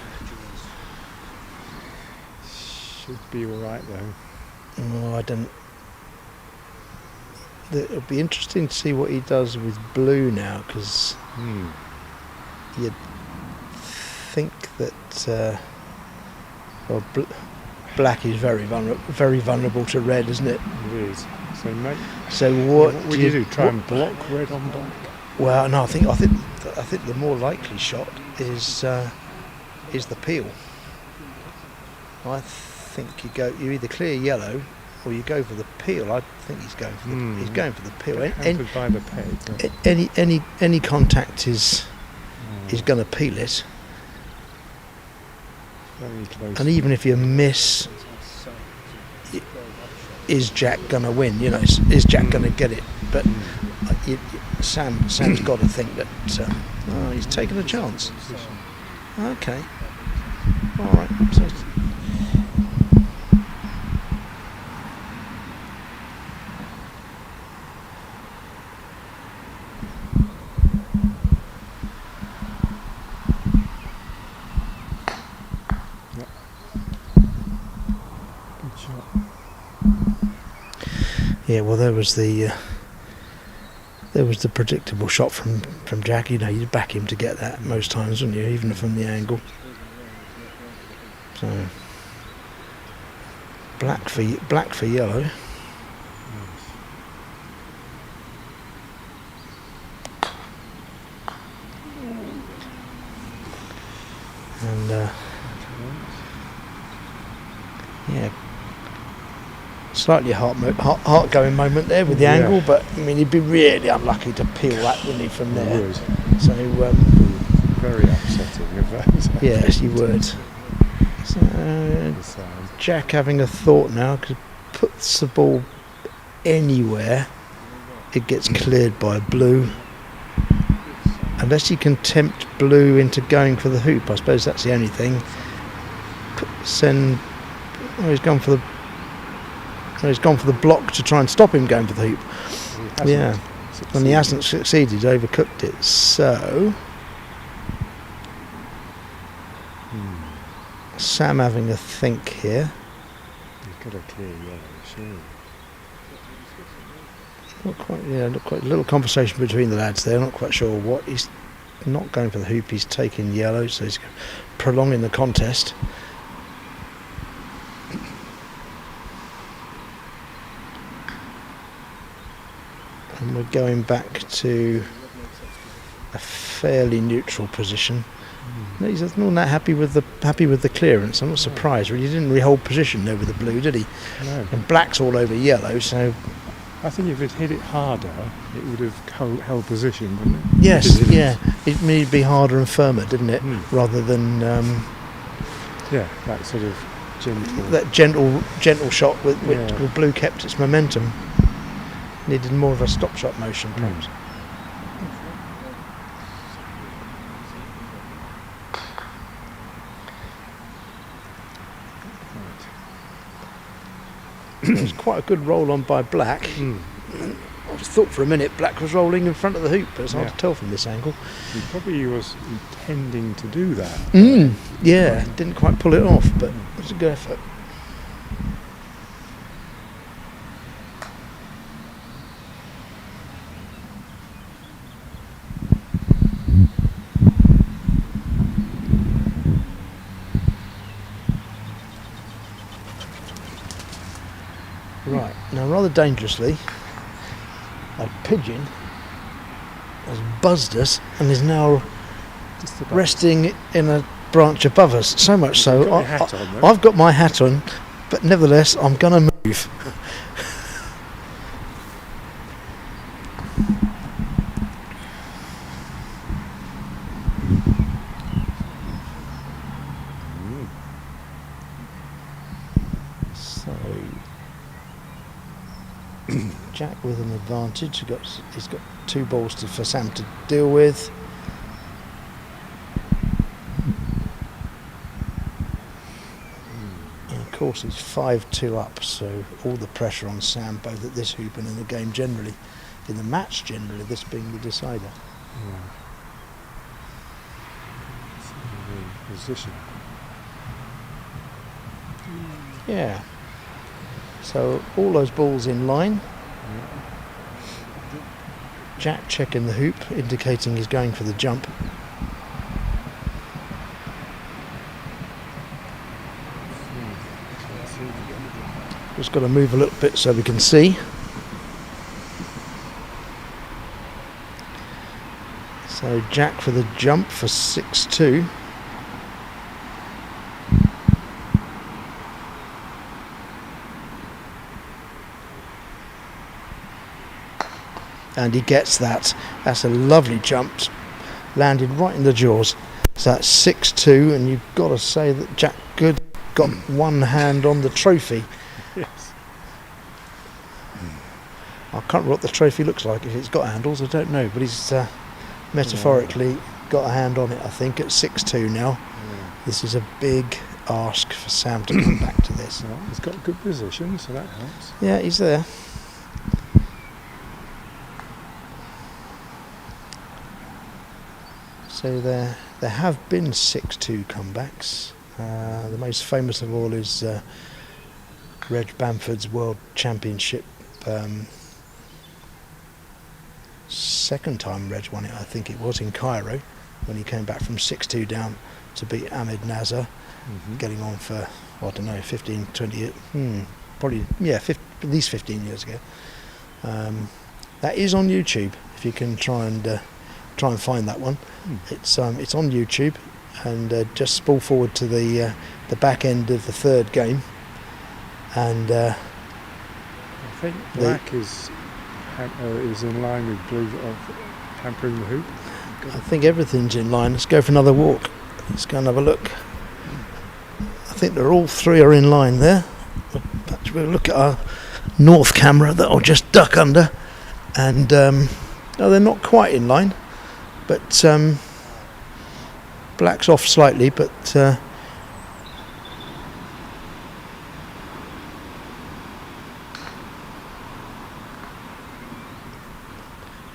[SPEAKER 2] Should be all right though.
[SPEAKER 1] Oh, I don't. It'll be interesting to see what he does with blue now, because you'd think that black is very vulnerable to red, isn't it?
[SPEAKER 2] It is. So, mate,
[SPEAKER 1] So
[SPEAKER 2] what would you do? Try and block red on black?
[SPEAKER 1] Well, no, I think the more likely shot is the peel. I think you either clear yellow or you go for the peel. I think he's going for the peel.
[SPEAKER 2] Hampered by the peg.
[SPEAKER 1] Any contact is going to peel it,
[SPEAKER 2] Very close.
[SPEAKER 1] and even if you miss, is Jack going to win? Is Jack going to get it? But Sam's got to think that he's taken a chance. Okay, all right. So
[SPEAKER 2] Good shot.
[SPEAKER 1] yeah, well, there was the predictable shot from Jack. You'd back him to get that most times, wouldn't you? Even from the angle. So black for yellow. And yeah, slightly heart-going moment there with the angle, but I mean he'd be really unlucky to peel that, wouldn't he, from there?
[SPEAKER 2] He would.
[SPEAKER 1] So
[SPEAKER 2] Very upsetting if that was
[SPEAKER 1] yes, you would. So
[SPEAKER 2] the side.
[SPEAKER 1] Jack having a thought now, because puts the ball anywhere, it gets cleared by blue. unless he can tempt blue into going for the hoop. I suppose that's the only thing. He's gone for the block to try and stop him going for the hoop. Yeah, and he hasn't succeeded. He's overcooked it. So Sam having a think here.
[SPEAKER 2] He's got a clear yellow, sure.
[SPEAKER 1] Not quite. A little conversation between the lads there. Not quite sure what he's not going for the hoop. He's taking yellow, so he's prolonging the contest. And we're going back to a fairly neutral position. He's not that happy with the clearance. I'm not surprised. Really, he didn't really hold position over the blue, did he?
[SPEAKER 2] No.
[SPEAKER 1] And black's all over yellow, so.
[SPEAKER 2] I think if it hit it harder, it would have held position, wouldn't it?
[SPEAKER 1] Yes, yeah. It needed to be harder and firmer, didn't it? Rather than
[SPEAKER 2] that sort of gentle.
[SPEAKER 1] That gentle shot with which blue kept its momentum. Needed more of a stop shot motion, perhaps. It was quite a good roll on by black. I just thought for a minute black was rolling in front of the hoop, but it's hard to tell from this angle.
[SPEAKER 2] He probably was intending to do that.
[SPEAKER 1] Yeah, didn't quite pull it off, but it was a good effort. Right, now rather dangerously, a pigeon has buzzed us and is now resting in a branch above us. So much so, I've got my hat on, but nevertheless I'm going to move. Jack with an advantage. He's got two balls for Sam to deal with. And of course he's 5-2 up, so all the pressure on Sam, both at this hoop and in the game generally, in the match generally, this being the decider.
[SPEAKER 2] Position.
[SPEAKER 1] Yeah. So all those balls in line. Jack checking the hoop, indicating he's going for the jump. Just got to move a little bit so we can see. So Jack for the jump for 6-2. And he gets that. That's a lovely jump. Landed right in the jaws. So that's 6-2, and you've got to say that Jack Good got one hand on the trophy.
[SPEAKER 2] Yes.
[SPEAKER 1] I can't remember what the trophy looks like. If it's got handles, I don't know. But he's metaphorically got a hand on it, I think, at 6-2 now. This is a big ask for Sam to come back to this.
[SPEAKER 2] Well, he's got good position, so that helps.
[SPEAKER 1] Yeah, he's there. So there have been 6-2 comebacks. The most famous of all is Reg Bamford's World Championship. Second time Reg won it, I think it was, in Cairo, when he came back from 6-2 down to beat Ahmed Nazar, getting on for, I don't know, 15, 20 years, probably, at least 15 years ago. That is on YouTube, if you can try and find that one. It's on YouTube, and just spool forward to the back end of the third game, and
[SPEAKER 2] I think black is in line with blue of hampering the hoop.
[SPEAKER 1] I think everything's in line. Let's go for another walk. Let's go and have a look. I think they're all three are in line there. But we'll look at our north camera that I'll just duck under, and no, they're not quite in line. but black's off slightly, but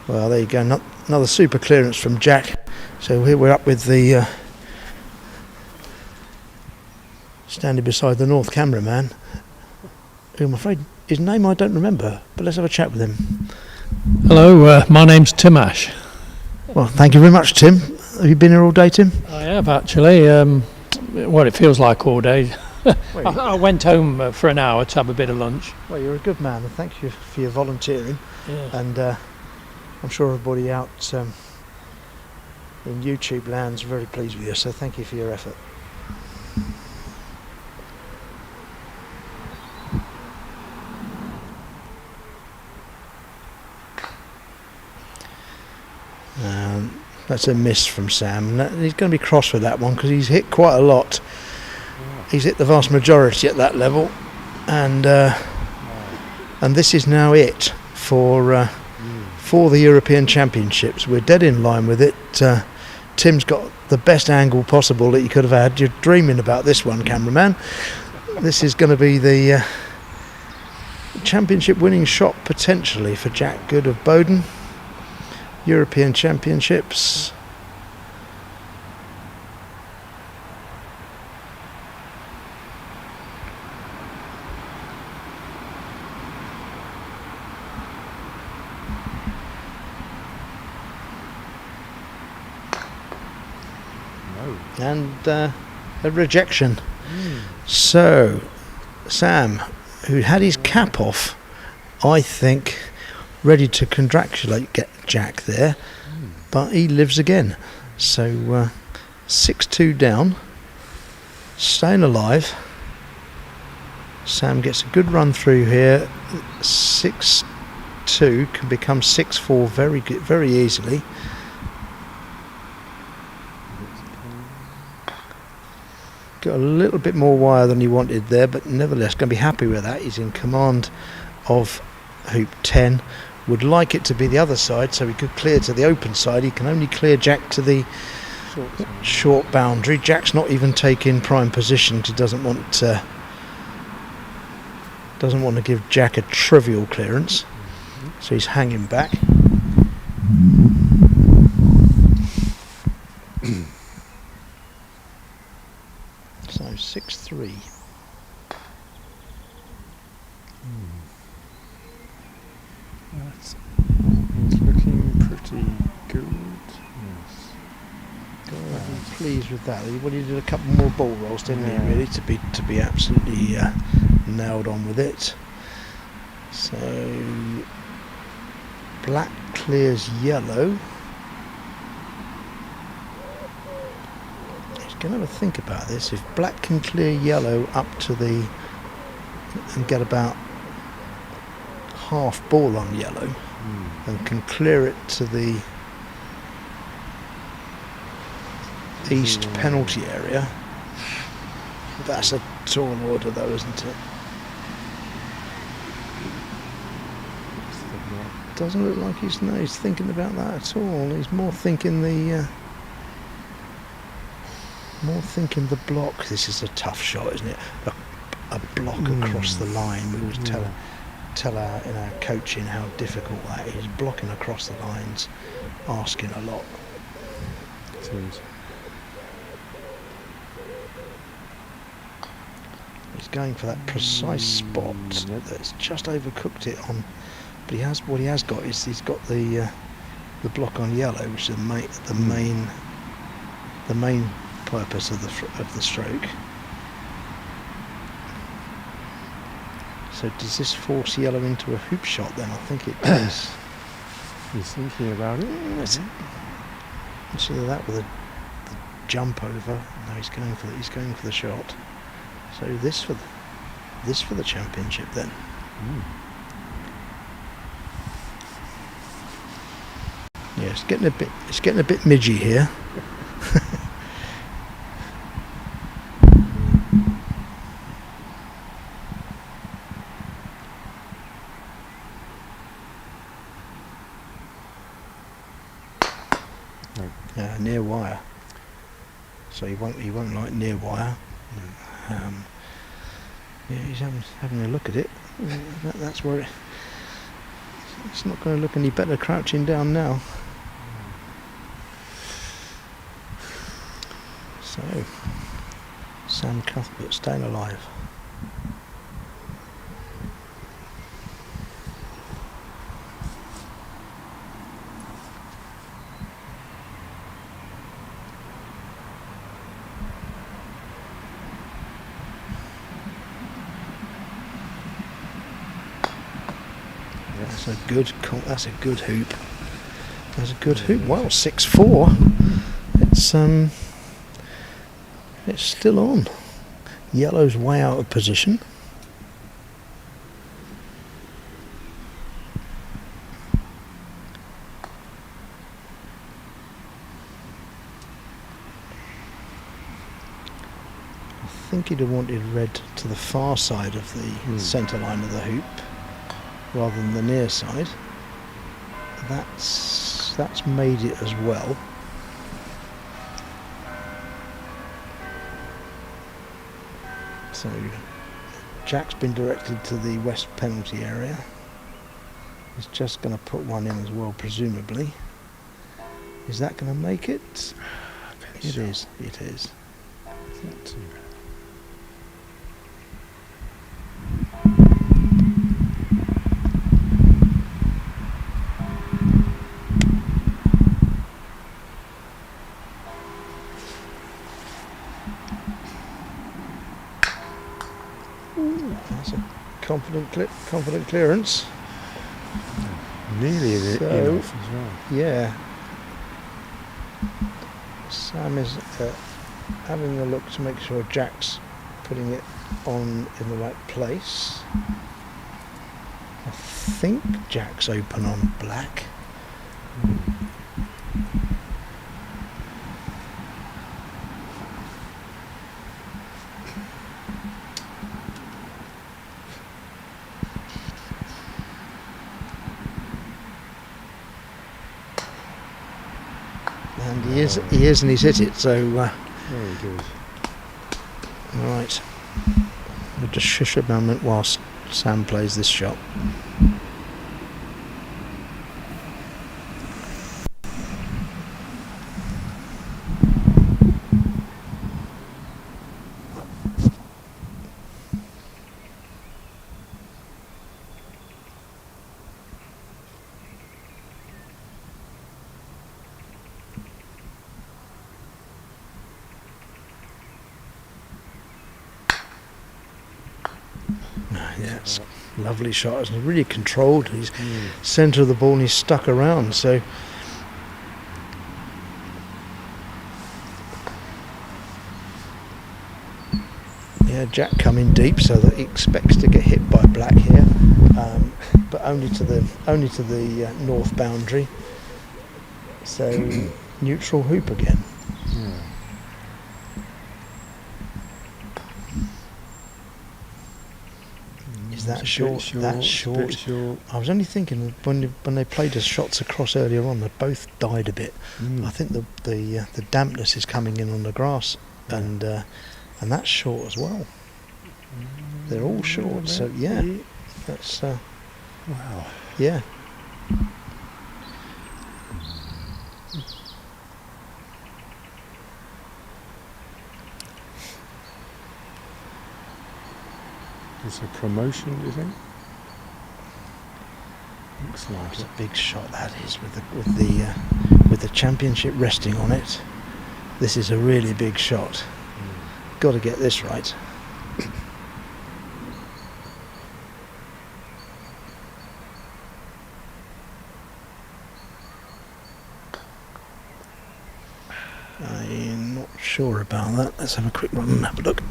[SPEAKER 1] well, there you go, another super clearance from Jack. So here we're up with the standing beside the North cameraman, who I'm afraid his name I don't remember, but let's have a chat with him.
[SPEAKER 4] Hello, my name's Tim Ash.
[SPEAKER 1] Well, thank you very much, Tim. Have you been here all day, Tim?
[SPEAKER 4] I have actually. It feels like all day. I went home for an hour to have a bit of lunch.
[SPEAKER 1] Well, you're a good man, and thank you for your volunteering.
[SPEAKER 4] Yeah.
[SPEAKER 1] And I'm sure everybody out in YouTube land's very pleased with you, so thank you for your effort. That's a miss from Sam. He's going to be cross with that one because he's hit quite a lot. He's hit the vast majority at that level, and this is now it for the European Championships. We're dead in line with it. Tim's got the best angle possible that you could have had. You're dreaming about this one, cameraman. This is going to be the championship winning shot potentially for Jack Good of Bowden. European Championships.
[SPEAKER 2] No.
[SPEAKER 1] And a rejection. So Sam, who had his cap off, I think ready to congratulate Jack there, but he lives again. So 6-2 down, staying alive. Sam gets a good run through here. 6-2 can become 6-4 very easily. Got a little bit more wire than he wanted there, but nevertheless going to be happy with that. He's in command of hoop 10. Would like it to be the other side so he could clear to the open side. He can only clear Jack to the short boundary. Jack's not even taking prime position because he doesn't want to give Jack a trivial clearance, so he's hanging back. So 6-3.
[SPEAKER 2] He's looking pretty good. Yes.
[SPEAKER 1] I'm pleased with that. Well, he did a couple more ball rolls, didn't he?
[SPEAKER 2] Yeah.
[SPEAKER 1] Really, to be absolutely nailed on with it. So black clears yellow. He's going to have a think about this. If black can clear yellow up to the and get about half ball on yellow, and can clear it to the east penalty area. That's a tall order though, isn't it? Doesn't look like he's thinking about that at all. He's more thinking the block. This is a tough shot, isn't it? A block across the line. We always tell in our coaching how difficult that is. Blocking across the lines, asking a lot.
[SPEAKER 2] It is.
[SPEAKER 1] He's going for that precise spot that's just overcooked it on. But what he has got is he's got the block on yellow, which is the main purpose of the stroke. So does this force yellow into a hoop shot then? I think it does.
[SPEAKER 2] He's thinking about it.
[SPEAKER 1] It's either that with the jump over. No, he's going for the shot. So this for the championship then. Yeah, it's getting a bit midgy here.
[SPEAKER 2] No.
[SPEAKER 1] near wire, so he won't like near wire. Yeah, he's having a look at it. That's where it's not going to look any better crouching down now. So, Sam Cuthbert staying alive. That's a good hoop. That's a good hoop. Well, 6-4. It's still on. Yellow's way out of position. I think he'd have wanted red to the far side of the centre line of the hoop, rather than the near side. That's made it as well. So Jack's been directed to the west penalty area. He's just going to put one in as well, presumably. Is that going to make it? It is. It is.
[SPEAKER 2] Not too bad.
[SPEAKER 1] That's a confident clearance.
[SPEAKER 2] Nearly
[SPEAKER 1] So,
[SPEAKER 2] enough as well.
[SPEAKER 1] Yeah. Sam is having a look to make sure Jack's putting it on in the right place. I think Jack's open on black. And he is, and he's hit it. So,
[SPEAKER 2] Very good.
[SPEAKER 1] right. We'll just shush a moment whilst Sam plays this shot. Yeah, it's a lovely shot. It's really controlled. He's centre of the ball and he's stuck around. So yeah, Jack coming deep, so that he expects to get hit by black here, but only to the north boundary. So neutral hoop again.
[SPEAKER 2] Yeah.
[SPEAKER 1] That
[SPEAKER 2] It's a
[SPEAKER 1] short,
[SPEAKER 2] bit short,
[SPEAKER 1] that's
[SPEAKER 2] it's a
[SPEAKER 1] short.
[SPEAKER 2] bit short.
[SPEAKER 1] I was only thinking when they played us shots across earlier on, they both died a bit. I think the dampness is coming in on the grass, and that's short as well. They're all short, so yeah, that's
[SPEAKER 2] Wow.
[SPEAKER 1] yeah.
[SPEAKER 2] It's a promotion, do you think? Looks like
[SPEAKER 1] It's
[SPEAKER 2] it.
[SPEAKER 1] a big shot that is, with the championship resting on it. This is a really big shot. Got to get this right. I'm not sure about that. Let's have a quick run and have a look.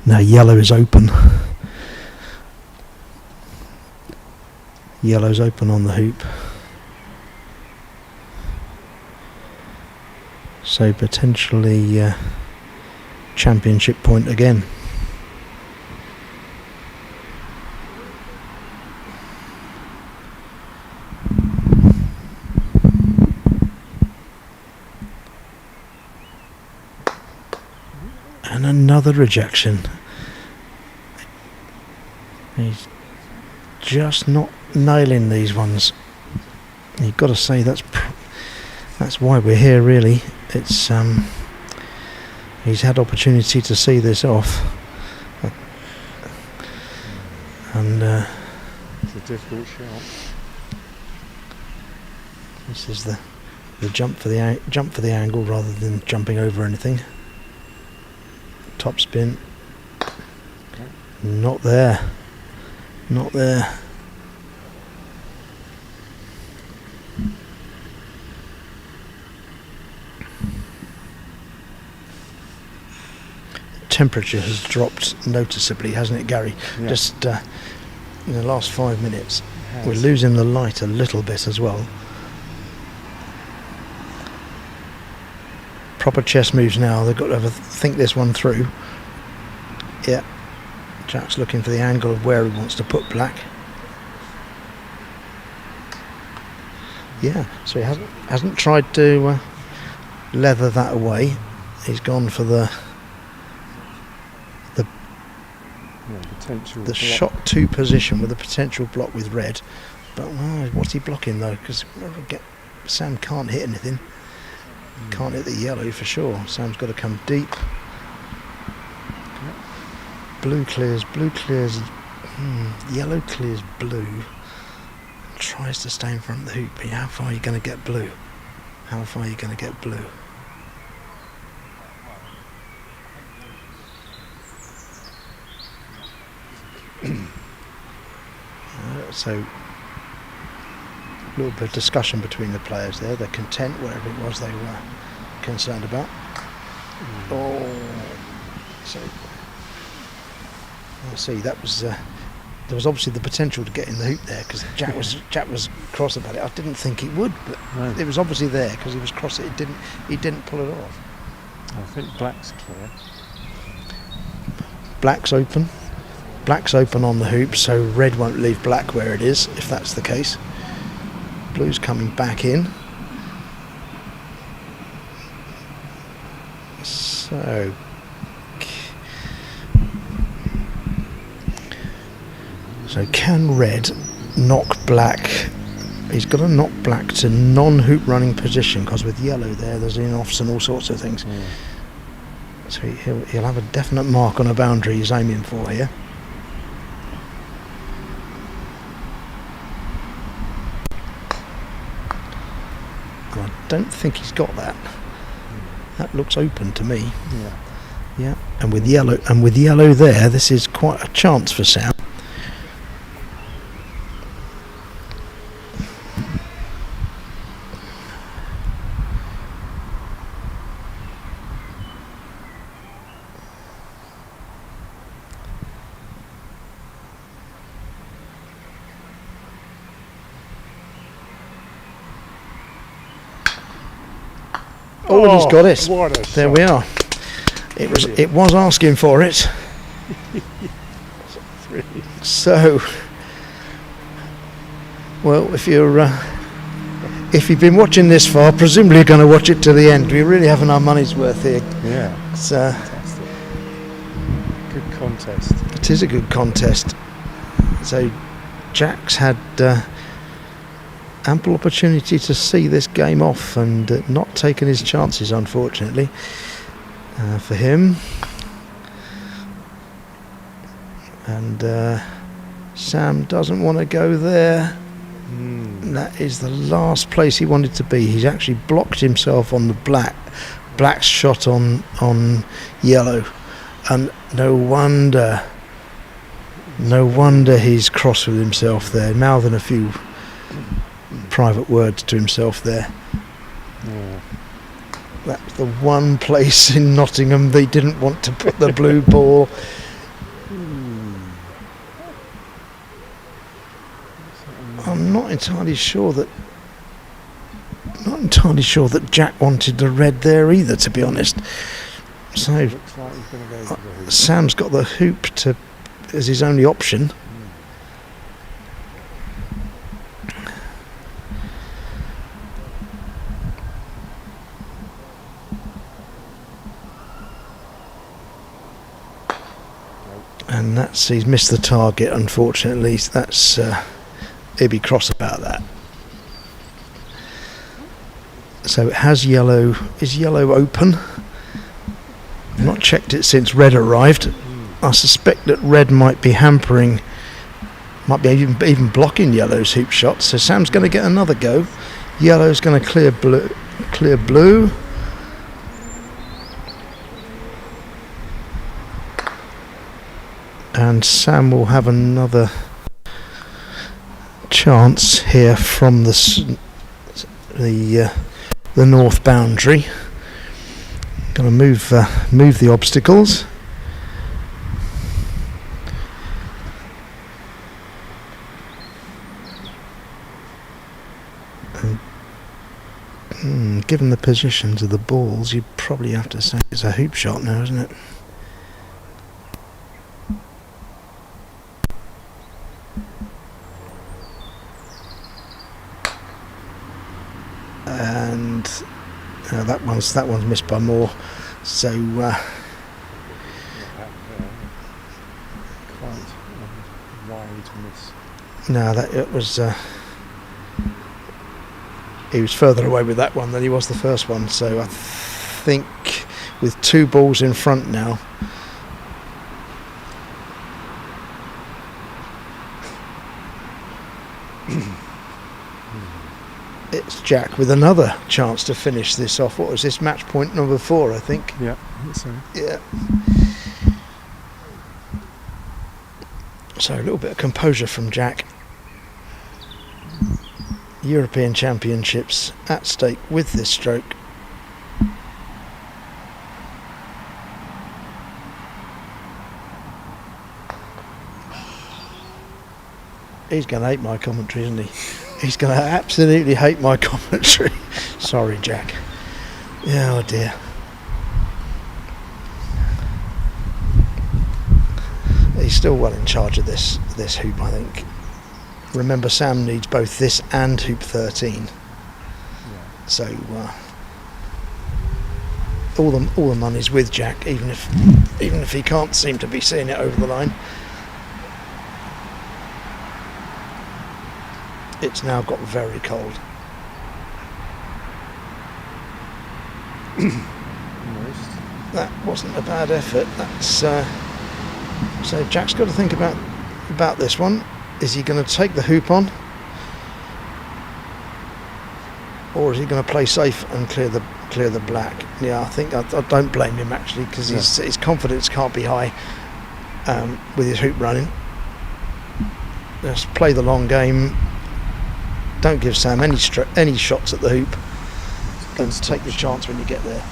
[SPEAKER 1] Now yellow is open. Yellow's open on the hoop. So potentially championship point again. And another rejection. He's just not nailing these ones. You've got to say that's why we're here, really. It's he's had opportunity to see this off, and
[SPEAKER 2] it's a difficult shot.
[SPEAKER 1] This is the jump for the angle rather than jumping over anything. Top spin.
[SPEAKER 2] Okay.
[SPEAKER 1] Not there. Not there. Temperature has dropped noticeably, hasn't it, Gary?
[SPEAKER 2] Yeah.
[SPEAKER 1] Just in the last 5 minutes.
[SPEAKER 2] It has.
[SPEAKER 1] We're losing the light a little bit as well. Proper chess moves now. They've got to think this one through. Yeah. Jack's looking for the angle of where he wants to put black. Yeah, so he hasn't tried to leather that away. He's gone for the
[SPEAKER 2] potential block.
[SPEAKER 1] shot 2 position with a potential block with red. But what's he blocking though? Because Sam can't hit anything. Can't hit the yellow for sure. Sam's got to come deep. Blue clears, yellow clears blue. Tries to stay in front of the hoop. But how far are you going to get blue? How far are you going to get blue? So a little bit of discussion between the players there. They're content, whatever it was they were concerned about. Oh, so I see that was there was obviously the potential to get in the hoop there because Jack was cross about it. I didn't think he would, but
[SPEAKER 2] No.
[SPEAKER 1] it was obviously there because he was cross. He didn't pull it off.
[SPEAKER 2] I think black's clear.
[SPEAKER 1] Black's open. Black's open on the hoop, so red won't leave black where it is, if that's the case. Blue's coming back in. So can red knock black? He's got to knock black to non-hoop running position because with yellow there's in-offs and all sorts of things. So he'll have a definite mark on a boundary he's aiming for here. I don't think he's got that. That looks open to me. Yeah. And with yellow there, this is quite a chance for Sam. Oh, and he's got it.
[SPEAKER 2] What a
[SPEAKER 1] There
[SPEAKER 2] shot.
[SPEAKER 1] we are. It was asking for it. So, well, if you've been watching this far, presumably you're going to watch it to the end. We're really having our money's worth here.
[SPEAKER 2] Yeah.
[SPEAKER 1] It's,
[SPEAKER 2] Fantastic. Good contest.
[SPEAKER 1] it is a good contest. So, Jack's had ample opportunity to see this game off and not taken his chances, unfortunately, for him. And Sam doesn't want to go there. And that is the last place he wanted to be. He's actually blocked himself on the black's shot on yellow, and no wonder he's cross with himself there, mouthing a few private words to himself there.
[SPEAKER 2] Yeah.
[SPEAKER 1] That's the one place in Nottingham they didn't want to put the blue ball. I'm not entirely sure that Jack wanted the red there either, to be honest. So
[SPEAKER 2] Looks like he's going to go to the hoop.
[SPEAKER 1] Sam's got the hoop as his only option. And he's missed the target, unfortunately. That's he'll be cross about that. So it has yellow. Is yellow open? I've not checked it since red arrived. I suspect that red might be hampering, might be even blocking yellow's hoop shot. So Sam's going to get another go. Yellow's going to clear blue. And Sam will have another chance here from the north boundary. Going to move the obstacles. And, given the positions of the balls, you'd probably have to say it's a hoop shot now, isn't it? And that one's missed by more. So
[SPEAKER 2] Quite wide miss.
[SPEAKER 1] no, it was. He was further away with that one than he was the first one. So I think with two balls in front now. It's Jack with another chance to finish this off. What was this? Match point number 4, I think.
[SPEAKER 2] Yeah, I think so.
[SPEAKER 1] Yeah. So a little bit of composure from Jack. European Championships at stake with this stroke. He's going to hate my commentary, isn't he? He's going to absolutely hate my commentary. Sorry, Jack. Yeah, oh dear. He's still well in charge of this hoop, I think. Remember, Sam needs both this and hoop 13.
[SPEAKER 2] Yeah.
[SPEAKER 1] So all the money's with Jack, even if he can't seem to be seeing it over the line. It's now got very cold. That wasn't a bad effort. That's so Jack's got to think about this one. Is he going to take the hoop on, or is he going to play safe and clear the black? Yeah, I think I don't blame him actually, because his confidence can't be high with his hoop running. Just play the long game. Don't give Sam any shots at the hoop, and take your chance when you get there.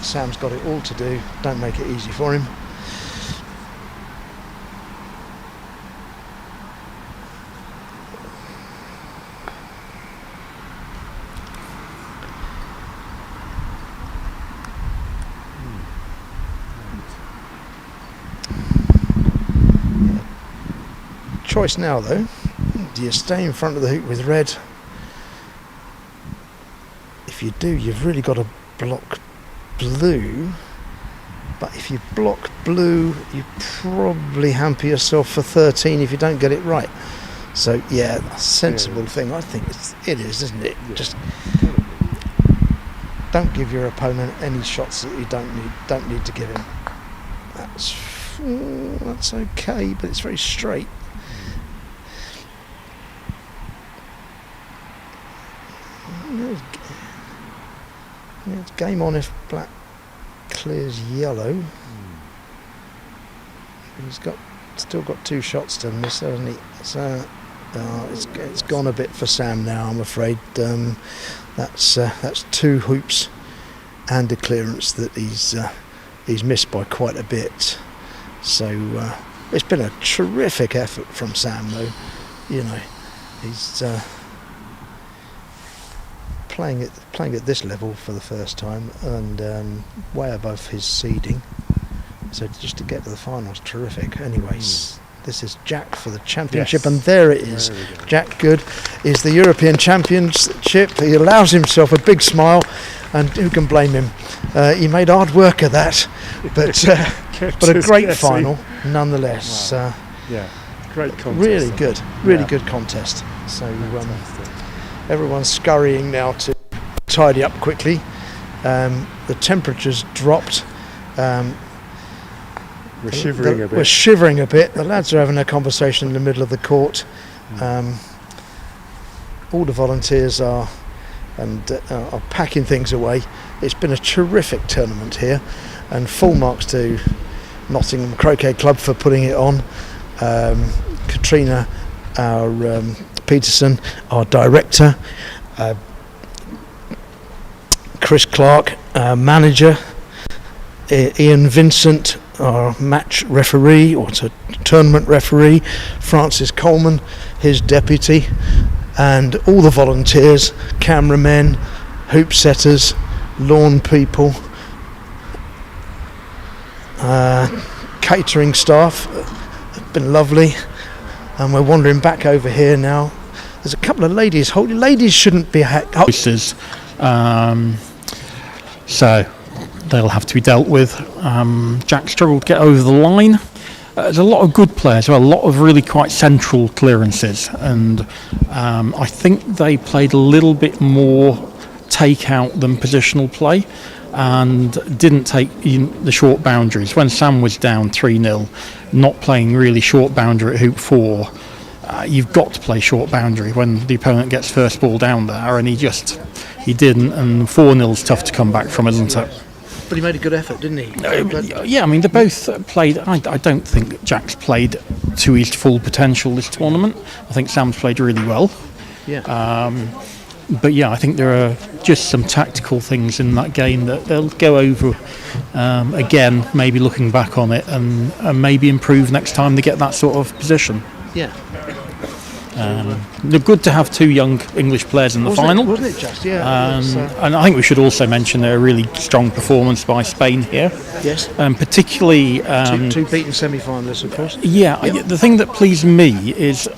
[SPEAKER 1] Sam's got it all to do. Don't make it easy for him. Choice now though. Do you stay in front of the hoop with red? If you do, you've really got to block blue. But if you block blue, you probably hamper yourself for 13 if you don't get it right. So yeah, a sensible thing. I think it is, isn't it?
[SPEAKER 2] Yeah.
[SPEAKER 1] Just don't give your opponent any shots that you don't need to give him. That's okay, but it's very straight. It's game on if black clears yellow. He's still got 2 shots to miss, hasn't he? So it's gone a bit for Sam now, I'm afraid. That's 2 hoops and a clearance that he's missed by quite a bit. So it's been a terrific effort from Sam, though. You know, he's playing at this level for the first time, and way above his seeding. So just to get to the finals, terrific. Anyways, this is Jack for the championship,
[SPEAKER 2] Yes.
[SPEAKER 1] and there it is. Jack Good is the European Championship. He allows himself a big smile, and who can blame him? He made hard work of that, but but a great final nonetheless.
[SPEAKER 2] Wow. Yeah, great contest.
[SPEAKER 1] Really good contest. So everyone's scurrying now to tidy up quickly. The temperature's dropped.
[SPEAKER 2] We're shivering a bit.
[SPEAKER 1] We're shivering a bit. The lads are having a conversation in the middle of the court. All the volunteers are packing things away. It's been a terrific tournament here, and full marks to Nottingham Croquet Club for putting it on. Katrina, our Peterson, our director, Chris Clark, our manager, Ian Vincent, our match referee, or tournament referee, Francis Coleman, his deputy, and all the volunteers, cameramen, hoop setters, lawn people, catering staff. It's been lovely, and we're wandering back over here now. There's a couple of ladies. Ladies shouldn't be
[SPEAKER 6] voices, so they'll have to be dealt with. Jack struggled to get over the line. There's a lot of good players, a lot of really quite central clearances, and I think they played a little bit more take-out than positional play, and didn't take the short boundaries. When Sam was down 3-0, not playing really short boundary at hoop 4, you've got to play short boundary when the opponent gets first ball down there, and he didn't, and 4-0's tough to come back from, isn't it?
[SPEAKER 1] But he made a good effort, didn't he?
[SPEAKER 6] Yeah, I mean, they both played. I don't think Jack's played to his full potential this tournament. I think Sam's played really well.
[SPEAKER 1] Yeah.
[SPEAKER 6] But yeah, I think there are just some tactical things in that game that they'll go over again, maybe looking back on it, and maybe improve next time they get that sort of position.
[SPEAKER 1] Yeah.
[SPEAKER 6] They're good to have two young English players in the final.
[SPEAKER 1] Wasn't it just? Yeah.
[SPEAKER 6] And I think we should also mention a really strong performance by Spain here.
[SPEAKER 1] Yes.
[SPEAKER 6] Particularly
[SPEAKER 1] two beaten semi-finalists, of course.
[SPEAKER 6] Yeah.
[SPEAKER 1] Yep.
[SPEAKER 6] The thing that pleased me is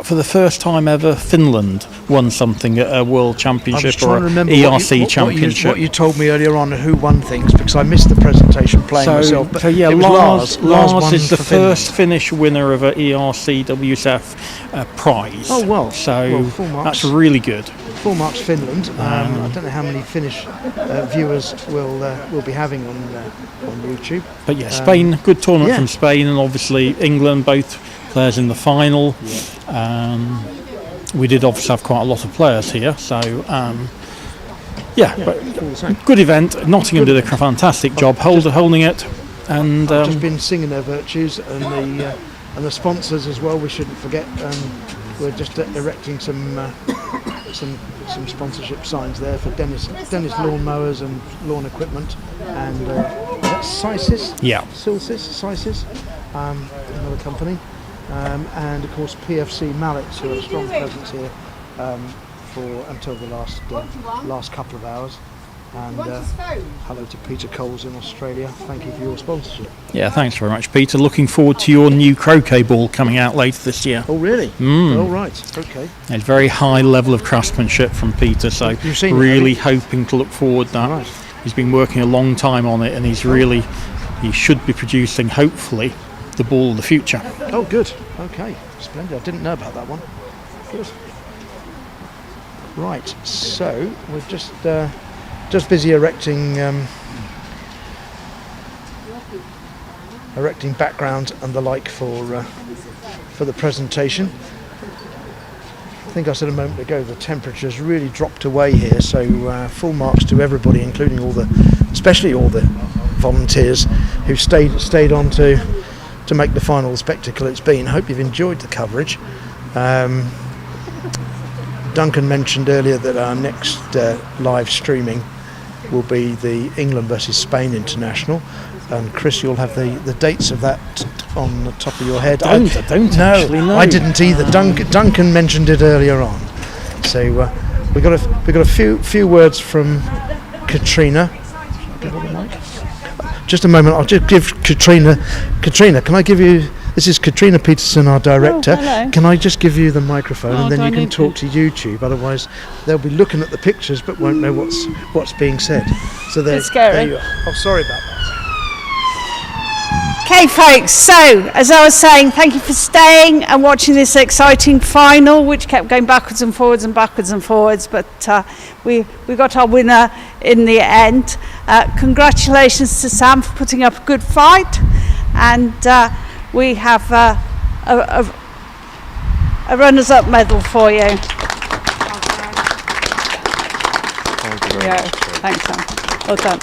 [SPEAKER 6] for the first time ever, Finland won something at a World Championship or an ERC Championship.
[SPEAKER 1] What you told me earlier on who won things, because I missed the presentation playing myself. But
[SPEAKER 6] yeah,
[SPEAKER 1] it was
[SPEAKER 6] Lars is the first Finnish winner of an ERC WSF prize.
[SPEAKER 1] Oh well.
[SPEAKER 6] So
[SPEAKER 1] full marks.
[SPEAKER 6] That's really good.
[SPEAKER 1] Full marks Finland. I don't know how many Finnish viewers we'll be having on YouTube.
[SPEAKER 6] But yeah, Spain, good tournament from Spain, and obviously England, both players in the final. Yeah. We did obviously have quite a lot of players here, so but good event. Nottingham did a fantastic job holding it, and
[SPEAKER 1] I've just been singing their virtues, and the sponsors as well. We shouldn't forget. We're just erecting some sponsorship signs there for Dennis lawn mowers and lawn equipment, and that's Sysis.
[SPEAKER 6] Yeah.
[SPEAKER 1] Sysis, another company. And of course PFC Mallets, who are a strong presence here until the last couple of hours. And hello to Peter Coles in Australia. Thank you for your sponsorship.
[SPEAKER 6] Yeah, thanks very much, Peter. Looking forward to your new croquet ball coming out later this year.
[SPEAKER 1] Oh, really? All right. Okay.
[SPEAKER 6] A very high level of craftsmanship from Peter, so really hoping to look forward to that. Right. He's been working a long time on it, and he should be producing, hopefully, the ball of the future.
[SPEAKER 1] Oh, good. Okay. Splendid. I didn't know about that one. Good. Right. So we're just busy erecting background and the like for the presentation. I think I said a moment ago the temperature's really dropped away here, so full marks to everybody, including especially all the volunteers who stayed on to make the final the spectacle it's been. Hope you've enjoyed the coverage. Duncan mentioned earlier that our next live streaming will be the England versus Spain international, and Chris, you'll have the dates of that on the top of your head.
[SPEAKER 6] I don't actually know.
[SPEAKER 1] I didn't either. Duncan mentioned it earlier on. So we got a few words from Katrina. Just a moment. I'll just give Katrina. Can I give you? This is Katrina Peterson, our director.
[SPEAKER 7] Hello.
[SPEAKER 1] Can I just give you the microphone, and then you can talk to YouTube? Otherwise, they'll be looking at the pictures but won't know what's being said. So there you are. Oh, sorry about that.
[SPEAKER 7] Okay, folks, so as I was saying, thank you for staying and watching this exciting final, which kept going backwards and forwards and backwards and forwards, but we got our winner in the end. Congratulations to Sam for putting up a good fight, and we have a runners-up medal for you. Yeah, thanks, Sam. Well done.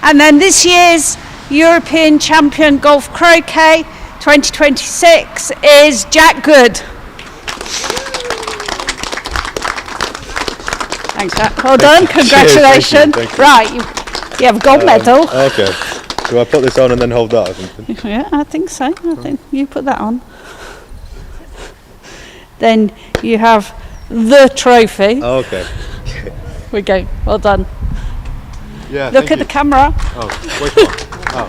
[SPEAKER 7] And then this year's European Champion Golf Croquet 2026 is Jack Good. Thanks, Jack. Well done. Congratulations.
[SPEAKER 8] Thank you.
[SPEAKER 7] Right, you have a gold medal.
[SPEAKER 8] Okay. Do I put this on and then hold that or something?
[SPEAKER 7] Yeah, I think so. I think you put that on. Then you have the trophy.
[SPEAKER 8] Oh, okay.
[SPEAKER 7] We go. Well done.
[SPEAKER 8] Yeah.
[SPEAKER 7] Look at the camera.
[SPEAKER 8] Oh, wait on. Oh.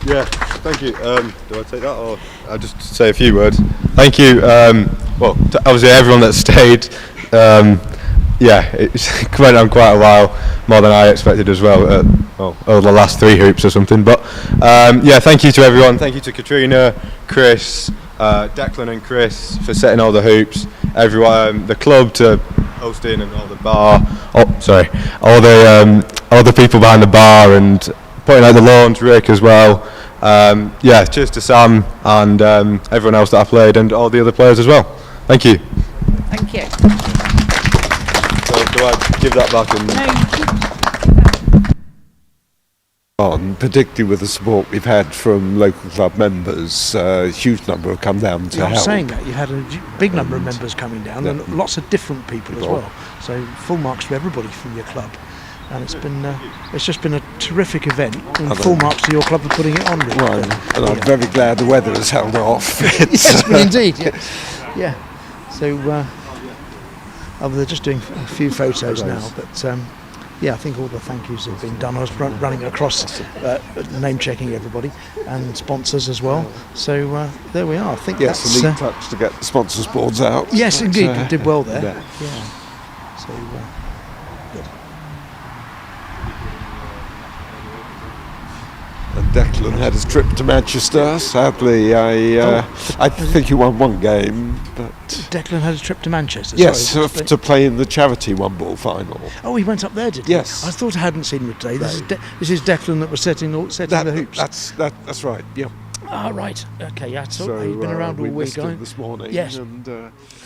[SPEAKER 8] Yeah. Thank you. Do I take that or I'll just say a few words? Thank you. Well, obviously everyone that stayed. Yeah, it went on quite a while, more than I expected as well. Over the last 3 hoops or something. But yeah, thank you to everyone. Thank you to Katrina, Chris, Declan, and Chris for setting all the hoops. Everyone, the club to hosting and all the bar. All the people behind the bar and putting out the lawns. Rick as well. Yeah, cheers to Sam and everyone else that I played and all the other players as well. Thank you.
[SPEAKER 7] Thank you.
[SPEAKER 8] So do I give that back?
[SPEAKER 9] On, particularly with the support we've had from local club members, a huge number have come down to
[SPEAKER 1] I was
[SPEAKER 9] help.
[SPEAKER 1] saying that you had a big number of members coming down, and lots of different people as well. So full marks for everybody from your club, and it's just been a terrific event. And full marks to your club for putting it on. Really.
[SPEAKER 9] Well, and I'm very glad the weather has held off.
[SPEAKER 1] Yes, well, indeed. Yes. Yeah. So they're just doing a few photos now, but. Yeah, I think all the thank yous have been done. I was running across, name checking everybody and sponsors as well. So there we are. I think
[SPEAKER 9] yes,
[SPEAKER 1] that's
[SPEAKER 9] a neat touch to get the sponsors boards out.
[SPEAKER 1] Yes,
[SPEAKER 9] but,
[SPEAKER 1] indeed, you did well there.
[SPEAKER 9] Yeah.
[SPEAKER 1] So good.
[SPEAKER 9] And Declan had his trip to Manchester. Sadly, I think he won one game, but
[SPEAKER 1] Declan had a trip to Manchester.
[SPEAKER 9] yes, to play in the charity one-ball final.
[SPEAKER 1] Oh, he went up there, did he?
[SPEAKER 9] Yes.
[SPEAKER 1] I thought I hadn't seen him today. This is Declan that was setting the hoops.
[SPEAKER 9] That's right. Yeah.
[SPEAKER 1] Ah, right. Okay. Yeah.
[SPEAKER 9] So
[SPEAKER 1] you've been around all
[SPEAKER 9] we
[SPEAKER 1] week.
[SPEAKER 9] missed him this morning.
[SPEAKER 1] Yes.
[SPEAKER 9] And,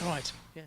[SPEAKER 1] right. Yeah.